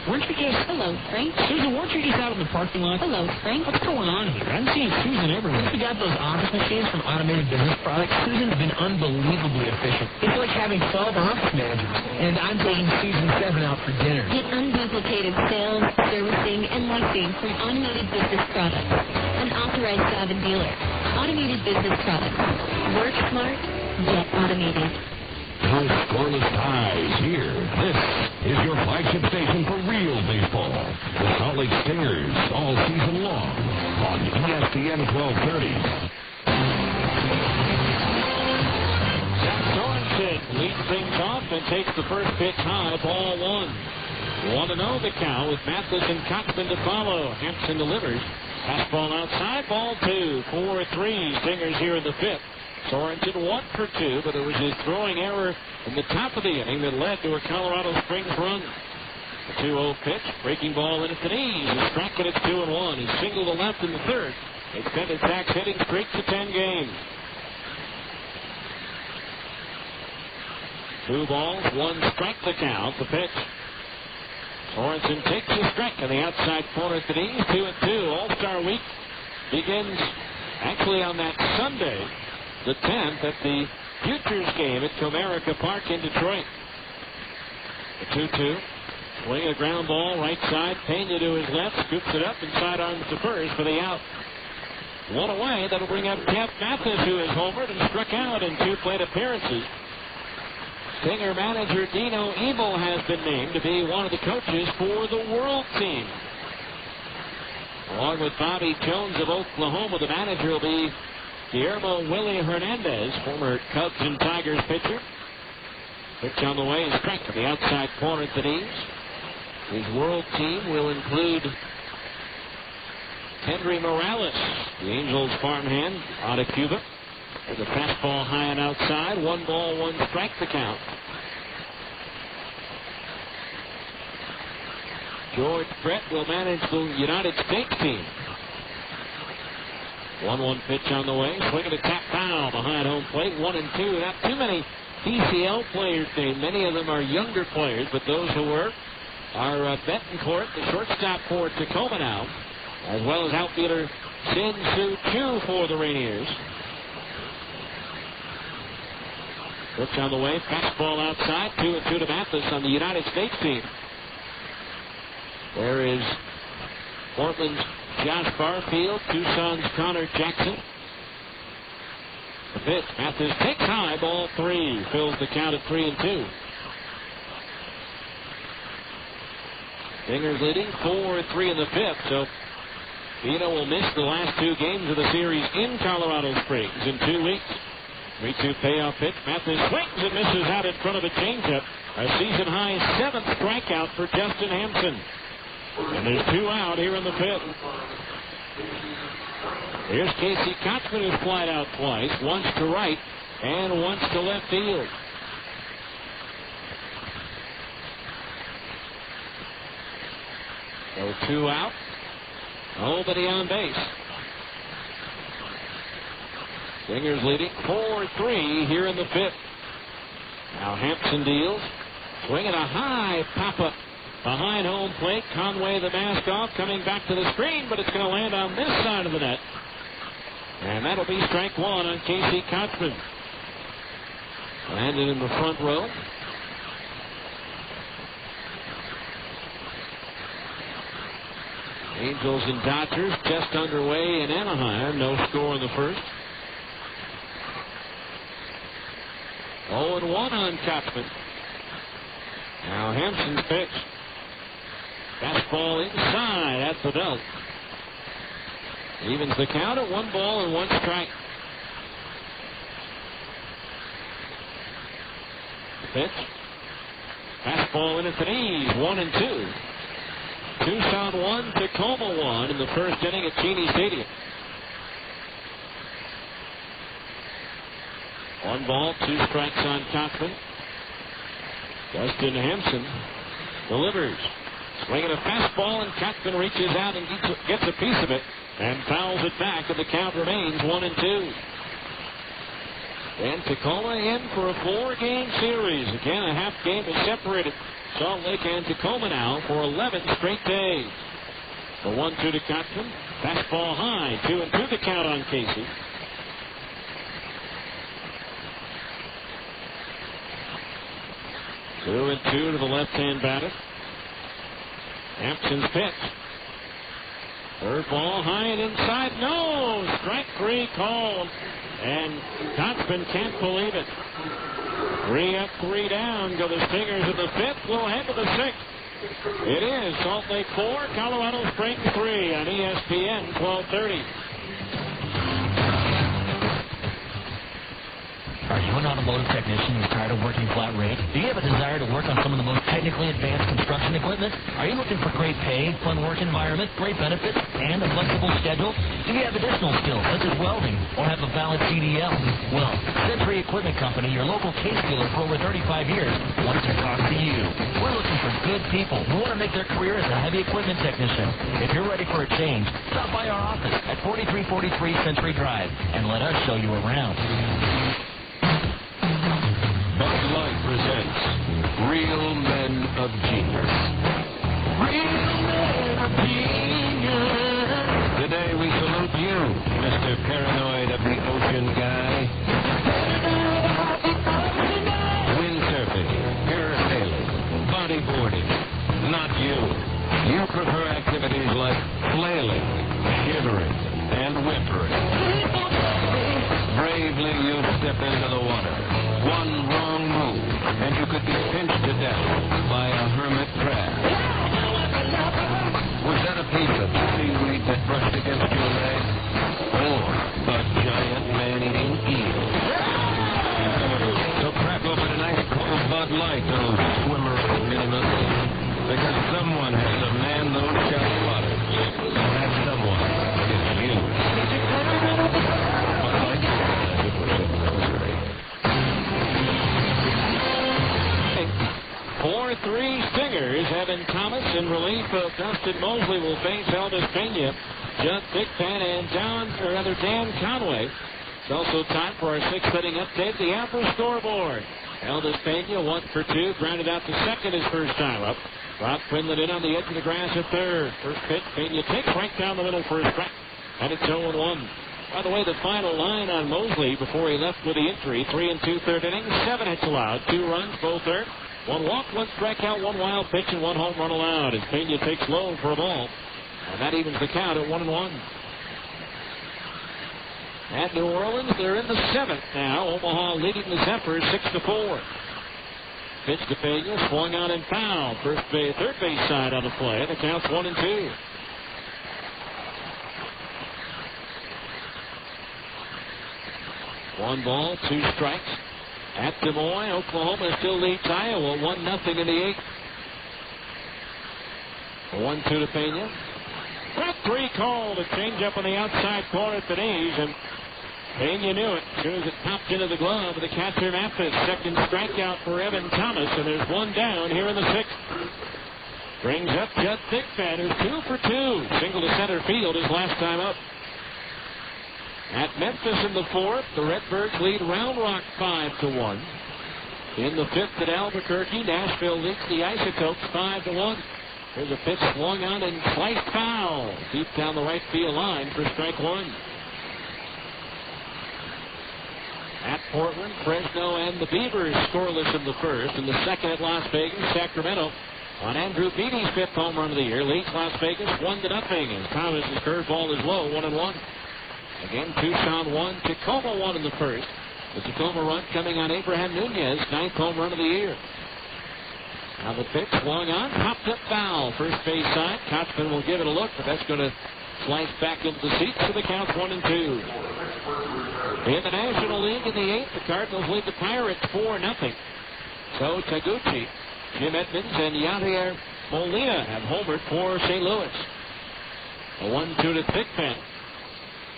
S10: weren't you just...
S8: Hello, Frank.
S10: Susan, weren't you just out in the parking lot?
S8: Hello, Frank.
S10: What's going on here? I'm seeing Susan everywhere. You got those office machines from Automated Business Products? Susan's been unbelievably efficient. It's like having 12 office managers. And I'm taking Susan 7 out for dinner.
S17: Get unduplicated sales, servicing, and leasing from Automated Business Products, an authorized job and dealer. Automated Business Products. Work smart, get automated.
S6: No scoreless ties here. This is your flagship station for real baseball. The Salt Lake Stingers all season long on ESPN 1230.
S2: Jack Sorensen leads things off and takes the first pitch high, ball 1. 1-0 the count with Mathis and Kochman to follow. Hampson delivers. Fastball outside, ball 2. 4-3. Stingers here in the 5th. Sorensen 1 for 2, but it was his throwing error in the top of the inning that led to a Colorado Springs run. The 2-0 pitch, breaking ball in at the knees. He's striking it 2-1. He singled to left in the 3rd. Extended Zach's hitting streak to 10 games. 2 balls, 1 strike the count. The pitch. Sorensen takes a strike on the outside corner at the knees. 2-2. All-Star Week begins actually on that Sunday, the 10th, at the Futures game at Comerica Park in Detroit. The 2-2. Swing a ground ball right side. Pena to his left. Scoops it up and sidearms to first for the out. 1 away. That'll bring up Kev Mathis, who has homered and struck out in 2 plate appearances. Stinger manager Dino Ebel has been named to be one of the coaches for the World Team. Along with Bobby Jones of Oklahoma, the manager will be Guillermo Willie Hernandez, former Cubs and Tigers pitcher. Pitch on the way and strike to the outside corner at the knees. His World Team will include Henry Morales, the Angels farmhand out of Cuba. There's a fastball high and outside. 1 ball, 1 strike the count. George Brett will manage the United States team. 1-1 pitch on the way. Swinging a tap foul behind home plate. 1-2. Not too many PCL players named. Many of them are younger players, but those who were are Betancourt, the shortstop for Tacoma now, as well as outfielder Sin Soo Choo for the Rainiers. Pitch on the way. Fastball outside. 2-2 to Mathis on the United States team. There is Portland's Josh Barfield, Tucson's Connor Jackson. The pitch. Mathis takes high, ball 3. Fills the count at 3-2. Stingers leading 4-3 in the 5th. So Pino will miss the last 2 games of the series in Colorado Springs in 2 weeks. 3-2 payoff pitch. Mathis swings and misses out in front of a changeup. A season-high 7th strikeout for Justin Hampson. And there's 2 out here in the 5th. Here's Casey Kochman, who's flied out twice, once to right and once to left field. So 2 out. Nobody on base. Stingers leading 4-3 here in the 5th. Now Hampson deals. Swinging a high pop-up behind home plate. Conway, the mask off, coming back to the screen, but it's going to land on this side of the net. And that'll be strike 1 on Casey Kochman. Landed in the front row. Angels and Dodgers just underway in Anaheim. No score in the first. 0-1 on Kochman. Now Hampson's pitch. Fastball inside at the belt. Evens the count at 1 ball and 1 strike. Pitch. Fastball in at the knees, 1-2. Tucson 1, Tacoma 1 in the first inning at Cheney Stadium. 1 ball, 2 strikes on Cochran. Dustin Hampson delivers. Swinging a fastball, and Cochran reaches out and gets a piece of it and fouls it back, and the count remains 1-2. And Tacoma in for a 4-game series. Again, a half game is separated Salt Lake and Tacoma now for 11 straight days. The 1-2 to Cochran. Fastball high. 2-2 the count on Casey. 2-2 to the left-hand batter. Hampson's pitch. Third ball high and inside. No! Strike 3 called. And Cochran can't believe it. 3 up, 3 down. Go the Stingers in the 5th. We'll head to the 6th. It is Salt Lake 4, Colorado Springs 3 on ESPN 1230.
S10: Are you an automotive technician who's tired of working flat rate? Do you have a desire to work on some of the most technically advanced construction equipment? Are you looking for great pay, fun work environment, great benefits, and a flexible schedule? Do you have additional skills such as welding or have a valid CDL? Well, Century Equipment Company, your local case dealer for over 35 years, wants to talk to you. We're looking for good people who want to make their career as a heavy equipment technician. If you're ready for a change, stop by our office at 4343 Century Drive and let us show you around.
S18: Bud Light presents Real Men of Genius. Real Men of Genius. Today we salute you, Mr. Paranoid of the Ocean Guy. Windsurfing, parasailing, bodyboarding. Not you. You prefer activities like flailing, shivering, and whimpering. Bravely you step into the water. One wrong move, and you could be pinched to death by a hermit crab. Was that a piece of seaweed that brushed against your leg? Or a giant man-eating eel? So crack open a nice cold Bud Light, those swimmer minimus, because someone has to man those shallow waters. And that someone is you. Bud Light, good for Missouri.
S2: 4-3 Stingers. Evan Thomas in relief of Dustin Mosley will face Elvis Pena, Judd Thigpen, and Dan Conway. It's also time for our 6th inning update. The Apple scoreboard. Elvis Pena 1 for 2, grounded out to second his first time up. Rob Quinlan in on the edge of the grass at third. First pitch, Pena takes right down the middle for a strike, and it's 0-1. By the way, the final line on Mosley before he left with the injury: 3 2/3 innings, 7 hits allowed, 2 runs, both earned. 1 walk, 1 strikeout, 1 wild pitch, and 1 home run allowed. As Pena takes low for a ball. And that evens the count at 1-1. At New Orleans, they're in the 7th now. Omaha leading the Zephyrs 6-4. Pitch to Pena, swung on and foul. Third base side on the play. The count's 1-2. One ball, 2 strikes. At Des Moines, Oklahoma still leads Iowa 1-0 in the 8th. 1-2 to Pena. Strike 3 called. A changeup on the outside corner at the knees, and Pena knew it. As soon as it popped into the glove of the catcher Mathis. Second strikeout for Evan Thomas, and there's 1 down here in the 6th. Brings up Judd Thigpen, who's 2 for 2. Single to center field his last time up. At Memphis in the 4th, the Redbirds lead Round Rock 5-1. In the 5th at Albuquerque, Nashville leads the Isotopes 5-1. There's a pitch swung on and sliced foul deep down the right field line for strike 1. At Portland, Fresno and the Beavers scoreless in the 1st. In the 2nd at Las Vegas, Sacramento on Andrew Beattie's 5th home run of the year leads Las Vegas 1-0. And Thomas' curveball is low, 1-1. Again, Tucson 1, Tacoma 1 in the 1st. The Tacoma run coming on Abraham Nunez, 9th home run of the year. Now the pitch swung on, popped up foul. First base side. Kotzman will give it a look, but that's going to Sliced back into the seats, so the count's 1-2. In the National League in the 8th, the Cardinals lead the Pirates 4-0. So Taguchi, Jim Edmonds, and Yadier Molina have homered for St. Louis. A 1-2 to Thigpen.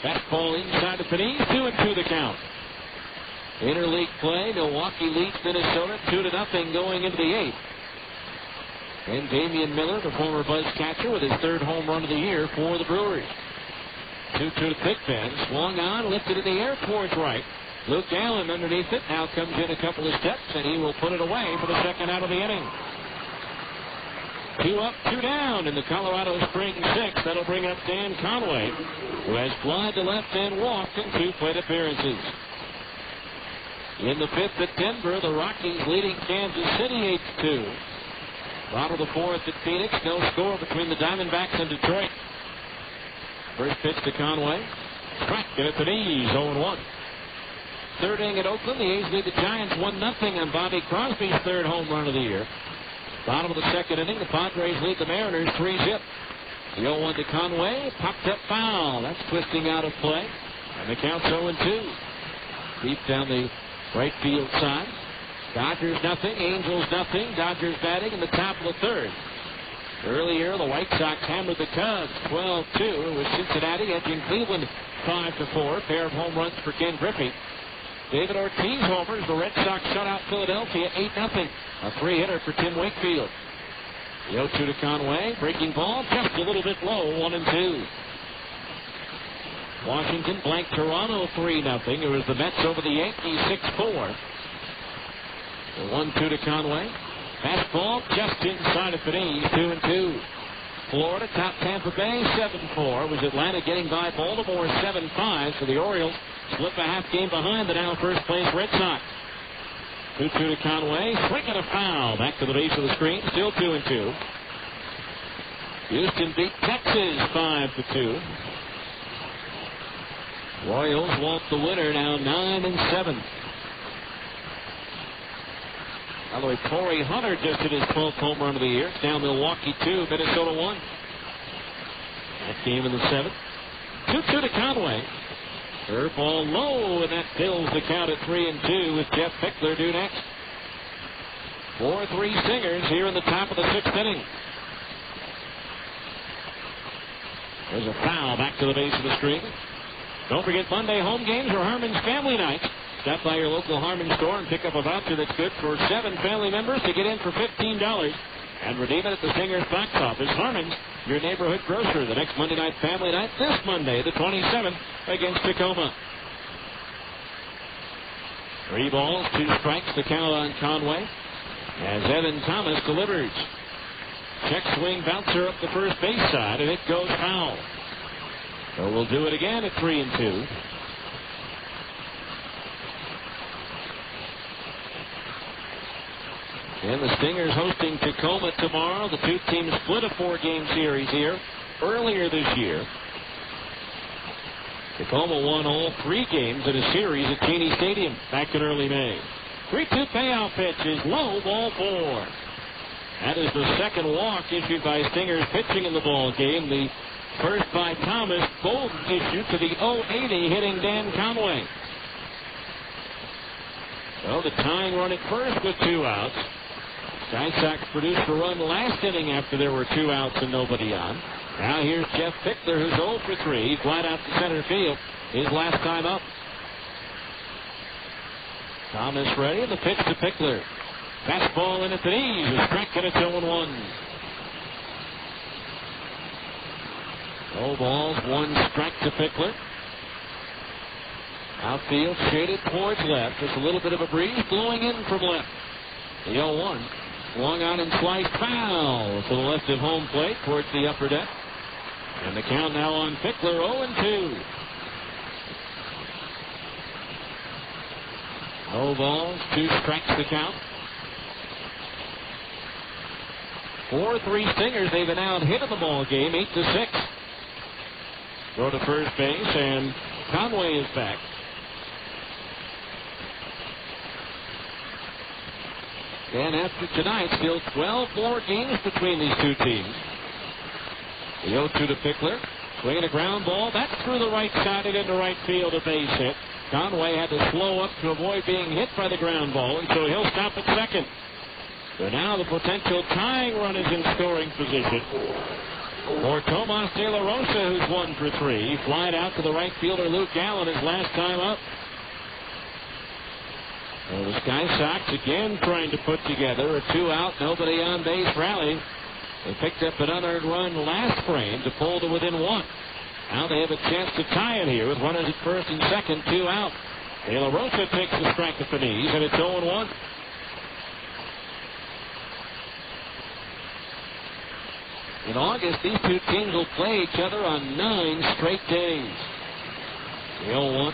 S2: Fastball inside of Panisse, 2-2 the count. Interleague play, Milwaukee leads Minnesota 2-0 going into the 8th. And Damian Miller, the former Buzz catcher, with his 3rd home run of the year for the Brewers. 2-2 to Thigpen. Swung on, lifted in the air towards right. Luke Allen underneath it. Now comes in a couple of steps, and he will put it away for the second out of the inning. 2 up, 2 down in the Colorado Springs 6th. That'll bring up Dan Conway, who has flied to left and walked in 2 plate appearances. In the 5th at Denver, the Rockies leading Kansas City 8-2. Bottom of the 4th at Phoenix. No score between the Diamondbacks and Detroit. First pitch to Conway. Strike and at the knees, 0-1. 3rd inning at Oakland. The A's lead the Giants 1-0 on Bobby Crosby's 3rd home run of the year. Bottom of the 2nd inning, the Padres lead the Mariners 3-0. The 0-1 to Conway. Popped up foul. That's twisting out of play. And the count's 0-2. Deep down the right field side. Dodgers nothing, Angels nothing. Dodgers batting in the top of the 3rd. Earlier, the White Sox hammered the Cubs 12-2 with Cincinnati edging Cleveland 5-4. Pair of home runs for Ken Griffey. David Ortiz homers. The Red Sox shut out Philadelphia 8-0. A 3-hitter for Tim Wakefield. The 0-2 to Conway. Breaking ball just a little bit low, 1-2. Washington blanked Toronto 3-0. It was the Mets over the Yankees 6-4. The 1-2 to Conway. Fastball just inside of Panisse, 2-2. Florida top Tampa Bay 7-4. Was Atlanta getting by Baltimore 7-5. So the Orioles slip a half game behind the now first place Red Sox. 2-2 to Conway. Swing and a foul. Back to the base of the screen. Still 2-2. Houston beat Texas 5-2. Royals want the winner now 9-7. By the way, Corey Hunter just hit his 12th home run of the year. It's now Milwaukee 2, Minnesota 1. That game in the 7th. 2-2 to Conway. Curveball low, and that fills the count at 3-2 with Jeff Pickler due next. 4-3 Singers here in the top of the 6th inning. There's a foul back to the base of the screen. Don't forget Monday home games are Harmon's Family Nights. Stop by your local Harmon store and pick up a voucher that's good for 7 family members to get in for $15 and redeem it at the Singer's box office. Harmon's, your neighborhood grocer. The next Monday night family night this Monday, the 27th, against Tacoma. 3 balls, 2 strikes, the count on Conway as Evan Thomas delivers. Check swing bouncer up the first base side, and it goes foul. So we'll do it again at 3-2. And the Stingers hosting Tacoma tomorrow. The 2 teams split a 4-game series here earlier this year. Tacoma won all 3 games in a series at Cheney Stadium back in early May. 3-2 payoff pitch is low, ball 4. That is the second walk issued by Stingers pitching in the ball game. The first by Thomas, both issued to the 080 hitting Dan Conway. Well, the tying run at first with 2 outs. Sky Sox produced a run last inning after there were 2 outs and nobody on. Now here's Jeff Pickler, who's 0 for 3. Flat out to center field. His last time up. Thomas ready, and the pitch to Pickler. Fastball in at the knees. A strike, and it's 0-1. 0 balls, 1 strike to Pickler. Outfield shaded towards left. Just a little bit of a breeze blowing in from left. The 0-1. Swung on and sliced foul to the left of home plate towards the upper deck. And the count now on Pickler, 0-2. 0 balls, 2 strikes to count. 4-3 Stingers. They've been out hit in the ball game, 8-6. Throw to first base, and Conway is back. And after tonight, still 12 more games between these 2 teams. The 0-2 to Pickler. Swinging a ground ball. That's through the right side and into right field, a base hit. Conway had to slow up to avoid being hit by the ground ball, and so he'll stop at second. So now the potential tying run is in scoring position for Tomas De La Rosa, who's 1 for 3. He flied out to the right fielder Luke Allen his last time up. Well, the Sky Sox again trying to put together a 2-out, nobody on base rally. They picked up an unearned run last frame to pull to within 1. Now they have a chance to tie it here with runners at first and second, 2 out. De La Rosa takes the strike at the knees, and it's 0-1. In August, these two teams will play each other on 9 straight days. The 0-1.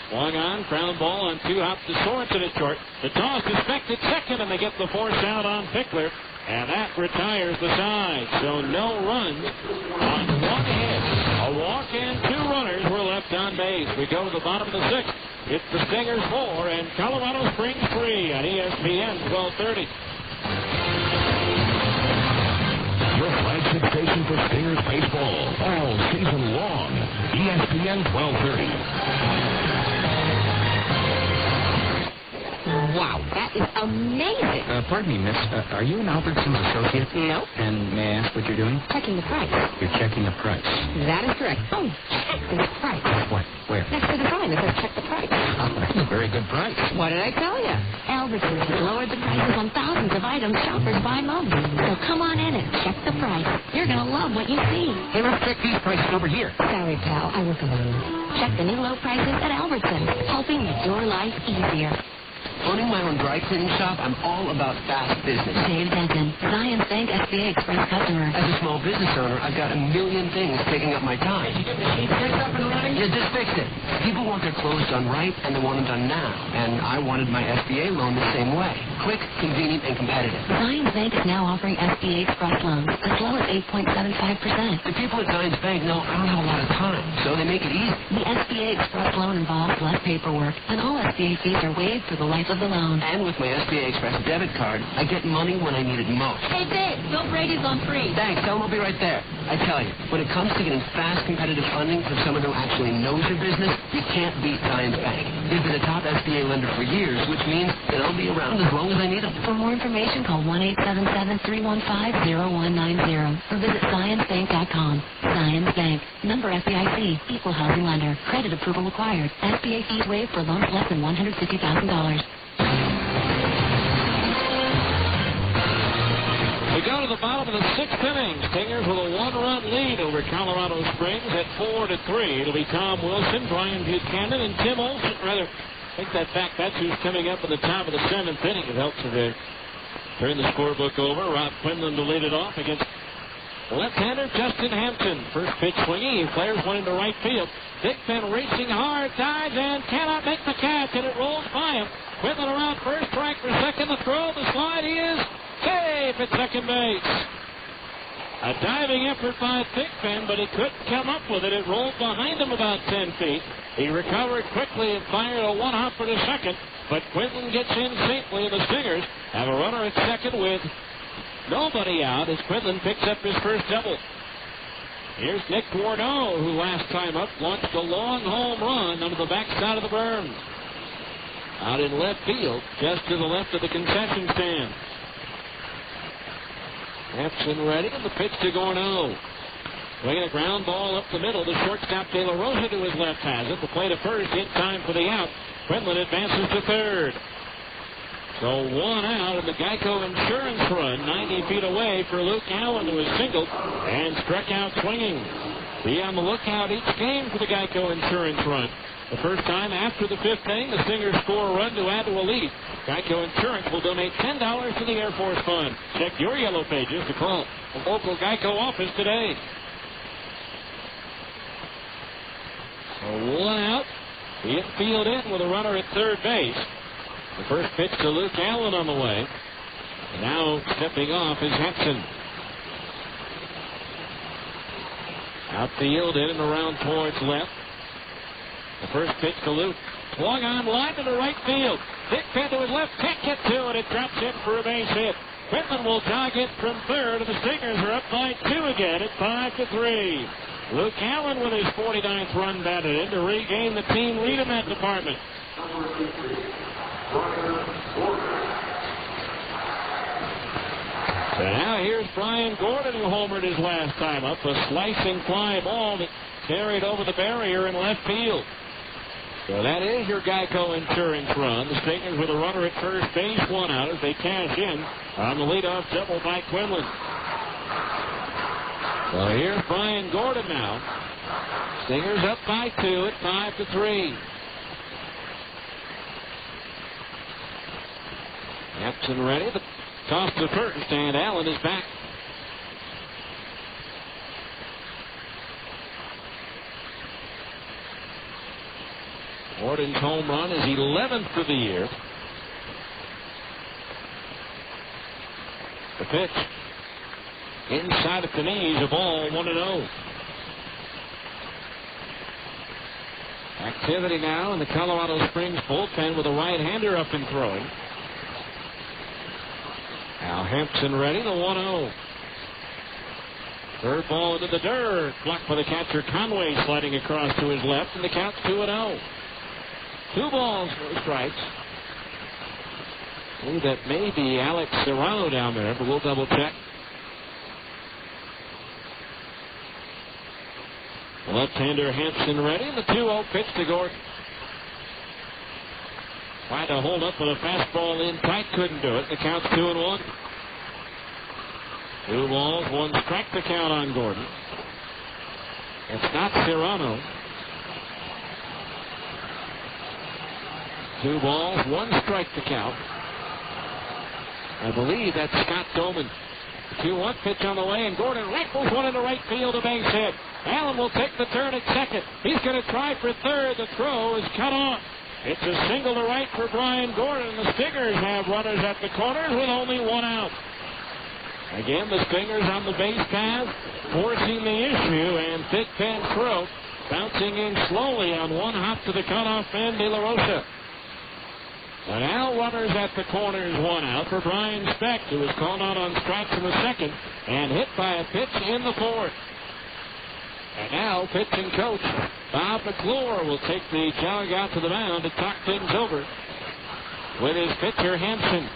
S2: Swung on, ground ball on 2 hops to Sorensen at short. The toss is second, and they get the force out on Pickler. And that retires the side. So no runs on 1 hit. A walk and 2 runners were left on base. We go to the bottom of the 6th. It's the Stingers 4 and Colorado Springs 3 on ESPN 1230.
S1: Your flagship station for Stingers baseball all season long. ESPN 1230.
S4: Wow, that is amazing.
S12: Pardon me, miss. Are you an Albertsons associate?
S4: No.
S12: And may I ask what you're doing?
S4: Checking the price.
S12: You're checking the price.
S4: That is correct. Oh, checking the price.
S12: What? Where?
S4: Next to the sign that says check the price.
S12: Oh, that's a very good price.
S4: What did I tell you? Albertsons has lowered the prices on thousands of items shoppers buy most. So come on in and check the price. You're going to love what you see.
S12: Hey, let's check these prices over here.
S4: Sorry, pal. I work alone. Check the new low prices at Albertsons, helping make your life easier.
S3: Owning my own dry cleaning shop, I'm all about fast business.
S4: Dave Denton, Zions Bank SBA Express customer.
S3: As a small business owner, I've got a million things taking up my time. Did you get the sheet fixed up and running? Yeah, just fixed it. People want their clothes done right, and they want them done now. And I wanted my SBA loan the same way. Quick, convenient, and competitive.
S4: Zions Bank is now offering SBA Express loans as low as 8.75%.
S3: The people at Zions Bank know I don't have a lot of time, so they make it easy.
S4: The SBA Express loan involves less paperwork, and all SBA fees are waived for the life of the loan.
S3: And with my SBA Express debit card, I get money when I need it most.
S8: Hey, Dave, Bill Brady's on free.
S3: Thanks. Tell him I'll be right there. I tell you, when it comes to getting fast, competitive funding from someone who actually knows your business, you can't beat Zions Bank. They've been a top SBA lender for years, which means that I'll be around as long as I need them.
S4: For more information, call 1-877-315-0190 or visit ZionsBank.com. Zions Bank. Member FDIC. Equal housing lender. Credit approval required. SBA fees waived for loans less than $150,000.
S2: We go to the bottom of the 6th inning. Stingers with a 1-run lead over Colorado Springs at 4-3. It'll be Tom Wilson, Brian Buchanan, and Tim Olson. Rather, take that back. That's who's coming up at the top of the 7th inning. It helps to turn the scorebook over. Rob Quinlan to lead it off against left-hander Justin Hampton. First pitch swinging. He flares one into right field. Dick Finn racing hard, dives, and cannot make the catch, and it rolls by him. Quinlan around first, strike for second. The throw, the slide, he is safe at second base. A diving effort by Dick Finn, but he couldn't come up with it. It rolled behind him about 10 feet. He recovered quickly and fired a one-hopper to second, but Quinlan gets in safely, and the Stingers have a runner at second with nobody out as Quinlan picks up his first double. Here's Nick Guarneau, who last time up launched a long home run under the backside of the berm. Out in left field, just to the left of the concession stand. Hampson ready, and the pitch to Guarneau. Swinging a ground ball up the middle. The shortstop De La Rosa to his left has it. The play to first in time for the out. Quinlan advances to third. So 1 out, and the Geico Insurance run 90 feet away for Luke Allen, who has singled and struck out swinging. Be on the lookout each game for the Geico Insurance run. The first time after the 5th inning, the Stingers score a run to add to a lead. Geico Insurance will donate $10 to the Air Force Fund. Check your yellow pages to call the local Geico office today. So 1 out. The infield in with a runner at third base. The first pitch to Luke Allen on the way. And now stepping off is Hampson. Outfield in and around towards left. The first pitch to Luke. Swung on line to the right field. Dick Finn to his left. Can't get to it. It drops in for a base hit. Quinlan will jog it from third, and the Stingers are up by 2 again at 5-3. Luke Allen with his 49th run batted in to regain the team lead in that department. So now here's Brian Gordon, who homered his last time up. A slicing fly ball that carried over the barrier in left field. So that is your Geico Insurance run. The Stingers with a runner at first base, 1 out as they cash in on the leadoff double by Quinlan. So here's Brian Gordon now. Stingers up by 2 at 5-3. Hampson ready. The toss to first, and Allen is back. Gordon's home run is 11th for the year. The pitch inside of the knees, a ball, 1-0. Activity now in the Colorado Springs bullpen with a right-hander up and throwing. Al Hampson ready, the 1-0. Third ball into the dirt. Blocked by the catcher Conway, sliding across to his left, and the count's 2-0. 2 balls, no strikes. I believe that may be Alex Serrano down there, but we'll double check. Left-hander Hampson ready. The 2-0 pitch to Gordon. Tried to hold up with a fastball in tight, couldn't do it. The count's 2-1. 2 balls, 1 strike to count on Gordon. It's not Serrano. 2 balls, 1 strike to count. I believe that's Scott Doman. 2-1 pitch on the way, and Gordon rifles one into right field, a base hit. Allen will take the turn at second. He's going to try for third. The throw is cut off. It's a single to right for Brian Gordon. The Stingers have runners at the corners with only 1 out. Again, the Stingers on the base path, forcing the issue, and Big Ben Crow bouncing in slowly on 1 hop to the cutoff man, De La Rosa. And now runners at the corners, 1 out for Brian Speck, who was called out on strikes in the second and hit by a pitch in the fourth. And now pitching coach Bob McClure will take the jog out to the mound to talk things over with his pitcher Hampson.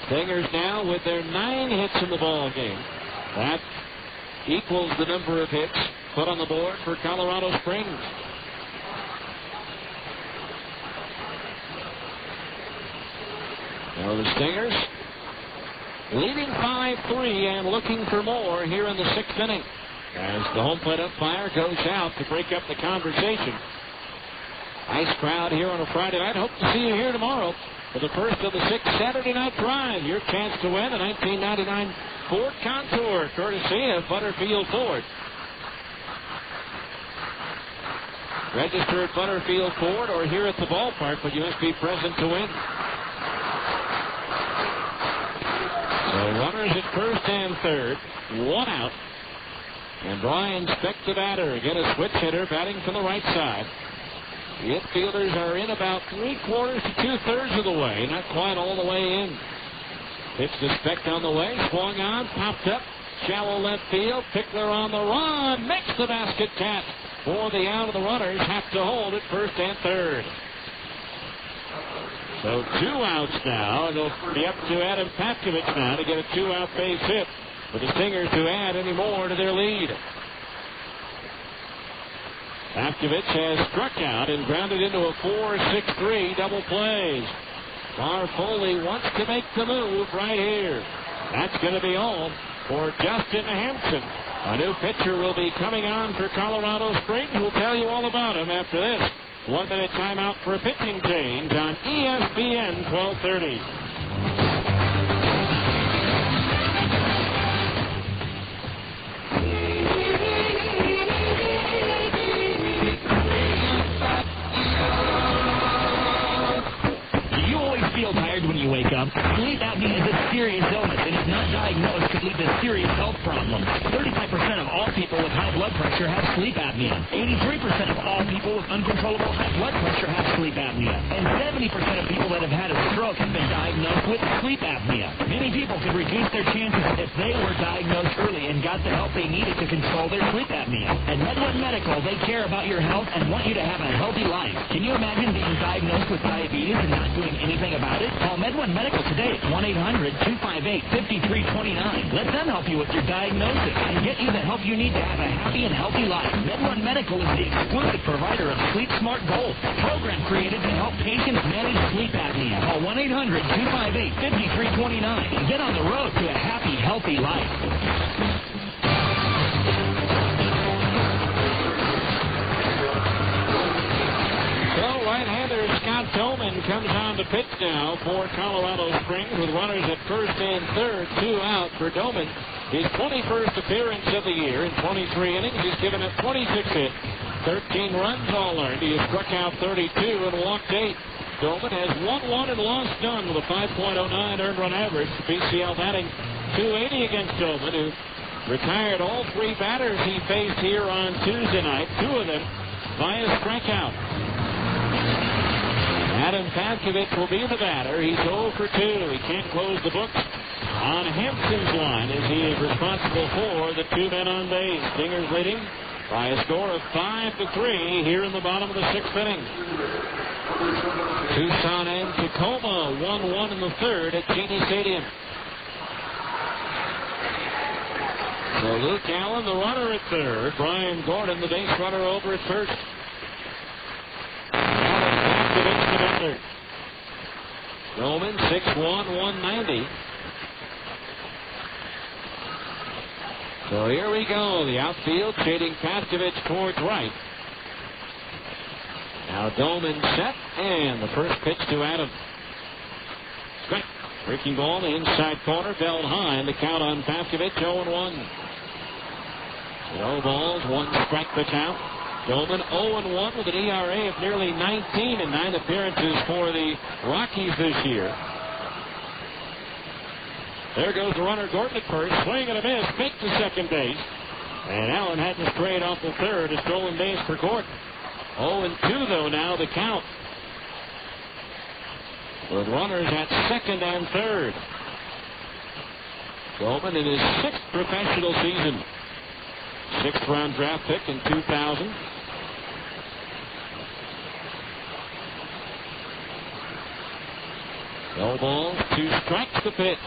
S2: Stingers now with their 9 hits in the ball game. That equals the number of hits put on the board for Colorado Springs. Now the Stingers leading 5-3 and looking for more here in the 6th inning as the home plate umpire goes out to break up the conversation. Nice crowd here on a Friday night. Hope to see you here tomorrow for the first of the 6 Saturday Night Drive. Your chance to win a 1999 Ford Contour, courtesy of Butterfield Ford. Register at Butterfield Ford or here at the ballpark, but you must be present to win. So runners at first and third, 1 out. And Brian Speck, the batter, again a switch hitter, batting from the right side. The infielders are in about 3/4 to 2/3 of the way, not quite all the way in. Pitch to Speck on the way, swung on, popped up, shallow left field. Pickler on the run, makes the basket catch for the out of the runners. Have to hold at first and third. So 2 outs now, and it'll be up to Adam Papkovich now to get a 2-out base hit for the Stingers to add any more to their lead. Papkovich has struck out and grounded into a 4-6-3 double plays. Mar Foley wants to make the move right here. That's going to be all for Justin Hampson. A new pitcher will be coming on for Colorado Springs. We'll tell you all about him after this 1-minute timeout for a pitching change on ESPN 1230.
S10: Tired when you wake up. Sleep apnea is a serious illness and if not diagnosed could lead to serious health problems. 35% of all people with high blood pressure have sleep apnea. 83% of all people with uncontrollable high blood pressure have sleep apnea. And 70% of people that have had a stroke have been diagnosed with sleep apnea. Many people could reduce their chances if they were diagnosed early, and
S19: got the help they needed to control their sleep apnea. At Medline Medical, they care about your health and want you to have a healthy life. Can you imagine being diagnosed with diabetes and not doing anything about it? Call Medline Medical today at 1-800-258-5329. Let them help you with your diagnosis and get you the help you need to have a happy and healthy life. Medline Medical is the exclusive provider of Sleep Smart Gold, a program created to help patients manage sleep apnea. Call 1-800-258-5329 and get on the road to a happy, healthy life.
S2: So right-hander Scott Doman comes on to pitch now for Colorado Springs with runners at first and third, 2 out for Doman. His 21st appearance of the year in 23 innings. He's given up 26 hits, 13 runs all earned. He has struck out 32 and walked 8. Doman has won and lost none with a 5.09 earned run average. PCL batting .280 against Doman, who retired all 3 batters he faced here on Tuesday night, 2 of them via strikeout. Adam Pavkovich will be the batter. He's 0 for 2. He can't close the books on Hampson's line as he is responsible for the 2 men on base. Stingers leading by a score of 5-3 here in the bottom of the 6th inning. Tucson and Tacoma 1-1 in the 3rd at Genie Stadium. So Luke Allen, the runner at 3rd. Brian Gordon, the base runner, over at 1st. Doman 6'1", 190. So here we go. The outfield shading Pavkovich towards right. Now Doman set, and the first pitch to Adam. Strike. Breaking ball in the inside corner, belled high, and the count on Pavkovich, 0-1. No balls, 1 strike the count. Doman 0-1 with an ERA of nearly 19 in 9 appearances for the Rockies this year. There goes the runner, Gordon at first. Swing and a miss. Fake to second base. And Allen had to straight off the 3rd. A stolen base for Gordon. 0-2 though now the count. With runners at 2nd and 3rd. Doman in his 6th professional season. 6th round draft pick in 2000. No balls, 2 strikes the pitch.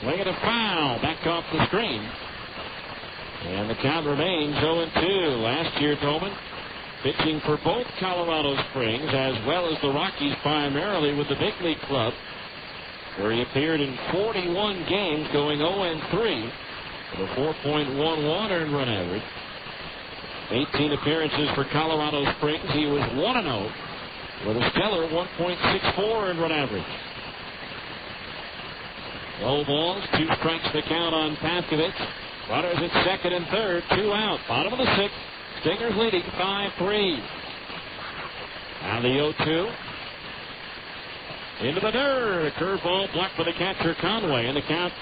S2: Swing it a foul, back off the screen. And the count remains 0-2. Last year, Doman pitching for both Colorado Springs as well as the Rockies, primarily with the big league club, where he appeared in 41 games, going 0-3 with a 4.11 earned run average. 18 appearances for Colorado Springs. He was 1-0 with a stellar 1.64 earned run average. No balls, 2 strikes the count on Pavkovich. Runners at 2nd and 3rd, 2 out. Bottom of the 6th. Stingers leading 5-3. Now the 0-2. Into the dirt. A curveball blocked by the catcher Conway, and the count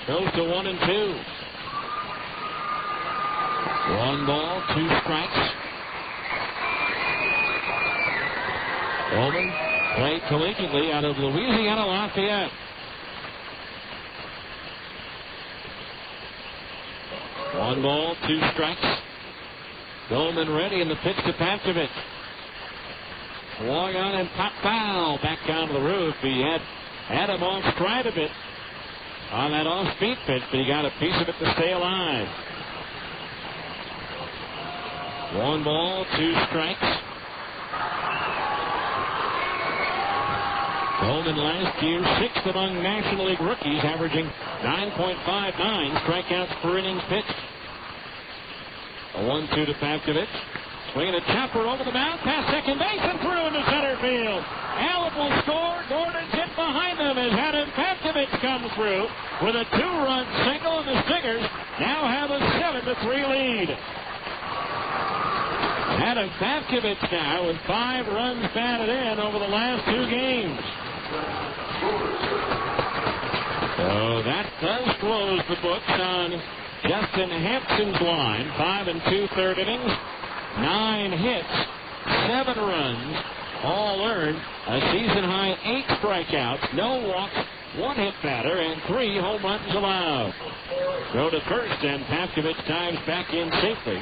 S2: goes to 1-2. 1 ball, 2 strikes. Doman played collegiately out of Louisiana Lafayette. 1 ball, 2 strikes. Doman ready, and the pitch to Pavkovich. Swung on and pop foul back down to the roof. He had him off stride a bit on that off-speed pitch, but he got a piece of it to stay alive. 1 ball, 2 strikes. Doman last year 6th among National League rookies, averaging 9.59 strikeouts per innings pitched. A 1-2 to Pavkovich. Swinging a chopper over the mound, past second base and through into center field. Allen will score. Gordon's hit behind them as Adam Pavkovich comes through with a 2-run single, and the Stingers now have a 7-3 lead. Adam Pavkovich now with 5 runs batted in over the last 2 games. So that does close the books on Justin Hampson's line. 5 2/3 innings, 9 hits, 7 runs, all earned, a season-high 8 strikeouts, no walks, 1 hit batter, and 3 home runs allowed. Go to first, and Pavkovich dives back in safely.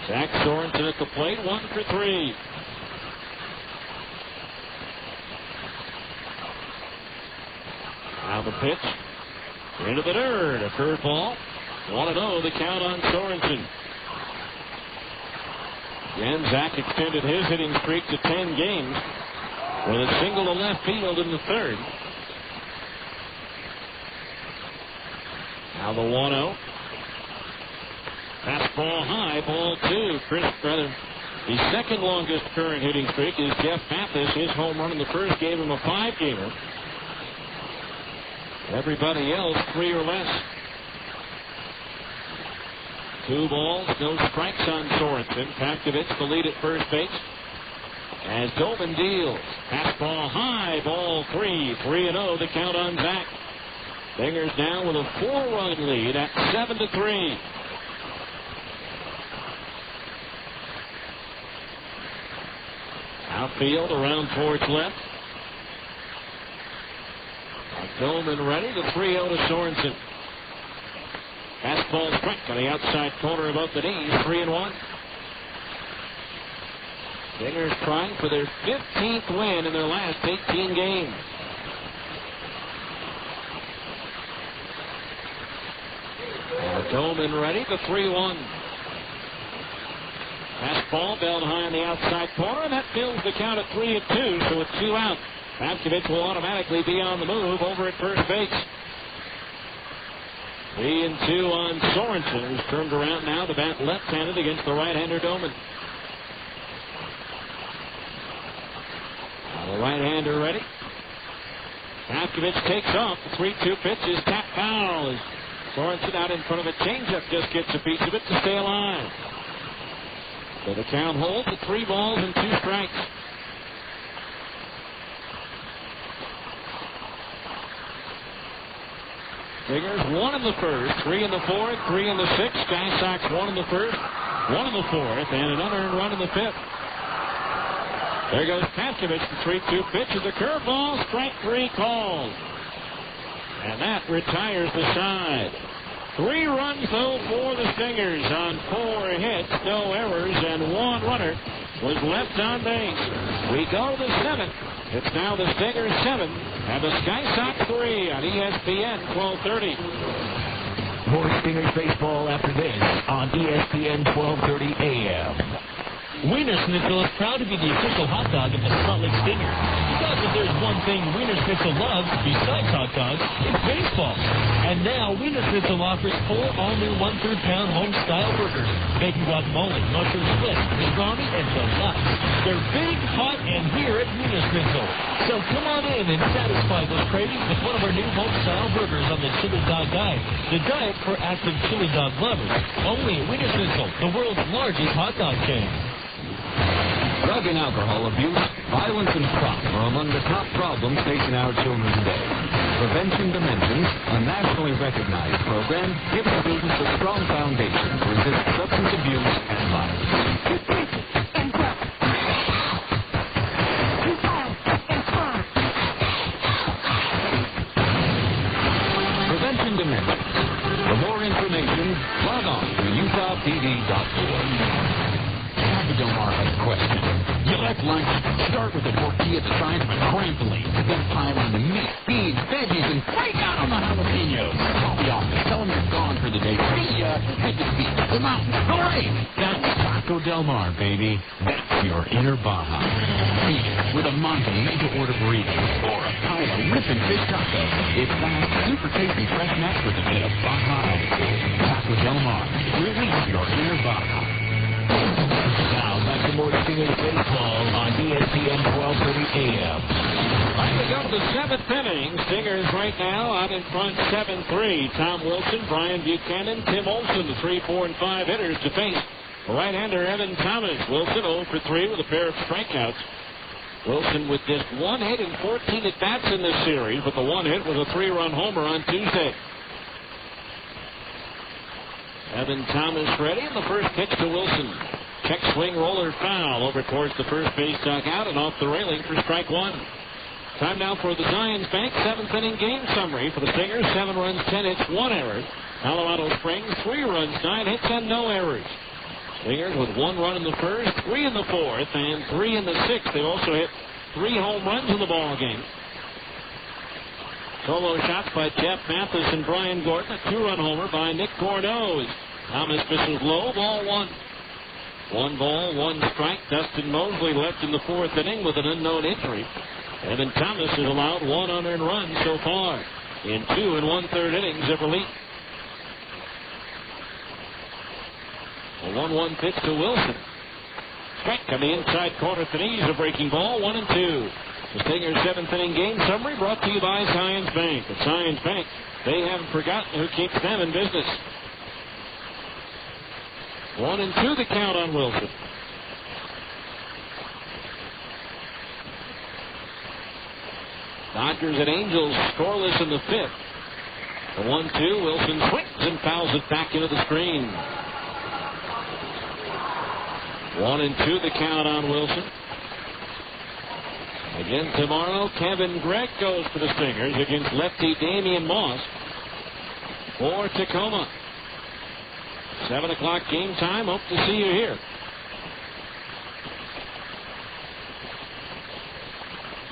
S2: Zach Sorensen at the plate, 1 for 3. Now the pitch into the dirt. A curveball. 1-0 the count on Sorensen. Again, Zach extended his hitting streak to 10 games with a single to left field in the third. Now the 1-0. Fastball high, ball 2. The second longest current hitting streak is Jeff Mathis. His home run in the first gave him a 5-gamer. Everybody else 3 or less. 2 balls, no strikes on Sorensen. Pavkovich the lead at first base. As Doman deals. Fastball high, ball 3. 3-0 the count on Zach. Bingers now with a 4-run lead at 7-3. Outfield around towards left. Doman ready. The 3-0 to Sorensen. Fastball strike on the outside corner above the knees. 3-1. Bingers trying for their 15th win in their last 18 games. Doman ready. The 3-1. Fastball belled high on the outside corner, and that fills the count at 3-2, so it's 2 out. Pavkovich will automatically be on the move over at first base. 3-2 on Sorensen, who's turned around now to bat left-handed against the right-hander Doman. Now the right-hander ready. Pavkovich takes off. The 3-2 pitch is tapped foul. Sorensen out in front of a changeup just gets a piece of it to stay alive. So the count holds at 3 balls and 2 strikes. Figures 1 in the first, 3 in the fourth, 3 in the sixth. Sky Sox 1 in the first, 1 in the fourth, and an unearned run in the fifth. There goes Pavkovich. The 3-2 pitch is a curveball. Strike 3 called. And that retires the side. 3 runs, though, for the Stingers on 4 hits, no errors, and 1 runner was left on base. We go to the 7th. It's now the Stingers 7 and the Sky Sox 3 on ESPN 1230.
S6: More Stingers baseball after this on ESPN 1230 AM.
S10: Wiener Schnitzel is proud to be the official hot dog of the Salt Lake Stingers. Because if there's one thing Wiener Schnitzel loves besides hot dogs, it's baseball. And now Wiener Schnitzel offers 4 all-new 1/3 pound home-style burgers, bacon guacamole, mushroom split, pastrami, and deluxe. They're big, hot, and here at Wiener Schnitzel. So come on in and satisfy those cravings with one of our new home-style burgers on the Chili Dog Diet, the diet for active chili dog lovers. Only at Wiener Schnitzel, the world's largest hot dog chain.
S20: Drug and alcohol abuse, violence, and crime are among the top problems facing our children today. Prevention Dimensions, a nationally recognized program, gives students a strong foundation to resist substance abuse and violence. Prevention Dimensions. For more information, log on to UtahPD.org.
S11: Del Mar has a question. You like lunch? Start with a tortilla the size of a trampoline, then pile on the meat, beans, veggies, and break out on the jalapenos. Call the office. Tell them you're gone for the day. See ya. Head to the beach, the mountains, the lake. That's Taco Del Mar, baby. That's your inner Baja. Eat it with a Monte made-to-order burrito or a pile of ripping fish tacos. It's fast, super tasty fresh snacks with a bit of Baja. Taco Del Mar. Release your inner Baja.
S6: Now back to more Stingers baseball on ESPN 1230 AM.
S2: Right, we go to the 7th inning. Stingers right now out in front 7-3. Tom Wilson, Brian Buchanan, Tim Olson, the 3, 4, and 5 hitters to face right-hander Evan Thomas. Wilson 0 for 3 with a pair of strikeouts. Wilson with just 1 hit and 14 at-bats in this series, but the 1 hit was a 3-run homer on Tuesday. Evan Thomas ready, and the first pitch to Wilson. Check swing roller foul over towards the first base dugout and off the railing for strike 1. Time now for the Zions Bank 7th inning game summary for the Stingers. 7 runs, 10 hits, 1 error. Colorado Springs, 3 runs, 9 hits, and no errors. Stingers with 1 run in the first, 3 in the fourth, and 3 in the sixth. They also hit 3 home runs in the ball game. Solo shots by Jeff Mathis and Brian Gordon. A 2-run homer by Nick Cordeaux. Thomas misses low, ball 1. 1 ball, 1 strike. Dustin Mosley left in the 4th inning with an unknown injury. Evan Thomas has allowed 1 unearned run so far in 2 1/3 innings of relief. A 1-1 pitch to Wilson. Strike on the inside corner to the knees. A breaking ball, 1-2. The Stingers 7th inning game summary brought to you by Zions Bank. At Zions Bank, they haven't forgotten who keeps them in business. 1-2 the count on Wilson. Dodgers and Angels scoreless in the 5th. The 1-2, Wilson swings and fouls it back into the screen. 1-2 the count on Wilson. Again tomorrow, Kevin Gregg goes for the Stingers against lefty Damian Moss for Tacoma. 7 o'clock game time. Hope to see you here.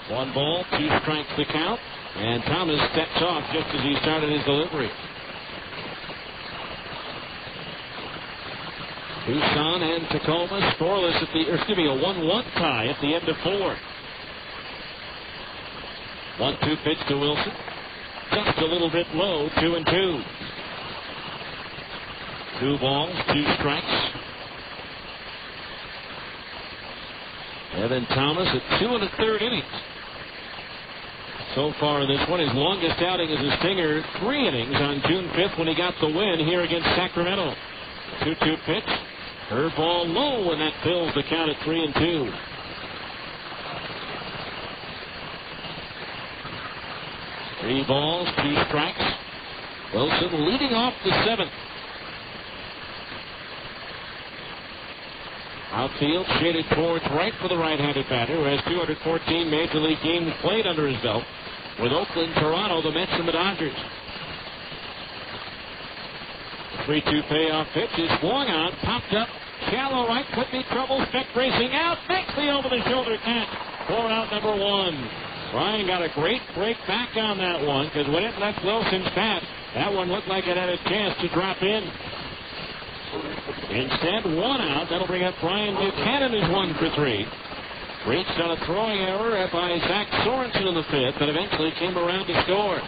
S2: 1 ball, 2 strikes the count, and Thomas steps off just as he started his delivery. Tucson and Tacoma scoreless at a 1-1 tie at the end of 4. 1-2 pitch to Wilson. Just a little bit low, 2-2. 2 balls, 2 strikes. Evan Thomas at 2 1/3 innings. So far this one, his longest outing as a Stinger, 3 innings on June 5th when he got the win here against Sacramento. 2-2 pitch. Curveball low, and that fills the count at 3-2. Three balls, 2 strikes. Wilson leading off the 7th. Outfield shaded towards right for the right-handed batter who has 214 Major League games played under his belt with Oakland, Toronto, the Mets, and the Dodgers. The 3-2 payoff pitch is swung on, popped up, shallow right, could be trouble. Speck racing out, makes the over-the-shoulder catch for out number 1. Ryan got a great break back on that one because when it left Wilson's bat, that one looked like it had a chance to drop in. Instead, 1 out. That'll bring up Brian Buchanan as 1 for 3. Reached on a throwing error by Zach Sorensen in the 5th, but eventually came around to score.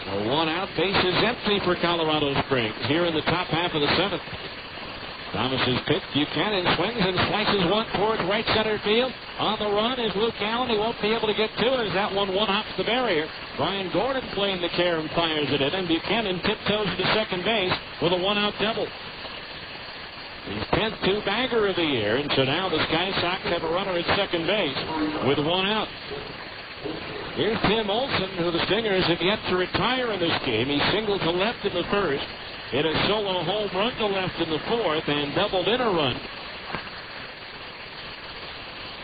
S2: So 1 out, bases empty for Colorado Springs here in the top half of the 7th. Thomas's pitch. Buchanan swings and slices one towards right center field. On the run is Luke Allen. He won't be able to get to it as that one hops the barrier. Brian Gordon playing the care and fires it in, and Buchanan tiptoes to second base with a 1-out double. His 10th 2-bagger of the year, and so now the Sky Sox have a runner at second base with 1 out. Here's Tim Olson, who the Stingers have yet to retire in this game. He singled to left in the first. Hit a solo home run to left in the 4th and doubled in a run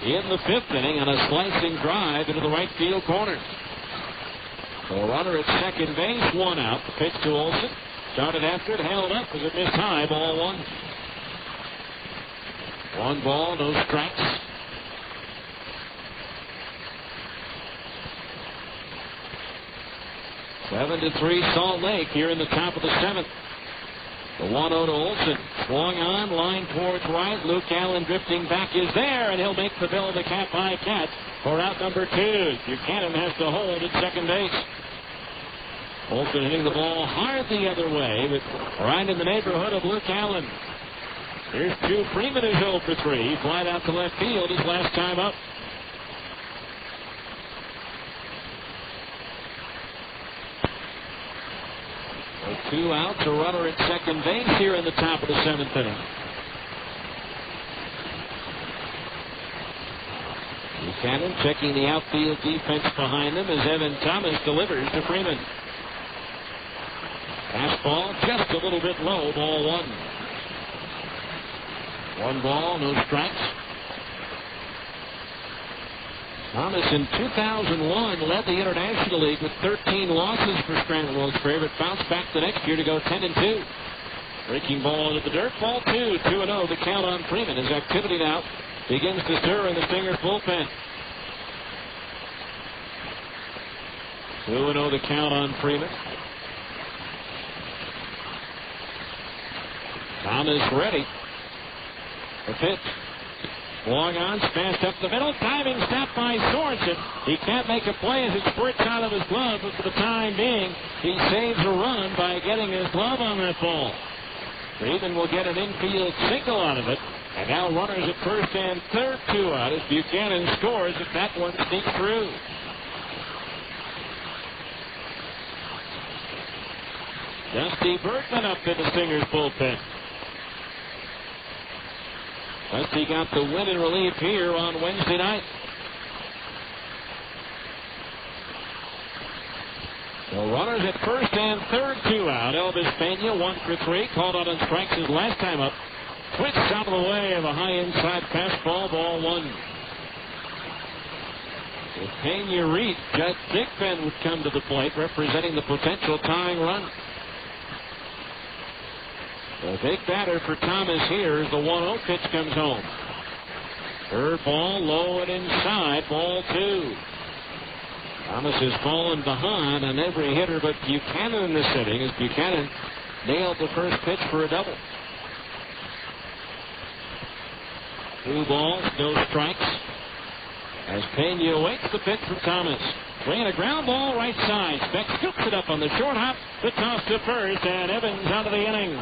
S2: in the 5th inning on a slicing drive into the right field corner. So a runner at second base, 1 out. The pitch to Olson. Started after it, held up as it missed high, ball 1. 1 ball, no strikes. Seven to 3 Salt Lake here in the top of the 7th. The 1-0 to Olson. Swung on, line towards right. Luke Allen drifting back is there, and he'll make the Bill of the Cat by catch for out number 2. Buchanan has to hold at second base. Olson hitting the ball hard the other way, but right in the neighborhood of Luke Allen. Here's Drew Freeman who's 0 for 3. He flied out to left field his last time up. So 2 outs, a runner at second base here in the top of the 7th inning. Buchanan checking the outfield defense behind him as Evan Thomas delivers to Freeman. Fastball just a little bit low, ball 1. 1 ball, no strikes. Thomas in 2001 led the International League with 13 losses for Scranton World's favorite. Bounced back the next year to go 10-2. Breaking ball into the dirt. Ball 2. 2-0. The count on Freeman. His activity now begins to stir in the Stingers bullpen. 2-0 the count on Freeman. Thomas ready. The pitch. Long on, smashed up the middle. Diving stop by Sorensen. He can't make a play as it squirts out of his glove, but for the time being, he saves a run by getting his glove on that ball. Freeman will get an infield single out of it. And now runners at first and third, 2 out as Buchanan scores if that one sneaks through. Dusty Bergman up in the Stingers bullpen. Dusty got the win in relief here on Wednesday night. So runners at first and third, 2 out. Elvis Pena, 1 for 3. Called out on strikes his last time up. Twitch out of the way of a high inside fastball, ball 1. If Pena reached, Judge Thigpen would come to the plate, representing the potential tying run. The big batter for Thomas here as the 1-0 pitch comes home. Third ball, low and inside, ball 2. Thomas has fallen behind on every hitter but Buchanan in this inning as Buchanan nailed the first pitch for a double. 2 balls, no strikes. As Pena awaits the pitch from Thomas. Swinging a ground ball right side. Speck scoops it up on the short hop. The toss to first, and Evans out of the inning.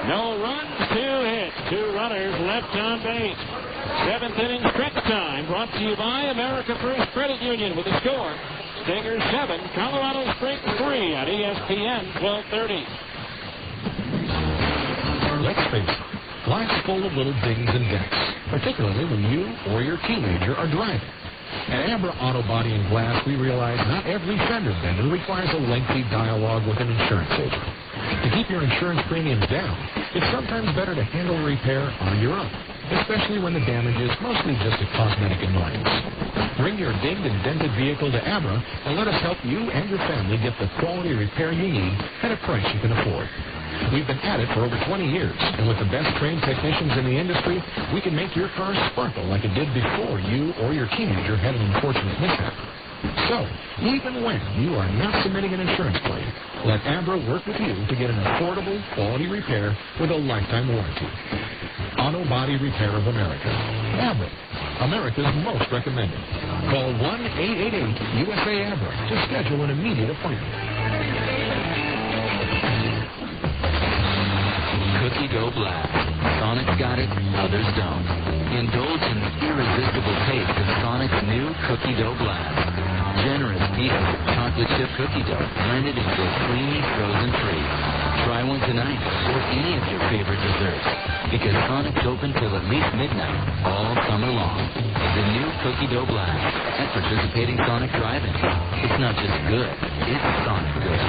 S2: No runs, 2 hits. 2 runners left on base. 7th inning stretch time. Brought to you by America First Credit Union with a score. Stingers 7, Colorado Springs 3 on ESPN 1230.
S13: Let's face it, life's full of little dings and dents, particularly when you or your teenager are driving. At Abra Auto Body and Glass, we realize not every fender bender requires a lengthy dialogue with an insurance agent. To keep your insurance premiums down, it's sometimes better to handle a repair on your own, especially when the damage is mostly just a cosmetic annoyance. Bring your dinged and dented vehicle to Abra and let us help you and your family get the quality repair you need at a price you can afford. We've been at it for over 20 years, and with the best trained technicians in the industry, we can make your car sparkle like it did before you or your teenager had an unfortunate mishap. So, even when you are not submitting an insurance claim, let Abra work with you to get an affordable, quality repair with a lifetime warranty. Auto Body Repair of America. Abra, America's most recommended. Call 1-888-USA-ABRA to schedule an immediate appointment.
S9: Cookie Dough Blast. Sonic's got it, others don't. Indulge in the irresistible taste of Sonic's new Cookie Dough Blast. Generous pieces of chocolate chip cookie dough blended into a creamy frozen treat. Try one tonight or any of your favorite desserts, because Sonic's open till at least midnight all summer long. The new Cookie Dough Blast at participating Sonic drive-in. It's not just good, it's Sonic good.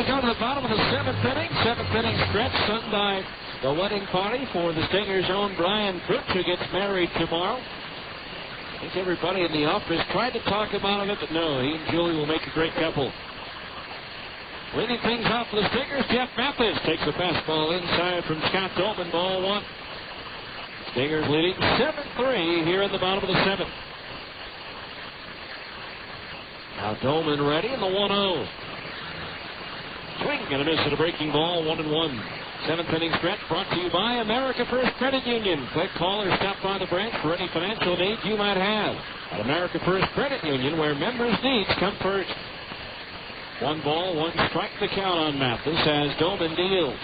S2: To the bottom of the 7th inning. 7th inning stretch sung by the wedding party for the Stingers' own Brian Crooks, who gets married tomorrow. I think everybody in the office tried to talk him out of it, but no, he and Julie will make a great couple. Leading things off for the Stingers, Jeff Mathis takes a fastball inside from Scott Dolman, ball 1. Stingers leading 7-3 here in the bottom of the 7th. Now Dolman ready in the 1-0. Swing and a miss at a breaking ball, 1-1. 7th inning stretch brought to you by America First Credit Union. Click, call, or stop by the branch for any financial needs you might have. At America First Credit Union, where members' needs come first. 1 ball, 1 strike, the count on Mathis as Dolman deals.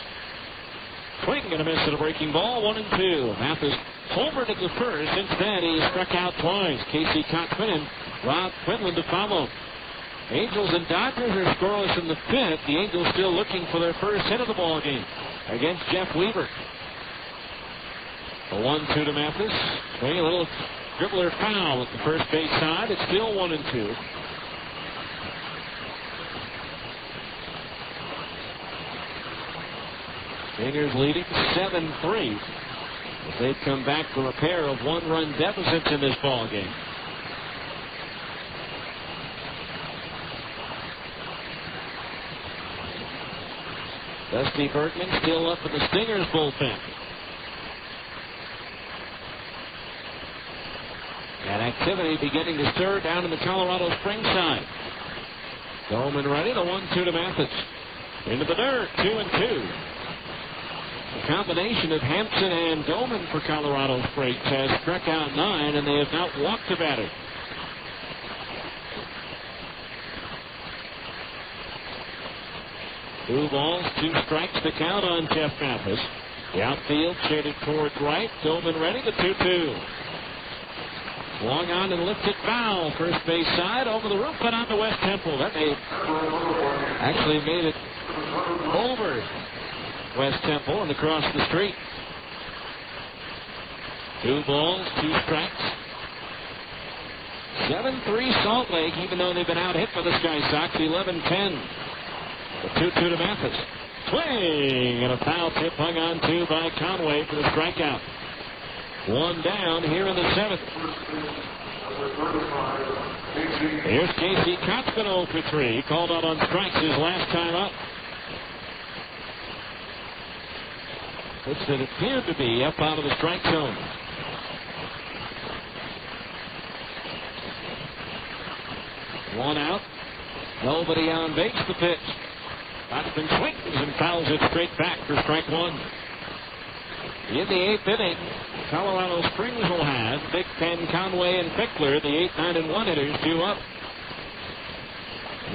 S2: Swing and a miss at a breaking ball, 1-2. Mathis homered at the first. Instead, he struck out twice. Casey Cochran and Rob Quinlan to follow. Angels and Dodgers are scoreless in the 5th. The Angels still looking for their first hit of the ball game against Jeff Weaver. A 1-2 to Mathis. Swing a little dribbler foul at the first base side. It's still 1-2. Stingers leading 7-3. They've come back from a pair of one-run deficits in this ball game. Dusty Bergman still up in the Stingers bullpen. And activity beginning to stir down in the Colorado Springs side. Doman ready, the 1-2 to Mathis. Into the dirt, 2-2. The combination of Hampson and Doman for Colorado Springs has struck out 9, and they have not walked a batter. Two balls, 2 strikes to count on Jeff Mathis. The outfield shaded towards right. Doman ready, the 2-2. Swung on and lifted foul. First base side, over the roof, but on to West Temple. That actually made it over West Temple and across the street. 2 balls, 2 strikes. 7-3 Salt Lake, even though they've been out hit by the Sky Sox. 11-10. The 2-2 to Mathis. Swing, and a foul tip hung on to by Conway for the strikeout. 1 down here in the 7th. Here's Casey Kotzman 0 for 3. He called out on strikes his last time up. Which that appeared to be up out of the strike zone. One out. Nobody on base. The pitch. Kotzman swings and fouls it straight back for strike 1. In the 8th inning, Colorado Springs will have Big Ten, Conway, and Fickler, the 8, 9, and 1 hitters, due up.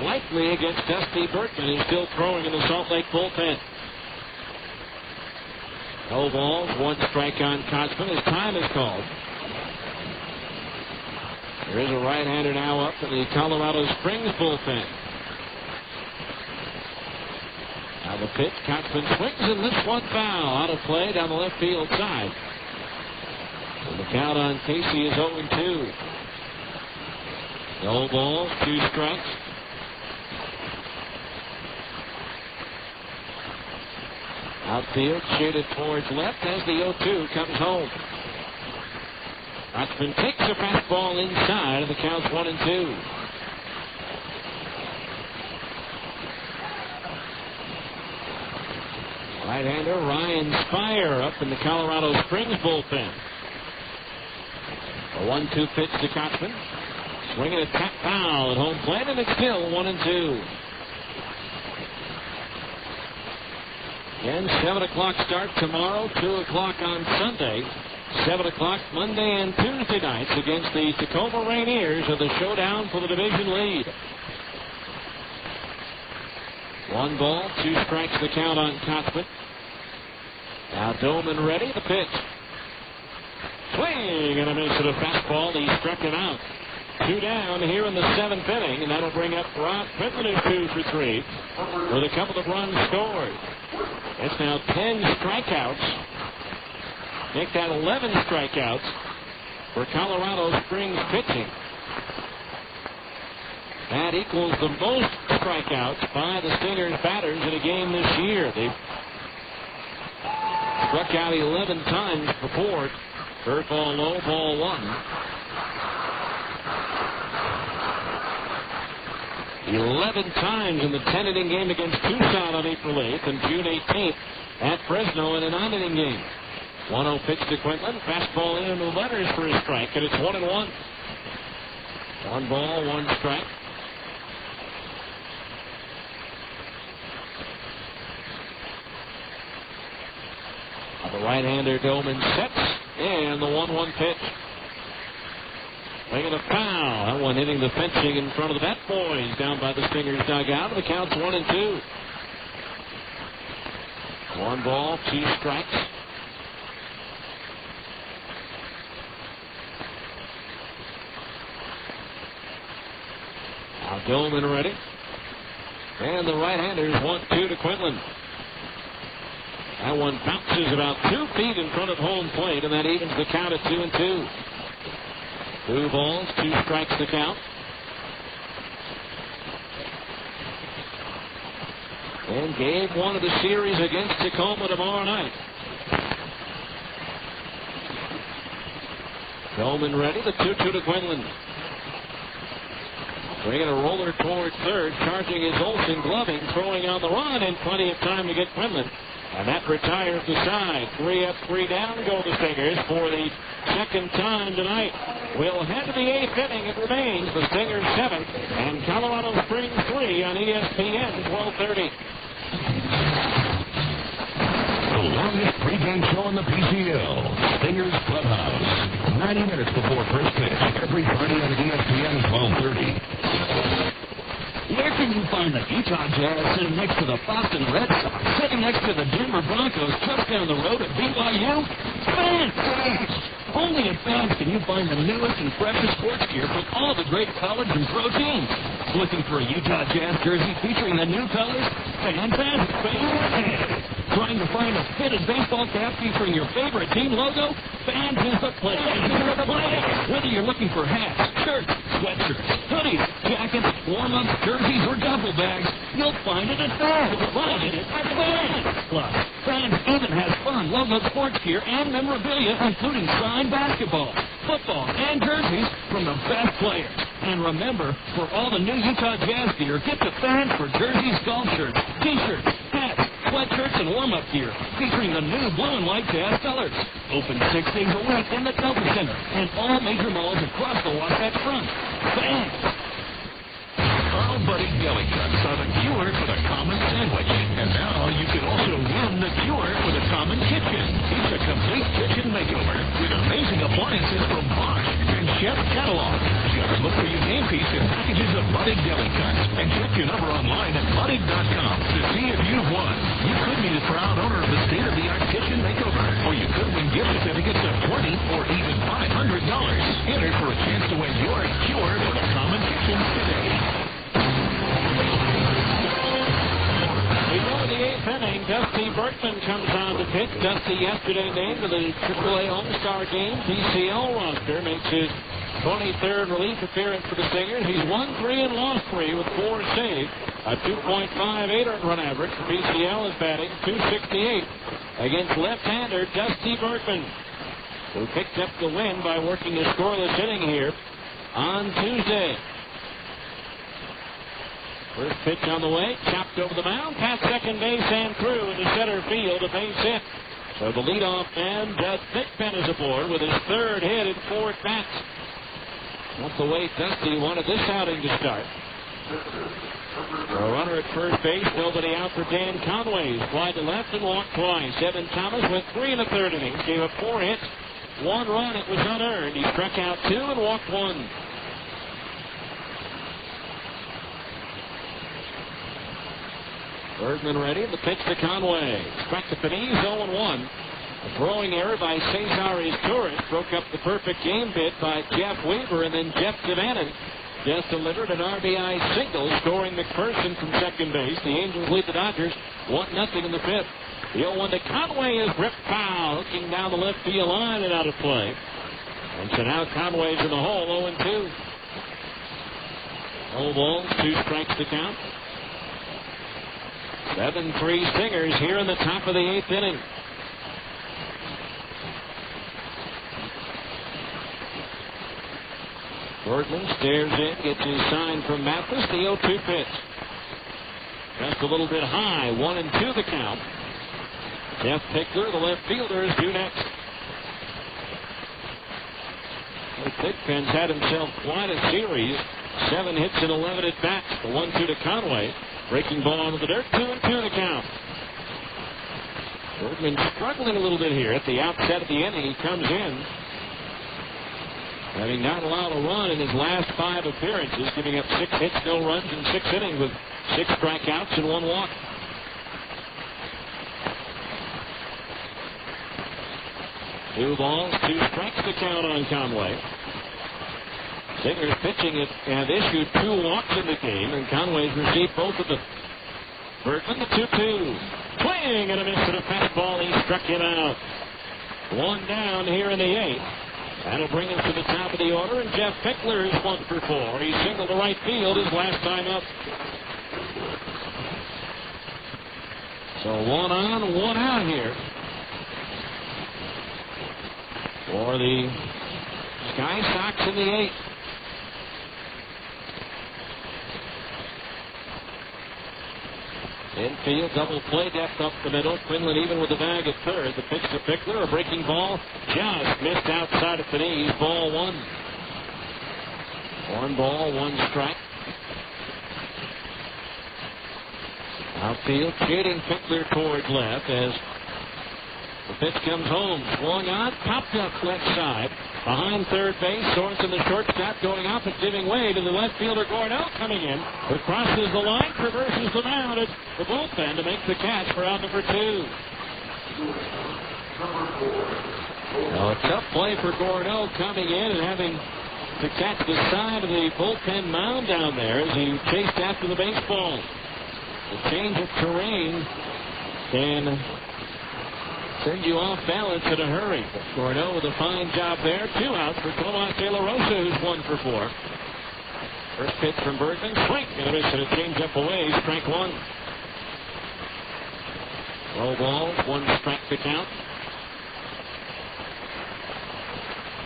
S2: Likely against Dusty Bergman, who's still throwing in the Salt Lake bullpen. No balls, 1 strike on Kotzman. His time is called. There is a right-hander now up in the Colorado Springs bullpen. Now the pitch, Kotzman swings and lifts one foul. Out of play down the left field side. And the count on Casey is 0-2. No balls, 2 strikes. Outfield shaded towards left as the 0-2 comes home. Kotzman takes a fastball inside, and the count's 1-2. Right-hander Ryan Spire up in the Colorado Springs bullpen. A 1-2 pitch to Kotzman. Swinging a tap foul at home plate, and it's still 1-2. Again, 7 o'clock start tomorrow, 2 o'clock on Sunday, 7 o'clock Monday and Tuesday nights against the Tacoma Rainiers of the showdown for the division lead. 1 ball, 2 strikes the count on Kotzman. Now Doman ready, the pitch. Swing and a miss at a fastball. He struck him out. 2 down here in the 7th inning, and that'll bring up Rod Quinlan, who's 2 for 3 with a couple of runs scored. It's now 10 strikeouts. Make that 11 strikeouts for Colorado Springs pitching. That equals the most strikeouts by the Stingers batters in a game this year. They've struck out 11 times before. Third ball low, ball 1. 11 times in the 10-inning game against Tucson on April 8th and June 18th at Fresno in a 9-inning game. 1-0 pitch to Quinlan. Fastball in the letters for his strike, and it's 1-1. 1 ball, 1 strike. The right-hander Doman sets, and the 1-1 pitch. Making a foul. That one hitting the fencing in front of the Bat Boys down by the Stingers dugout. The count's 1-2. 1 ball, 2 strikes. Now Doman ready. And the right-handers 1-2 to Quinlan. That one bounces about 2 feet in front of home plate, and that evens the count at 2-2. 2 balls, 2 strikes to count. And game 1 of the series against Tacoma tomorrow night. Coleman ready, the 2-2 to Quinlan. Bringing a roller toward third, charging is Olsen, gloving, throwing on the run, and plenty of time to get Quinlan. And that retires the side. 3 up, 3 down go the Stingers for the second time tonight. We'll head to the 8th inning. It remains the Stingers 7 and Colorado Springs 3 on ESPN 1230.
S6: The longest pregame show in the PCL, Stingers Clubhouse. 90 minutes before first pitch, every Friday on ESPN 1230.
S19: Where can you find the Utah Jazz sitting next to the Boston Red Sox, sitting next to the Denver Broncos, just down the road at BYU? Fans! Only at Fans can you find the newest and freshest sports gear from all the great college and pro teams. Looking for a Utah Jazz jersey featuring the new colors? Fantastic! Trying to find a fitted baseball cap featuring your favorite team logo? Fans is the place. Whether you're looking for hats, shirts, sweatshirts, hoodies, jackets, warm-ups, jerseys, or duffel bags, you'll find it at Fans. Plus, Fans even has fun logo sports gear and memorabilia, including signed basketball, football, and jerseys from the best players. And remember, for all the new Utah Jazz gear, get to Fans for jerseys, golf shirts, t-shirts, hats, sweatshirts, and warm-up gear featuring the new blue and white Jazz colors. Open 6 days a week in the Delta Center and all major malls across the Wasatch Front. Fans!
S6: Carl Buddy Deli Cuts are the cure for the common sandwich. And now you can also win the cure for the common kitchen. It's a complete kitchen makeover with amazing appliances from Bosch and Chef Catalog. Just look for your name piece in packages of Buddy Deli Cuts and check your number online at buddy.com to see if you've won. You could be the proud owner of the state-of-the-art kitchen makeover, or you could win gift certificates of $20 or even $500. Enter for a chance to win your cure for the common kitchen today.
S2: We go to the 8th inning. Dusty Berkman comes on to pitch. Dusty yesterday named to the AAA All-Star Game PCL roster. Makes his 23rd relief appearance for the Stingers. He's won 3 and lost 3 with 4 saves. A 2.58 earned run average. The PCL is batting .268 against left-hander Dusty Berkman, who picked up the win by working a scoreless inning here on Tuesday. First pitch on the way, chopped over the mound, past second base and through into center field, a base hit. So the leadoff man, Judd Thigpen, is aboard with his 3rd hit in 4 at-bats. That's the way Dusty wanted this outing to start. A runner at first base, nobody out for Dan Conway. He's fly to left and walked twice. Evan Thomas went 3 1/3 innings, gave up 4 hits, 1 run. It was unearned. He struck out 2 and walked 1. Bergman ready. The pitch to Conway. Struck to Peniz, 0-1. A throwing error by Cesar Torres broke up the perfect game bid by Jeff Weaver, and then Jeff Devannon just delivered an RBI single, scoring McPherson from second base. The Angels lead the Dodgers 1-0 in the 5th. The 0-1 to Conway is ripped foul, hooking down the left field line and out of play. And so now Conway's in the hole, 0-2. 0 balls, 2 strikes to count. 7-3 Stingers here in the top of the 8th inning. Bergman stares in, gets his sign from Mathis. The 0-2 pitch. Just a little bit high. 1-2 the count. Jeff Pickler, the left fielder, is due next. Thigpen's had himself quite a series. 7 hits and 11 at bats. The 1-2 to Conway. Breaking ball into the dirt. 2-2 the count. Bergman struggling a little bit here at the outset of the inning. He comes in, having not allowed a run in his last 5 appearances, giving up 6 hits, no runs in 6 innings with 6 strikeouts and 1 walk. Two balls, 2 strikes to count on Conway. Stingers pitching it have issued 2 walks in the game, and Conway's received both of them. Bergman, the 2-2. Swing and a miss to the fastball. He struck him out. 1 down here in the 8th. That'll bring him to the top of the order, and Jeff Pickler is 1 for 4. He singled to right field his last time up. So 1 on, 1 out here for the Sky Sox in the 8th. Infield, double play, depth up the middle. Quinlan even with the bag at third. The pitch to Pickler, a breaking ball, just missed outside of the knees. Ball 1. 1 ball, 1 strike. Outfield, shading Pickler towards left as the pitch comes home. Swung on, popped up left side. Behind third base, Sorensen, the shortstop, going off and giving way to the left fielder, Gordell, coming in. It crosses the line, traverses the mound at the bullpen to make the catch for out number 2. A tough play for Gordell coming in and having to catch the side of the bullpen mound down there as he chased after the baseball. The change of terrain can send you off balance in a hurry. But Gordell with a fine job there. 2 outs for Tomas De La Rosa, who's 1 for 4. First pitch from Bergman. Swing and a miss and a change up away. Strike 1. Low ball. 1 strike to count.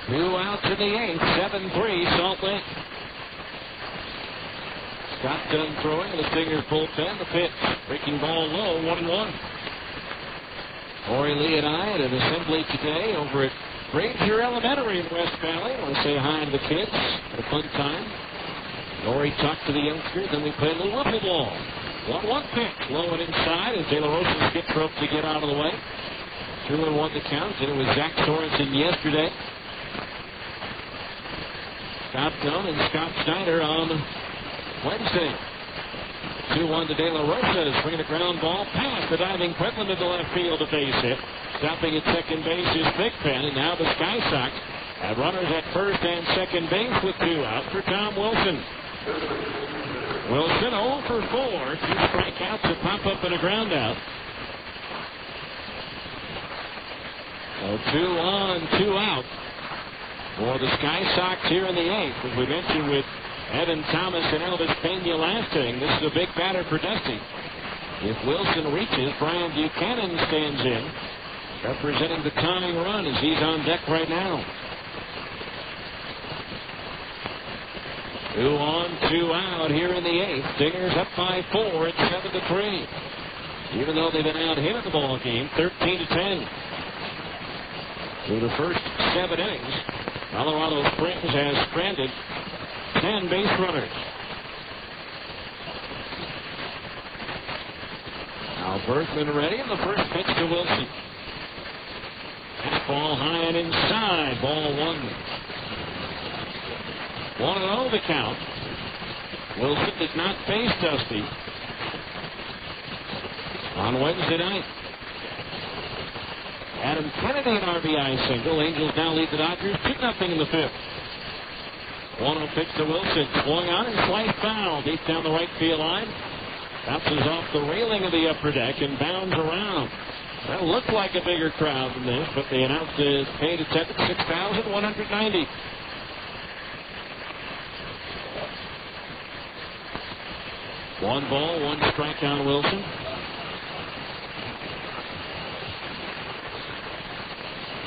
S2: 2 outs in the 8th. 7-3 Salt Lake. Scott done throwing in the Stingers bullpen. The pitch. Breaking ball low. 1-1. Lori Lee and I at an assembly today over at Ranger Elementary in West Valley. I want to say hi to the kids. Had a fun time. Lori talked to the youngsters, then we played a little wiffle ball. 1-1 pitch. Low and inside as De La Rosa skipped rope to get out of the way. 2-1 the count. And it was Zach Sorensen yesterday. Scott Dunn and Scott Steiner on Wednesday. 2-1 to De La Rosa, swinging a ground ball past the diving Quinlan to the left field, a base hit. Stopping at second base is Thigpen, and now the Sky Sox have runners at first and second base with 2 out for Tom Wilson. Wilson 0 for 4, 2 strikeouts to pop up and a ground out. So 2 on, 2 out for the Sky Sox here in the 8th. As we mentioned with Evan Thomas and Elvis Pena last inning, this is a big batter for Dusty. If Wilson reaches, Brian Buchanan stands in, representing the tying run as he's on deck right now. 2 on, 2 out here in the 8th. Stingers up by 4 at 7-3. Even though they've been out hit in the ball game, 13-10. Through the first 7 innings, Colorado Springs has stranded 10 base runners. Now Bergman ready, and the first pitch to Wilson. Ball high and inside. Ball 1. 1-0 the count. Wilson did not face Dusty on Wednesday night. Adam Kennedy an RBI single. Angels now lead the Dodgers 2-0 in the 5th. 1-0 pitch to Wilson. Swung on and sliced foul deep down the right field line. Bounces off the railing of the upper deck and bounds around. That looked like a bigger crowd than this, but they announced it paid attendance 6,190. One ball, 1 strike on Wilson.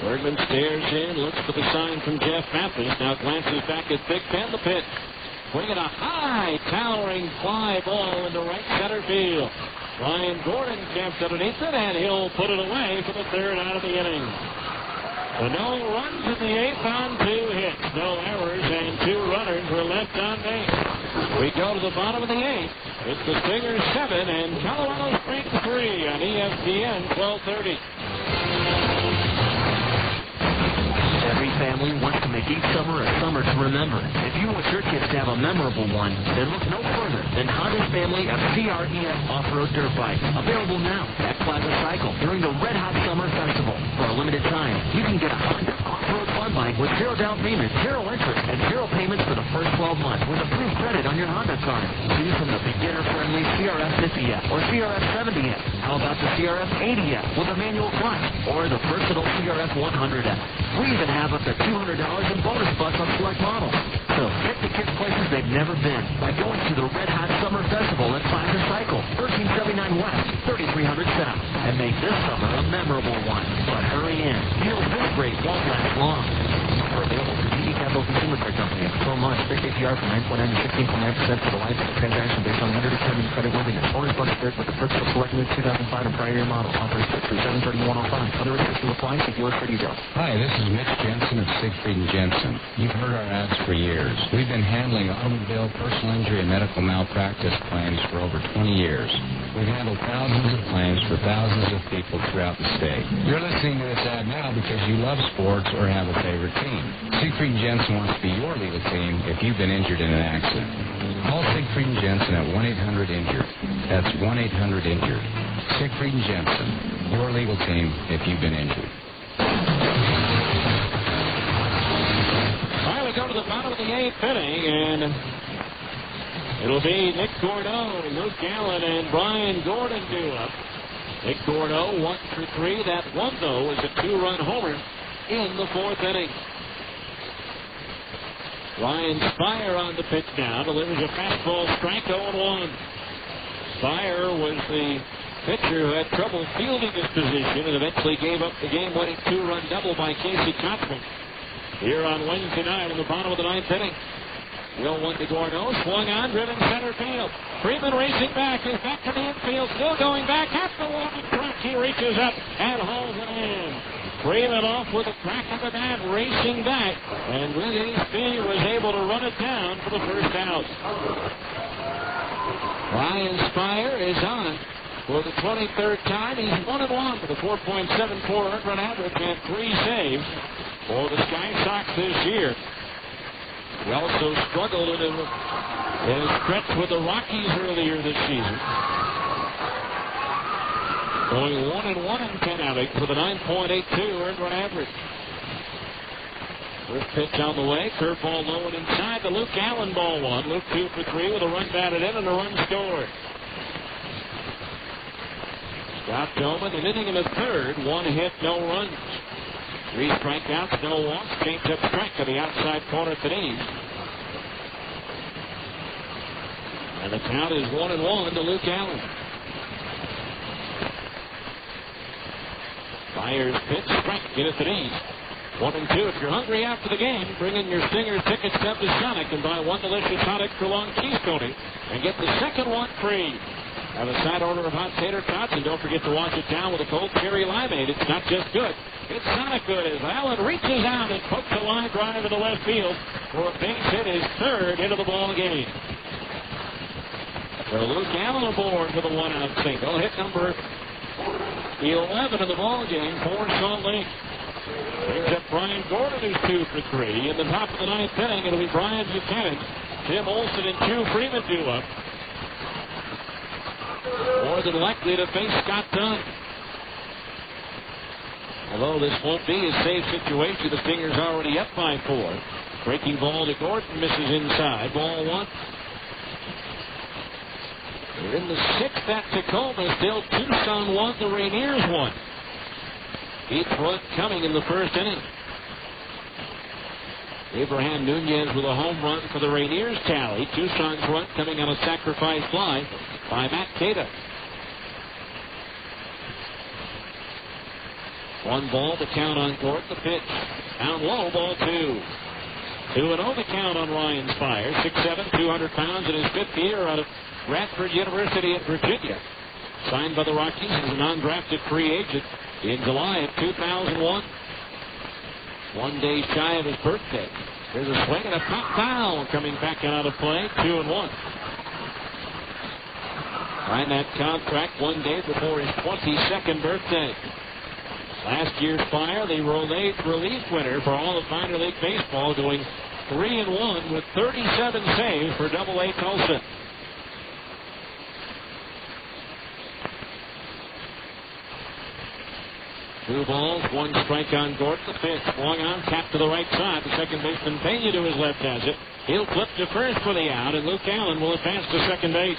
S2: Bergman stares in, looks for the sign from Jeff Mathis. Now glances back at Thigpen. The pitch. Swinging a high, towering fly ball into right center field. Ryan Gordon camps underneath it, and he'll put it away for the 3rd out of the inning. So no runs in the 8th on 2 hits. No errors, and 2 runners were left on base. We go to the bottom of the 8th. It's the Stingers 7 and Colorado Springs 3 on ESPN 1230.
S3: Every family wants to make each summer a summer to remember. If you want your kids to have a memorable one, then look no further than Honda's family of CREF off-road dirt bikes. Available now at Plaza Cycle during the Red Hot Summer Festival. For a limited time, you can get a Honda
S2: off-road fun bike with zero down payment, zero interest, and zero payments for the first 12 months with approved credit on your Honda card. Choose from the beginner-friendly CRF 50F or CRF 70F. How about the CRF 80F with a manual clutch or the versatile CRF 100F? We even have up to $200 in bonus bucks on select models. So get the kids places they've never been by going to the Red Hot Summer Festival at Plaza Cycle, 1379 West, 3300 South, and make this summer a memorable one. But hurry in. Deals this great won't last long. Are available through TD Capital Consumer Credit Company at 12 months. Fixed APR from 9.9 to 16.9% for the life of the transaction based on the underdetermined credit worthiness. Bonus bonus shares with the purchase of select new 2005 and prior year model. Offers through 7/30/105. Other restrictions apply. See dealer for details.
S12: Hi, this is Mitch Jensen of Siegfried & Jensen. You've heard our ads for years. We've been handling automobile, personal injury, and medical malpractice claims for over 20 years. We've handled thousands of claims for thousands of people throughout the state. You're listening to this ad now because you love sports or have a favorite team. Siegfried & Jensen wants to be your legal team if you've been injured in an accident. Call Siegfried & Jensen at 1-800-INJURED. That's 1-800-INJURED. Siegfried & Jensen, your legal team if you've been injured.
S2: All right, we go to the bottom of the 8th inning, and it'll be Nick Gordeau, Luke Gallen, and Brian Gordon due up. Nick Gordeau, 1 for 3. That one, though, is a 2-run homer in the 4th inning. Ryan Spire on the pitch now. Delivers a fastball, strike 0-1. Spire was the pitcher who had trouble fielding his position and eventually gave up the game-winning 2-run double by Casey Kotzman here on Wednesday night in the bottom of the 9th inning. 0-1 to Gordeau. Swung on, driven center field. Freeman racing back. He's back to the infield. Still going back. At the walking track. He reaches up and hauls it in. Freeman off with a crack of the bat, racing back. And Lindy Speed was able to run it down for the first out. Ryan Spire is on for the 23rd time. He's 1-1 with a 4.74 earned run average and 3 saves for the Sky Sox this year. He also struggled in a stretch with the Rockies earlier this season. Going 1-1 in 10 outings with a 9.82 earned run average. First pitch on the way. Curveball low and inside. The Luke Allen ball one. Luke 2 for 3 with a run batted in and a run scored. Scott Doman, an inning and a third. 1 hit, no runs. 3 strikeouts, no walks. Change up strike to the outside corner to Denise. And the count is 1-1 to Luke Allen. Fire's pitch, strike, get it to Denise. 1-2. If you're hungry after the game, bring in your Stinger tickets up to Sonic and buy one delicious hot extra long cheese coating and get the second one free. Have a side order of hot tater tots, and don't forget to wash it down with a cold cherry limeade. It's not just good, it's Sonic good as Allen reaches out and pokes a line drive into left field for a base hit, his third into the ball game. So Luke Allen aboard with a 1-out single. Hit number 11 in the ball game for Salt Lake. Brings up Brian Gordon, who's 2 for 3. In the top of the 9th inning, it'll be Brian Buchanan, Tim Olson, and Hugh Freeman due up. More than likely to face Scott Dunn. Although this won't be a safe situation, the Stingers already up by 4. Breaking ball to Gordon, misses inside. Ball 1. They're in the 6th at Tacoma. Still Tucson 1, the Rainiers 1. Each run coming in the first inning. Abraham Nunez with a home run for the Rainiers tally. Tucson's run coming on a sacrifice fly by Matt Cata. 1 ball, the count on Gordon. The pitch down low, ball 2. 2-0 the count on Ryan Spire. 6'7", 200 pounds in his 5th year out of Radford University in Virginia. Signed by the Rockies as a non-drafted free agent in July of 2001. 1 day shy of his birthday. There's a swing and a pop foul coming back out of play. 2-1. Signed that contract 1 day before his 22nd birthday. Last year's Fire, the Rolaids relief winner for all of minor league baseball, going 3-1 with 37 saves for Double-A Tulsa. 2 balls, 1 strike on Gordon. The pitch swung on, tapped to the right side. The second baseman Pena to his left has it. He'll flip to first for the out, and Luke Allen will advance to second base.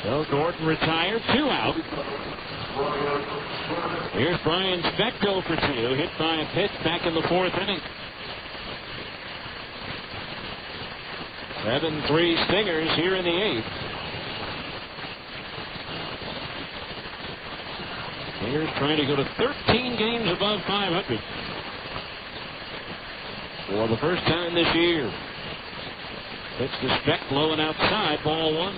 S2: So Gordon retired, 2 out. Here's Brian Speck, 0 for 2, hit by a pitch back in the 4th inning. 7-3 Stingers here in the 8th. Stingers trying to go to 13 games above 500 for the first time this year. Pitch to Speck, low and outside, ball 1.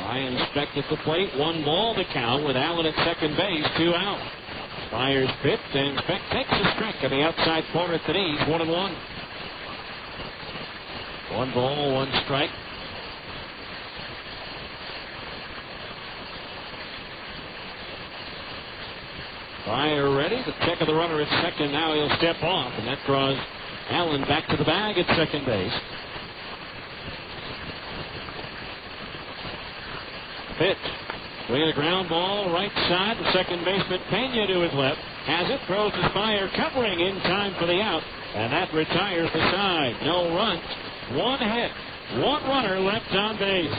S2: Ryan Speck at the plate, 1 ball to count with Allen at second base, 2 out. Fires pitch, and Speck takes a strike on the outside corner at the knees, 1-1. 1 ball, 1 strike. Fire ready. The check of the runner at second. Now he'll step off, and that draws Allen back to the bag at second base. Pitch. Swinging a ground ball, right side. The second baseman Pena to his left. Has it, throws his fire, covering in time for the out, and that retires the side. No runs, 1 hit, 1 runner left on base.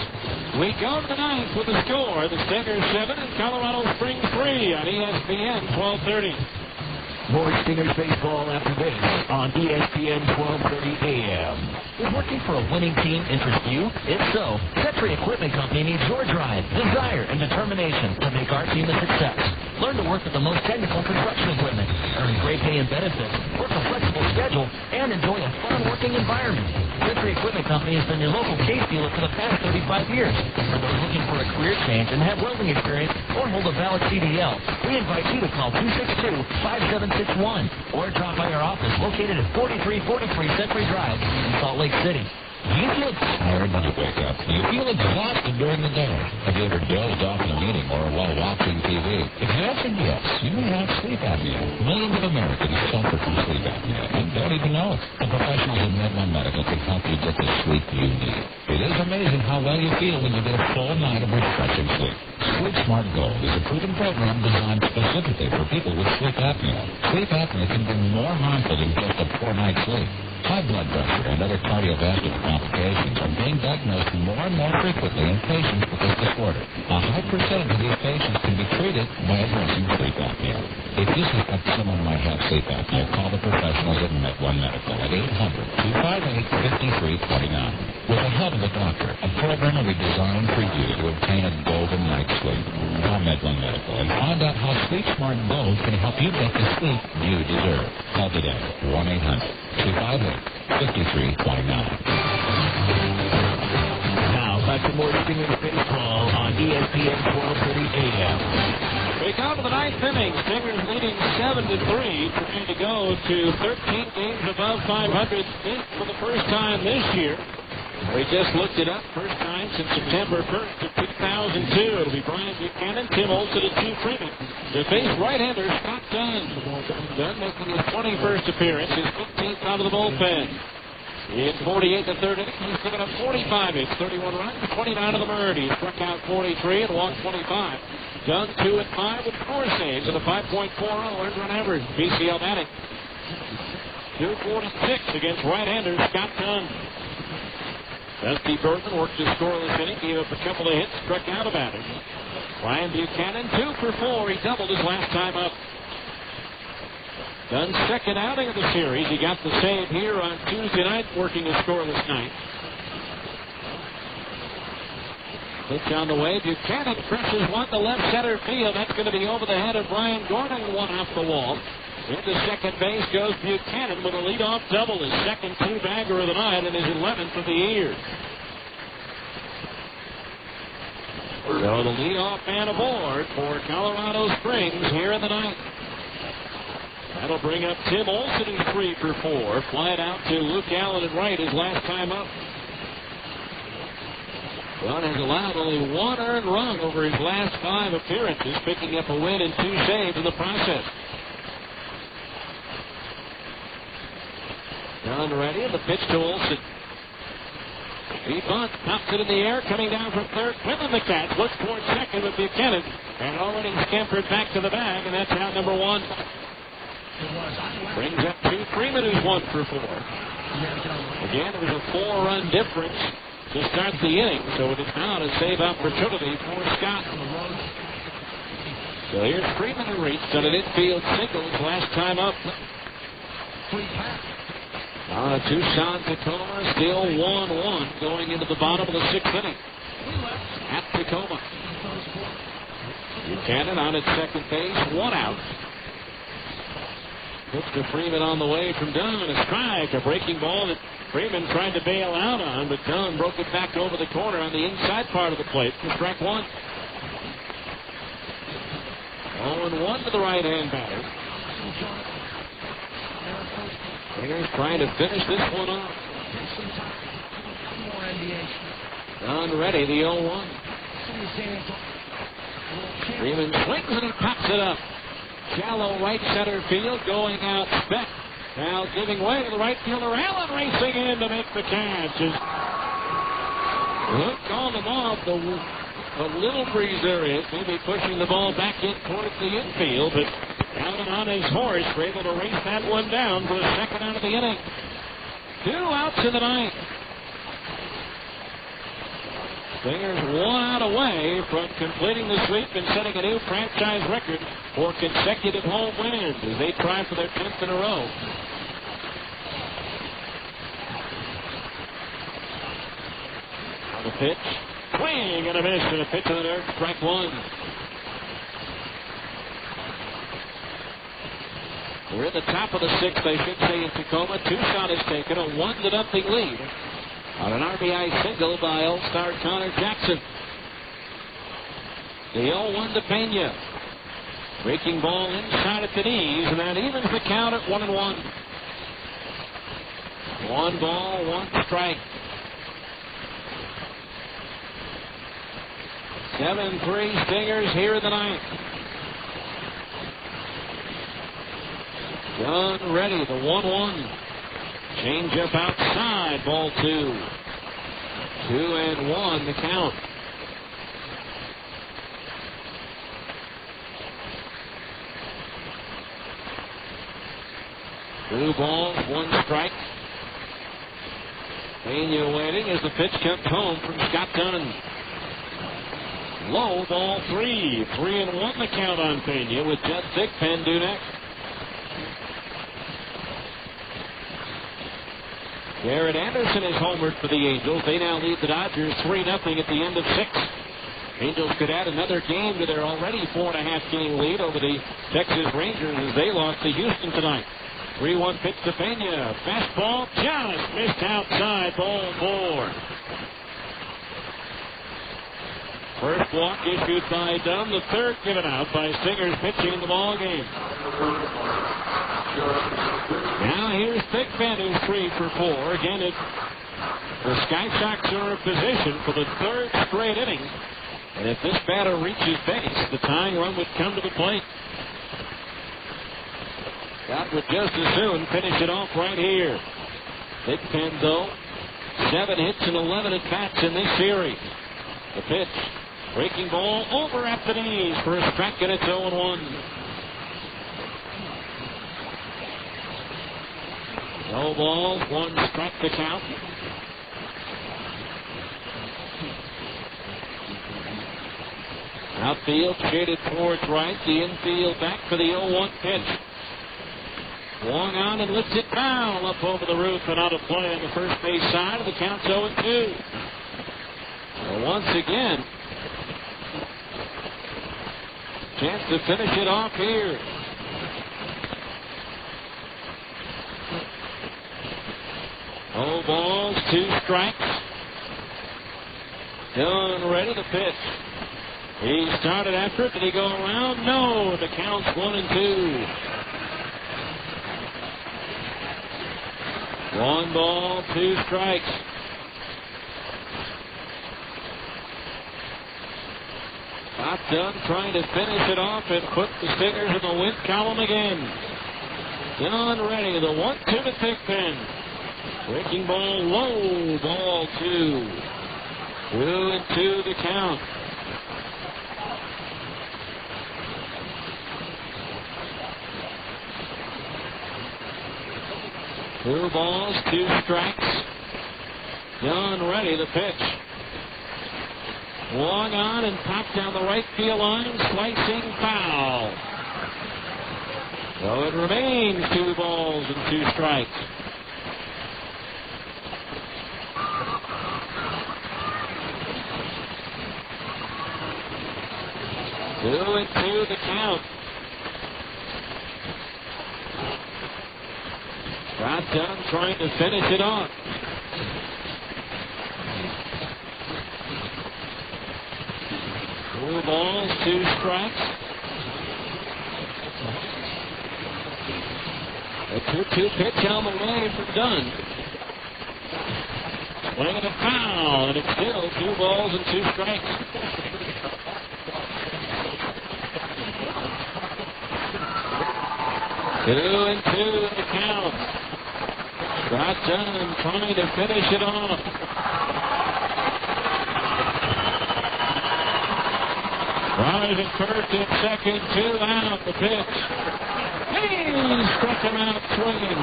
S2: We go to the 9th with the score. The Stingers 7 and Colorado Springs 3 on ESPN 1230.
S6: More Stingers baseball after this on ESPN 1230 AM.
S19: Is working for a winning team interest you? If so, Century Equipment Company needs your drive, desire, and determination to make our team a success. Learn to work with the most technical construction equipment, earn great pay and benefits, work a flexible schedule, and enjoy a fun working environment. Century Equipment Company has been your local case dealer for the past 35 years. For those looking for a career change and have welding experience or hold a valid CDL, we invite you to call 262-5761 or drop by our office located at 4343 Century Drive in Salt Lake City.
S12: Do you feel tired when you wake up? Do you feel exhausted during the day? Have you ever dozed off in a meeting or while watching TV? If you answered yes, you may have sleep apnea. Millions of Americans suffer from sleep apnea and don't even know it. The professionals at MedOne Medical can help you get the sleep you need. It is amazing how well you feel when you get a full night of refreshing sleep. Sleep Smart Gold is a proven program designed specifically for people with sleep apnea. Sleep apnea can be more harmful than just a poor night's sleep. High blood pressure and other cardiovascular complications are being diagnosed more and more frequently in patients with this disorder. A high percentage of these patients can be treated by addressing sleep apnea. If you suspect someone might have sleep apnea, call the professionals at MedOne Medical at 800-258-5329. With the help of a doctor, a program will be designed for you to obtain a golden night's sleep. Call MedOne Medical and find out how Sleep Smart Gold can help you get the sleep you deserve. Call today, 1-800-258-5329.
S6: Now, back to more Stingers baseball on ESPN 1230 AM.
S2: We go to the 9th inning. Stingers leading 7-3, trying to go to 13 games above 500 for the first time this year. We just looked it up. First time since September 1st of 2002. It'll be Brian Buchanan, Tim Olson, and Hugh Freeman to face right-hander Scott Dunn. Dunn making his 21st appearance, his 15th out of the bullpen. In 48 the third inning, he's given up 45 hits, 31 runs, 29 of them earned. He struck out 43 and walked 25. Dunn 2 and 5 with 4 saves and a 5.40 earned run average. BCL batting 246 against right-hander Scott Dunn. Dusty Burton worked his scoreless inning, gave up a couple of hits, struck out about it. Brian Buchanan, 2 for 4. He doubled his last time up. Dunn's second outing of the series. He got the save here on Tuesday night, working a scoreless night. Pitch on the way. Buchanan presses one to left center field. That's going to be over the head of Brian Gordon, one off the wall. Into second base goes Buchanan with a leadoff double, his second 2-bagger of the night and his 11th of the year. So the leadoff man aboard for Colorado Springs here in the 9th. That'll bring up Tim Olson, who's 3 for 4. Fly it out to Luke Allen at right his last time up. Dunn has allowed only 1 earned run over his last 5 appearances, picking up a win and 2 saves in the process. Dunn Done ready, and the pitch to Olsen. He bunts, pops it in the air, coming down from third. Quinlan the catch, looks towards second with Buchanan, and already scampered back to the bag, and that's out number one. Brings up two. Freeman, who's 1 for 4. Again, it was a 4-run difference to start the inning, so it is now a save opportunity for Scott. So here's Freeman, who reached on an infield single last time up. Tucson Tacoma still 1-1 going into the bottom of the 6th inning at Tacoma. Buchanan on at second base, 1 out. Pitch to Freeman on the way from Dunn. A strike, a breaking ball that Freeman tried to bail out on, but Dunn broke it back over the corner on the inside part of the plate for strike 1. 0-1 to the right-hand batter. Singers trying to finish this one off. Dunn ready, the 0-1. Freeman swings and he pops it up. Shallow right center field, going out Speck. Now giving way to the right fielder. Allen racing in to make the catch. Hook on the off a little breeze there is. Maybe pushing the ball back in towards the infield, but Allen on his horse were able to race that one down for the second out of the inning. 2 outs in the ninth. Singers 1 out away from completing the sweep and setting a new franchise record for consecutive home wins as they try for their 10th in a row. On the pitch, swing and a miss, and a pitch to the dirt, strike 1. We're at the top of the 6th, I should say, in Tacoma. Tucson has taken a 1-0 lead on an RBI single by All-Star Connor Jackson. The 0-1 to Pena. Breaking ball inside at the knees, and that evens the count at 1-1. 1 ball, 1 strike. 7-3 Stingers here in the ninth. Dunn ready, the 1-1. Change up outside, ball 2. 2-1 the count. Two balls, 1 strike. Pena waiting as the pitch comes home from Scott Dunn. Low, ball 3. 3-1 the count on Pena with Judd Thigpen due next. Garrett Anderson is homered for the Angels. They now lead the Dodgers 3-0 at the end of 6. Angels could add another game to their already 4.5-game lead over the Texas Rangers as they lost to Houston tonight. 3-1 pitch to Pena. Fastball just missed outside, ball 4. First walk issued by Dunn, the third given out by Singers pitching in the ball game. Now here's Thigpen, who's 3 for 4. Again, the Sky Sox are in position for the 3rd straight inning. And if this batter reaches base, the tying run would come to the plate. Scott would just as soon finish it off right here. Thigpen, though, 7 hits and 11 at-bats in this series. The pitch. Breaking ball over at the knees for a strike, and it's 0-1. No balls, 1 strike to count. Outfield shaded towards right. The infield back for the 0-1 pitch. Swung on and lifts it down up over the roof and out of play on the first base side. The count's 0-2. So once again, chance to finish it off here. No balls, 2 strikes. Dunn ready to pitch. He started after it. Did he go around? No. The count's 1-2. 1 ball, 2 strikes. Scott Dunn trying to finish it off and put the Stingers in the win column again. Dunn ready. The 1-2 to Thigpen. Breaking ball low, ball 2. 2-2 the count. Two balls, 2 strikes. Done, ready, the pitch. Swung on and popped down the right field line, slicing foul. So it remains 2 balls and 2 strikes. Two and 2 the count. Got done trying to finish it off. Two balls, 2 strikes. A 2-2 pitch on the way for Dunn. Swinging a foul, and it's still 2 balls and 2 strikes. Two and 2 the count. Got done trying to finish it off. Runners at first and second, 2 out, the pitch. He struck him out swinging.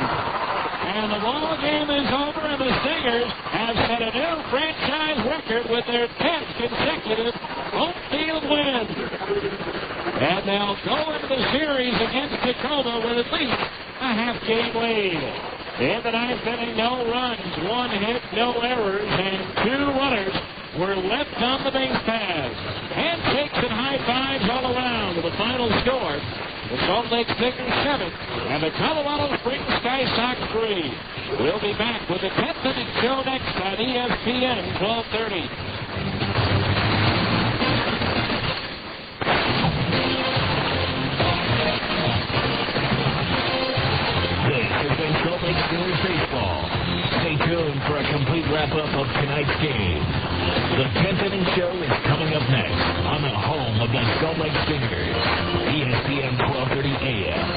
S2: And the ball game is over, and the Stingers have set a new franchise record with their 10th consecutive home field win. And they'll go into the series against Tacoma with at least a half-game lead. In the 9th inning, no runs, 1 hit, no errors, and 2 runners were left on the base paths. Handshakes and high fives all around. The final score, the Salt Lake Stingers 7 and the Colorado Springs Sky Sox 3. We'll be back with the 10th inning show next on ESPN 1230.
S6: Steelers baseball. Stay tuned for a complete wrap-up of tonight's game. The 10th inning show is coming up next on the home of the Salt Lake Stingers, ESPN 1230 AM.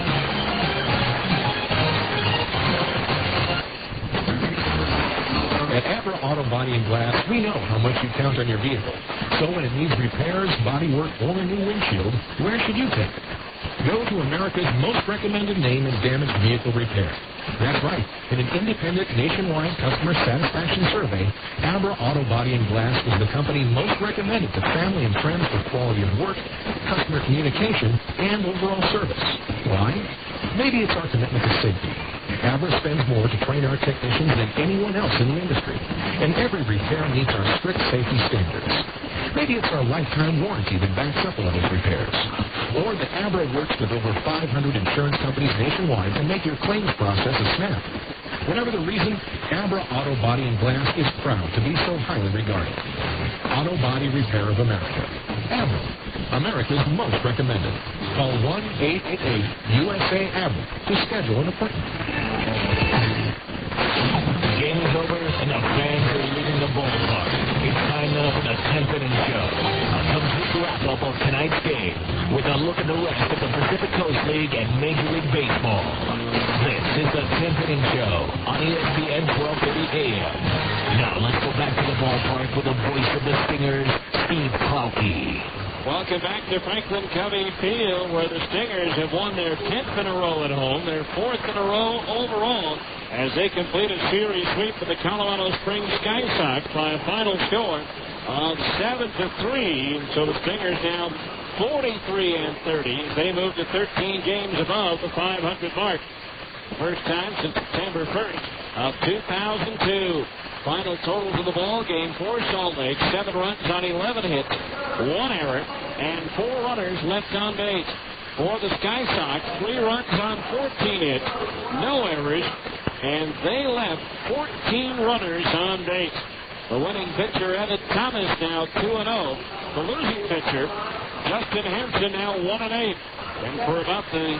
S13: At Abra Auto Body and Glass, we know how much you count on your vehicle. So when it needs repairs, body work, or a new windshield, where should you take it? Go to America's most recommended name in damaged vehicle repair. That's right. In an independent nationwide customer satisfaction survey, Abra Auto Body and Glass was the company most recommended to family and friends for quality of work, customer communication, and overall service. Why? Maybe it's our commitment to safety. Abra spends more to train our technicians than anyone else in the industry, and every repair meets our strict safety standards. Maybe it's our lifetime warranty that backs up all those repairs. Or that Abra works with over 500 insurance companies nationwide to make your claims process a snap. Whatever the reason, Abra Auto Body and Glass is proud to be so highly regarded. Auto Body Repair of America. Abra, America's most recommended. Call 1-888-USA-ABRA to schedule an appointment.
S6: The game is over and the fans are leaving the ballpark. It's time now for the 10th inning show. A complete wrap-up of tonight's game with a look at the rest of the Pacific Coast League and Major League Baseball. This is the 10th inning show on ESPN 1230 AM. Now let's go back to the ballpark with the voice of the Stingers, Steve Klauke.
S2: Welcome back to Franklin Covey Field, where the Stingers have won their 10th in a row at home, their 4th in a row overall, as they complete a series sweep of the Colorado Springs Sky Sox by a final score of 7-3. So the Stingers now 43-30. They move to 13 games above the 500 mark. First time since September 1st of 2002. Final totals of the ball game for Salt Lake: 7 runs on 11 hits, 1 error, and 4 runners left on base. For the Sky Sox, 3 runs on 14 hits, no errors, and they left 14 runners on base. The winning pitcher, Evan Thomas, now 2-0. The losing pitcher, Justin Henson, now 1-8. And for about the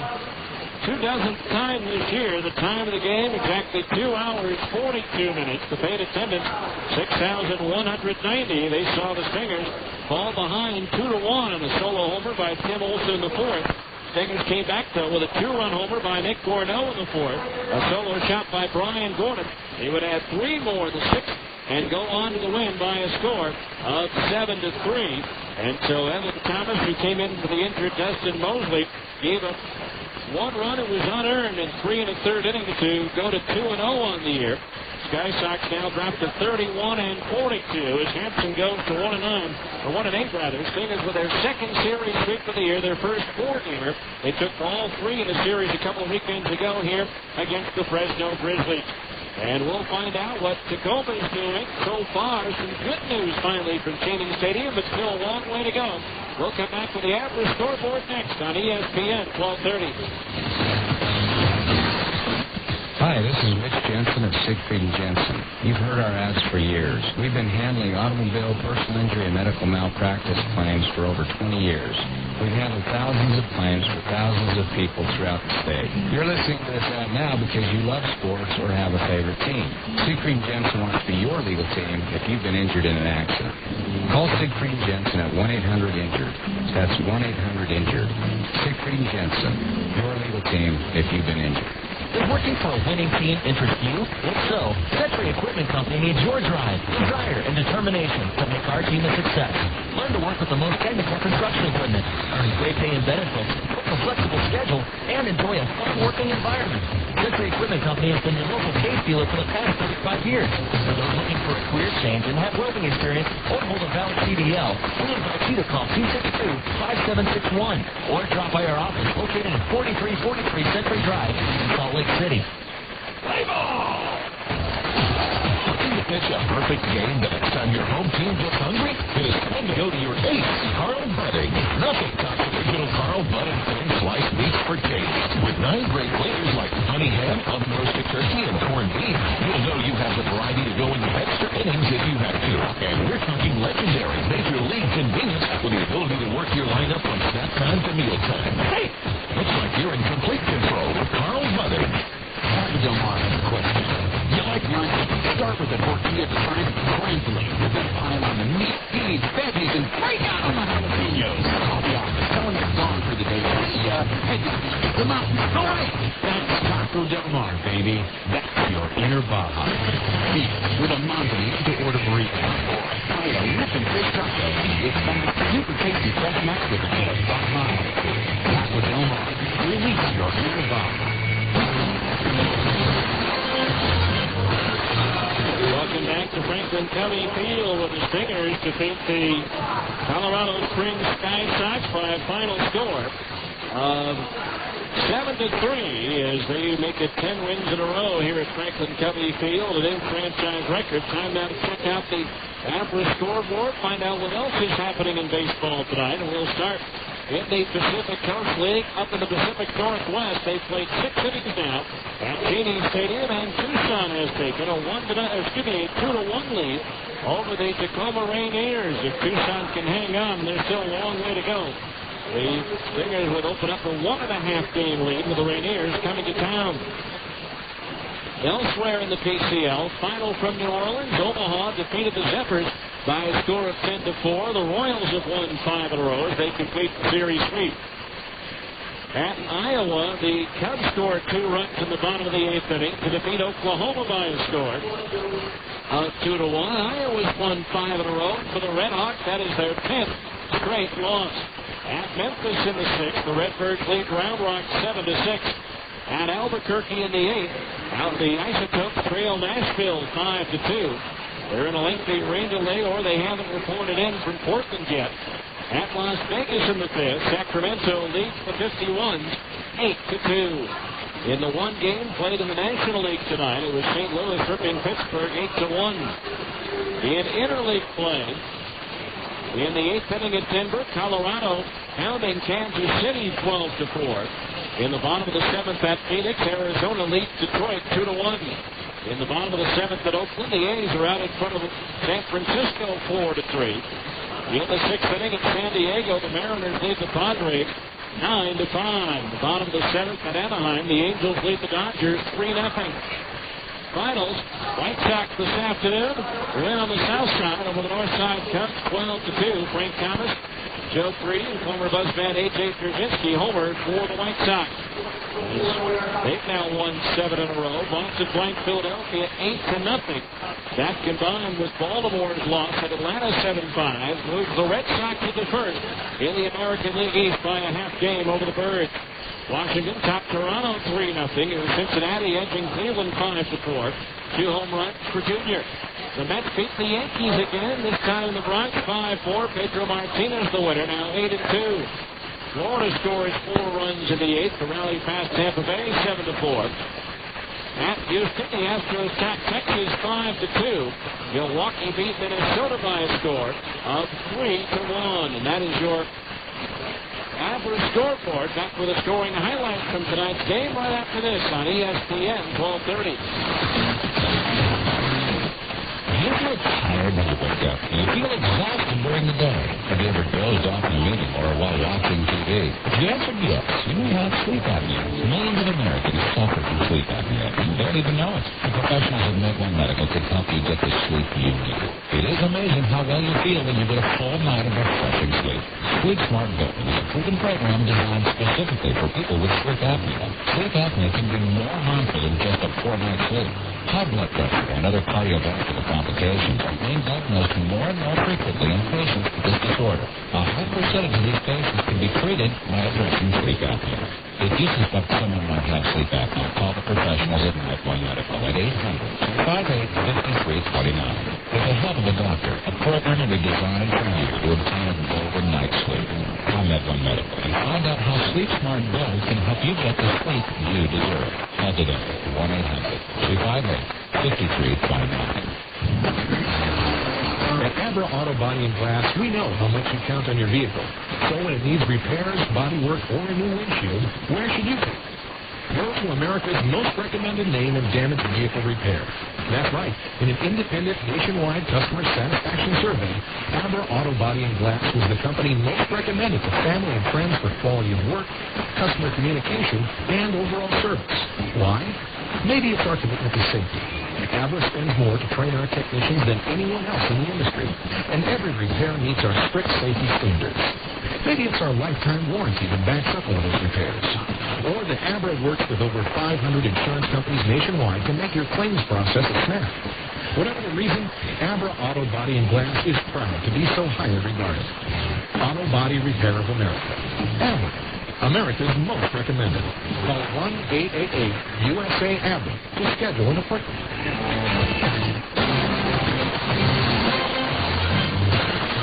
S2: 2,000th time this year, the time of the game, exactly 2 hours, 42 minutes. The paid attendance, 6,190. They saw the Stingers fall behind 2-1 on a solo homer by Tim Olson in the 4th. Stingers came back, though, with a 2-run homer by Nick Gordeau in the fourth. A solo shot by Brian Gordon. He would add 3 more in the sixth and go on to the win by a score of 7-3. And so Evan Thomas, who came in for the injured Dustin Mosley, gave up 1 run. It was unearned in 3 1/3 inning to go to 2-0 on the year. Sky Sox now drop to 31-42 as Hampton goes to 1-9, or 1-8 rather. Stingers with their second series sweep of the year, their first 4-gamer. They took all 3 in the series a couple of weekends ago here against the Fresno Grizzlies. And we'll find out what Tacoma's doing so far. Some good news finally from Cheney Stadium, but still a long way to go. We'll come back with the average scoreboard next on ESPN 1230.
S12: Hi, this is Rich Jensen of Siegfried & Jensen. You've heard our ads for years. We've been handling automobile, personal injury, and medical malpractice claims for over 20 years. We've handled thousands of claims for thousands of people throughout the state. You're listening to this ad now because you love sports or have a favorite team. Siegfried & Jensen wants to be your legal team if you've been injured in an accident. Call Siegfried & Jensen at 1-800-INJURED. That's 1-800-INJURED. Siegfried & Jensen, your legal team if you've been injured.
S19: Does working for a winning team interest you? If so, Century Equipment Company needs your drive, desire, and determination to make our team a success. Learn to work with the most technical construction equipment, earn great pay and benefits, work a flexible schedule, and enjoy a fun working environment. Century Equipment Company has been your local case dealer for the past 35 years. For those looking for a career change and have welding experience or hold a valid CDL, we invite you to call 262-5761 or drop by our office located at 4343 Century Drive in Salt Lake City.
S6: Play ball! Looking to pitch a perfect game the next time your home team gets hungry? It is time to go to your ace, Carl Budding. Nothing tops original Carl Budding thin sliced meats for taste. With 9 great flavors like honey ham, oven roasted turkey, and corned beef, you'll know you have the variety to go in extra innings if you have to. And we're talking legendary Major League convenience with the ability to work your lineup from snack time to meal time. Hey, looks like you're in complete control with Carl Budding.
S11: Del Mar has a question. You like lunch? Start with a tortilla the size of a trampoline. Then pile on the meat, beans, veggies, and break out on the jalapenos. I'll be honest, someone is gone for the day. Hey, just them out. All right. That's Taco Del Mar, baby. That's your inner Baja. Beef with a manzanita to order burrito. Or try a ripping fish taco. It's that super tasty fresh mac with a Baja. Taco Del Mar. Release your inner Baja.
S2: Welcome back to Franklin Covey Field with the Stingers defeat the Colorado Springs Sky Sox by a final score of 7-3 as they make it 10 wins in a row here at Franklin Covey Field. An new franchise record. Time now to check out the average scoreboard, find out what else is happening in baseball tonight, and we'll start in the Pacific Coast League up in the Pacific Northwest. They've played 6 innings now at Cheney Stadium, and Tucson has taken a 2-1 lead over the Tacoma Rainiers. If Tucson can hang on, there's still a long way to go. The Stingers would open up a 1.5 game lead with the Rainiers coming to town. Elsewhere in the PCL, final from New Orleans, Omaha defeated the Zephyrs by a score of 10-4. The Royals have won 5 in a row as they complete the series sweep. At Iowa, the Cubs scored 2 runs in the bottom of the 8th inning to defeat Oklahoma by a score of 2-1. Iowa's won 5 in a row. For the Red Hawks, that is their 10th straight loss. At Memphis in the 6th, the Redbirds lead Round Rock 7-6. At Albuquerque in the 8th, out the Isotopes trail Nashville 5-2. They're in a lengthy rain delay, or they haven't reported in from Portland yet. At Las Vegas in the 5th, Sacramento leads the 51s 8-2. In the one game played in the National League tonight, it was St. Louis ripping Pittsburgh 8-1. In interleague play, in the 8th inning at Denver, Colorado pounding Kansas City 12-4. In the bottom of the 7th at Phoenix, Arizona leads Detroit 2-1. In the bottom of the 7th at Oakland, the A's are out in front of San Francisco 4-3. In the 6th inning at San Diego, the Mariners lead the Padres 9-5. The bottom of the 7th at Anaheim, the Angels lead the Dodgers 3-0. Finals, White Sox this afternoon. Win on the south side over the north side Cubs 12-2. Frank Thomas Joe Freedy and former Buzz fan A.J. Pierzynski homered for the White Sox. They've now won 7 in a row. Boston blanked Philadelphia 8-0. That combined with Baltimore's loss at Atlanta 7-5 moves the Red Sox to the first in the American League East by a half game over the Birds. Washington topped Toronto 3-0. It was Cincinnati edging Cleveland 5-4. 2 home runs for Junior. The Mets beat the Yankees again, this time in the Bronx 5-4. Pedro Martinez the winner, now 8-2. Florida scores 4 runs in the 8th to rally past Tampa Bay 7-4. At Houston, the Astros top Texas 5-2. Milwaukee beat Minnesota by a score of 3-1. And that is your average scoreboard. Back with a scoring highlight from tonight's game right after this on ESPN 1230.
S11: Do you feel tired when you wake up? Do you feel exhausted during the day? Have you ever dozed off in a meeting or while watching TV? If you answered yes, you may have sleep apnea. Millions of Americans suffer from sleep apnea and don't even know it. The professionals at MedOne Medical can help you get the sleep you need. It is amazing how well you feel when you get a full night of refreshing sleep. Sleep Smart Go is a proven program designed specifically for people with sleep apnea. Sleep apnea can be more harmful than just a poor night's sleep. High blood pressure and other cardiovascular complications are being diagnosed more and more frequently in patients with this disorder. A high percentage of these patients can be treated by addressing sleep apnea. If you suspect someone might have sleep apnea, call the professionals at MedOne Medical at 800-258-5329. With the help of a doctor, a program will be designed for you to obtain a golden night's sleep. Call MedOne Medical and find out how Sleep Smart Go can help you get the sleep you deserve. Call today, 1-800-258-5329.
S13: At Abra Auto Body and Glass, we know how much you count on your vehicle. So when it needs repairs, body work, or a new windshield, where should you go? Go to America's most recommended name in damaged vehicle repair. That's right. In an independent nationwide customer satisfaction survey, Abra Auto Body and Glass was the company most recommended to family and friends for quality of work, customer communication, and overall service. Why? Maybe it's our commitment to safety. Abra spends more to train our technicians than anyone else in the industry, and every repair meets our strict safety standards. Maybe it's our lifetime warranty that backs up all those repairs. Or that Abra works with over 500 insurance companies nationwide to make your claims process a snap. Whatever the reason, Abra Auto Body and Glass is proud to be so highly regarded. Auto Body Repair of America. Abra, America's most recommended. Call 1-888-USA-ABRA to schedule an appointment.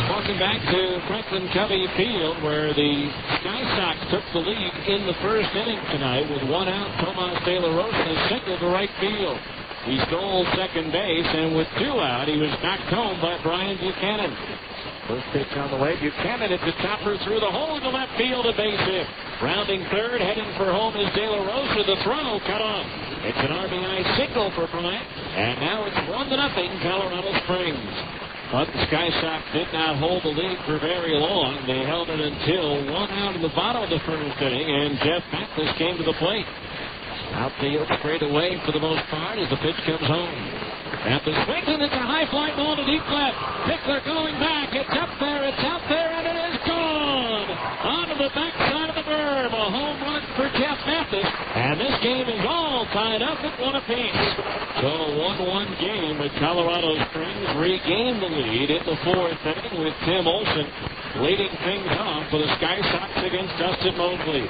S2: Welcome back to Franklin Covey Field, where the Sky Sox took the lead in the first inning tonight with 1 out. Tomas De La Rosa singled to right field. He stole second base, and with 2 out, he was knocked home by Brian Buchanan. First pitch on the way. Buchanan at the chopper through the hole into left field, a base hit. Rounding third, heading for home is De La Rosa. The throw cut off. It's an RBI single for Bryant, and now it's 1-0 Colorado Springs. But the Sky Sox did not hold the lead for very long. They held it until 1 out in the bottom of the first inning, and Jeff Mathis came to the plate. Outfield straight away for the most part as the pitch comes home. Mathis swinging, it's a high fly ball to deep left. Pickler going back. It's up there, and it is gone. Onto the backside of the berm. A home run for Jeff Mathis. And this game is all tied up at 1 apiece. So a 1-1 game with Colorado Springs regained the lead in the 4th inning with Tim Olson leading things off for the Sky Sox against Dustin Mosley.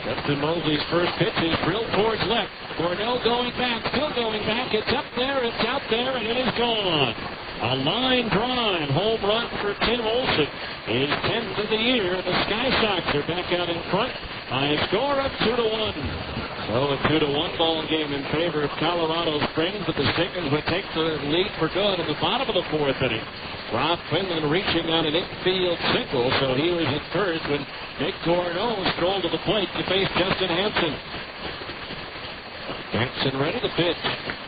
S2: Dustin Mosley's first pitch is drilled towards left. Cornell going back, still going back. It's up there, it's out there, and it is gone. A line drive, home run for Tim Olson. His 10th of the year. The Sky Sox are back out in front by a score of 2-1. So a 2-1 ball game in favor of Colorado Springs, but the Stingers would take the lead for good at the bottom of the 4th inning. Rob Quinlan reaching on an infield single, so he was at first when Nick Cornell strolled to the plate to face Justin Hampson. Hampson ready to pitch.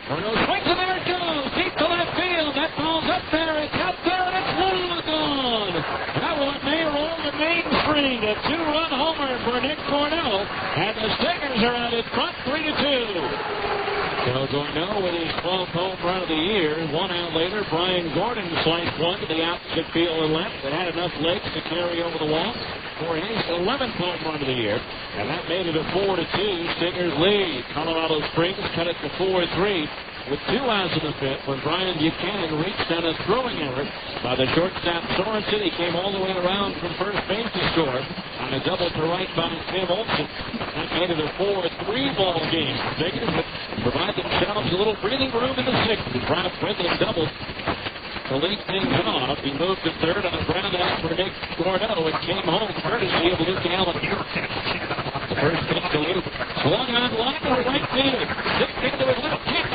S2: Cornell swings and there it goes, deep to left field. That ball's up there, it's out there, and it's long gone. That one may roll the mainspring. A 2-run homer for Nick Cornell, and the Stingers are out in front 3-2. So going no with his 12th home run of the year. 1 out later, Brian Gordon sliced one to the opposite field and left that had enough legs to carry over the wall for his 11th home run of the year. And that made it a 4-2 Stingers lead. Colorado Springs cut it to 4-3. With 2 outs in the fifth, when Brian Buchanan reached on a throwing error by the shortstop Sorensen, he came all the way around from first base to score on a double to right by Tim Olson. That made it a 4-3 ball game. Stingers would provide themselves a little breathing room in the sixth. Rob Quinlan doubled to lead things off. He moved to third on a ground out for Nick Gordo and came home courtesy of Luke Allen. The first pitch to Luke. Swung on line to right field. Dick into his left kick.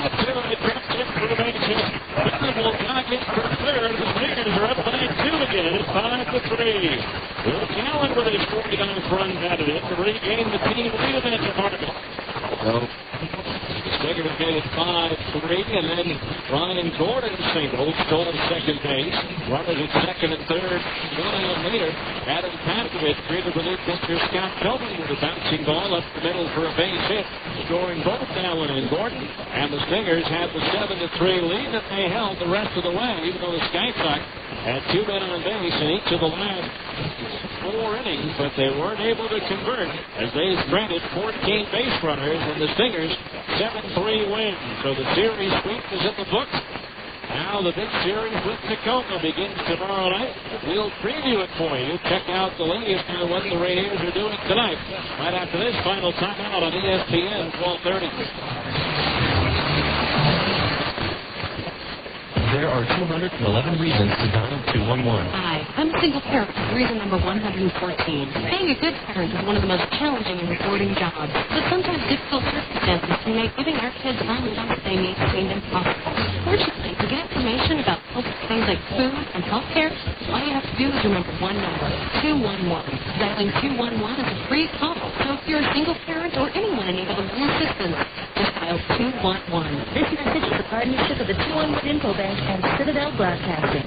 S2: It drops him for the base hit. Allen will knock it for third. The Stingers are up by 2 again. It's 5-3. Luke Allen with his 49th run batted in to regain the team lead in that department. So the Stingers made it 5-3, and then Ryan Gordon singled, stole second base. Runners at second and third. 1 out later, Adam Paskovich treated relief pitcher Scott Tobin with a bouncing ball up the middle for a base hit, scoring both Allen and Gordon. And the Stingers had the 7-3 lead that they held the rest of the way, even though the Sky Sox had 2 men on base in each of the last 4 innings, but they weren't able to convert as they stranded 14 base runners, and the Stingers 7-3 win. So the series sweep is in the books. Now the big series with Tacoma begins tomorrow night. We'll preview it for you. Check out the latest on what the Raiders are doing tonight. Right after this final timeout on ESPN 1230.
S10: There are 211 reasons to dial 211.
S21: Hi, I'm a single parent. Reason number 114. Being a good parent is one of the most challenging and rewarding jobs, but sometimes difficult circumstances can make giving our kids all the help they need seem impossible. Fortunately, to get information about things like food and health care, all you have to do is remember one number, 211. Dialing 211 is a free call, so if you're a single parent or anyone in need of assistance, just dial 211.
S4: This message is a partnership of the 211 Info Bank and Citadel Broadcasting.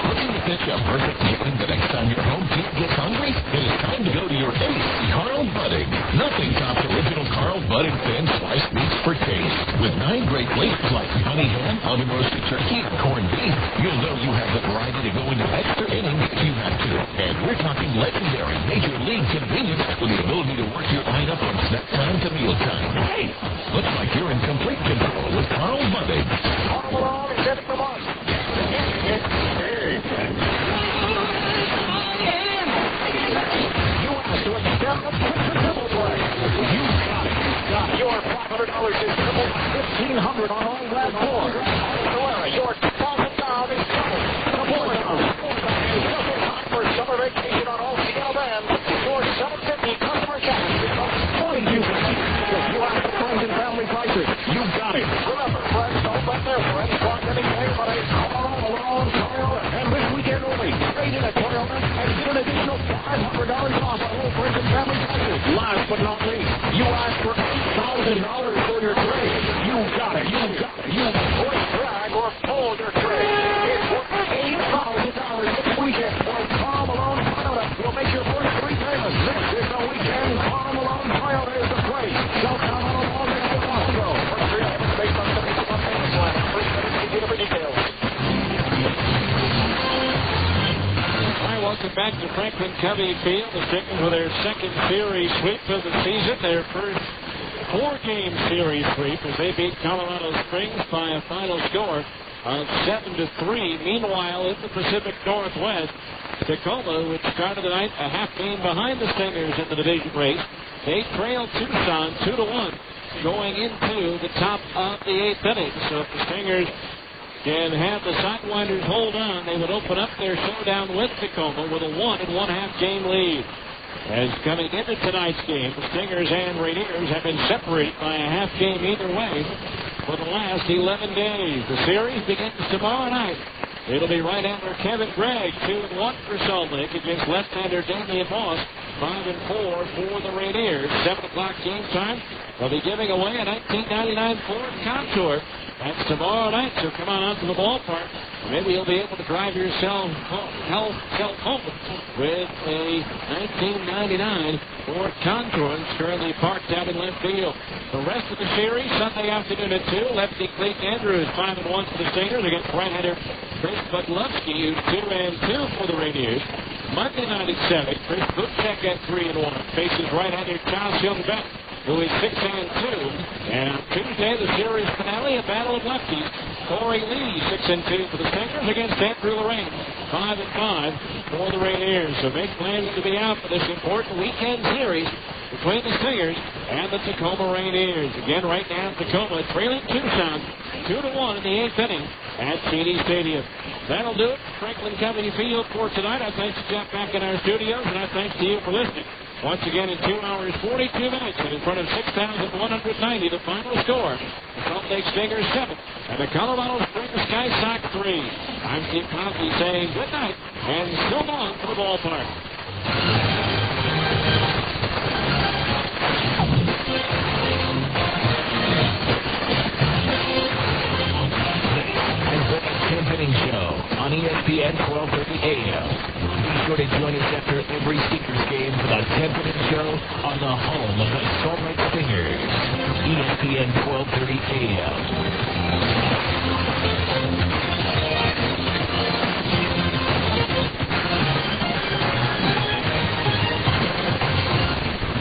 S6: Looking to pitch a perfect meal the next time your home team gets hungry? It is time to go to your ace, Carl Budding. Nothing tops original Carl Budding thin sliced meats for taste. With 9 great flavors like honey ham, oven roasted turkey, and corned beef, you'll know you have the variety to go into extra innings if you have to. And we're talking legendary Major League convenience with the ability to work your lineup from snack time to mealtime. Hey, looks like you're in complete control with Carl Budding.
S22: Carl Malone is in from us. Your $500 is triple, $1,500 on all last 4. Your $2,000 is double. The $4,000 for summer vacation on all scale bands. Your $750 customer cash becomes $4,250. If you ask for friends and family prices, you got it. Remember, friends don't let their friends talk anything but a Carl Toyota. And this weekend only, trade in a Toyota and get an additional $500 off on all friends and family prices. Last but not least, you ask for $8,000 for your trade. You got it. You point, drag, or pull your trade. It's worth $8,000 this weekend. Well, Carl Malone Toyota will make your first 3 payments. This is the weekend. Carl Malone Toyota is the place. South Carolina, Long Beach, and Wasco. For 3 payments based on 71 payments plan. First payment for details.
S2: Welcome back to Franklin Covey Field. The Stingers with their second series sweep of the season. Their first 4-game series sweep as they beat Colorado Springs by a final score of 7-3. Meanwhile, in the Pacific Northwest, Tacoma, which started the night a half game behind the Stingers in the division race, they trailed Tucson 2-1 going into the top of the 8th inning. So if the Stingers can have the Sidewinders hold on, they would open up their showdown with Tacoma with a 1 1/2 game lead. As coming into tonight's game, the Stingers and Rainiers have been separated by a half game either way for the last 11 days. The series begins tomorrow night. It'll be right after Kevin Gregg, 2-1 for Salt Lake against left-hander Damian Moss, 5-4 for the Rainiers. 7 o'clock game time. They'll be giving away a 1999 Ford Contour. That's tomorrow night, so come on out to the ballpark. Maybe you'll be able to drive yourself home with a 1999 Ford Contour is currently parked out in left field. The rest of the series, Sunday afternoon at 2. Lefty Cleek Andrews 5-1 for the Stingers against right-hander Chris Budlowski, who's 2-2 for the Rainiers. Monday night at 7, Chris Butchek at 3-1. Faces right-hander Charles Young-Beck, who is 6-2. And on Tuesday, the series finale, a battle of lefties. Corey Lee, 6-2 for the Stingers against Andrew Lorraine, 5-5 for the Rainiers. So make plans to be out for this important weekend series between the Stingers and the Tacoma Rainiers. Again, right now, Tacoma trailing Tucson 2-1 in the 8th inning at Cheney Stadium. That'll do it. Franklin County Field for tonight. I thank Jeff back in our studios, and I thank you for listening. Once again, in 2 hours, 42 minutes, and in front of 6,190, the final score. The Salt Lake Stingers 7, and the Colorado Springs Sky Sox 3. I'm Steve Cosby saying good night, and so long to the ballpark.
S6: Tim Henning Show on ESPN 1230 AM. Be sure to join us after every Stingers game for the Tim Henning Show on the home of the Salt Lake Stingers. ESPN 1230 AM.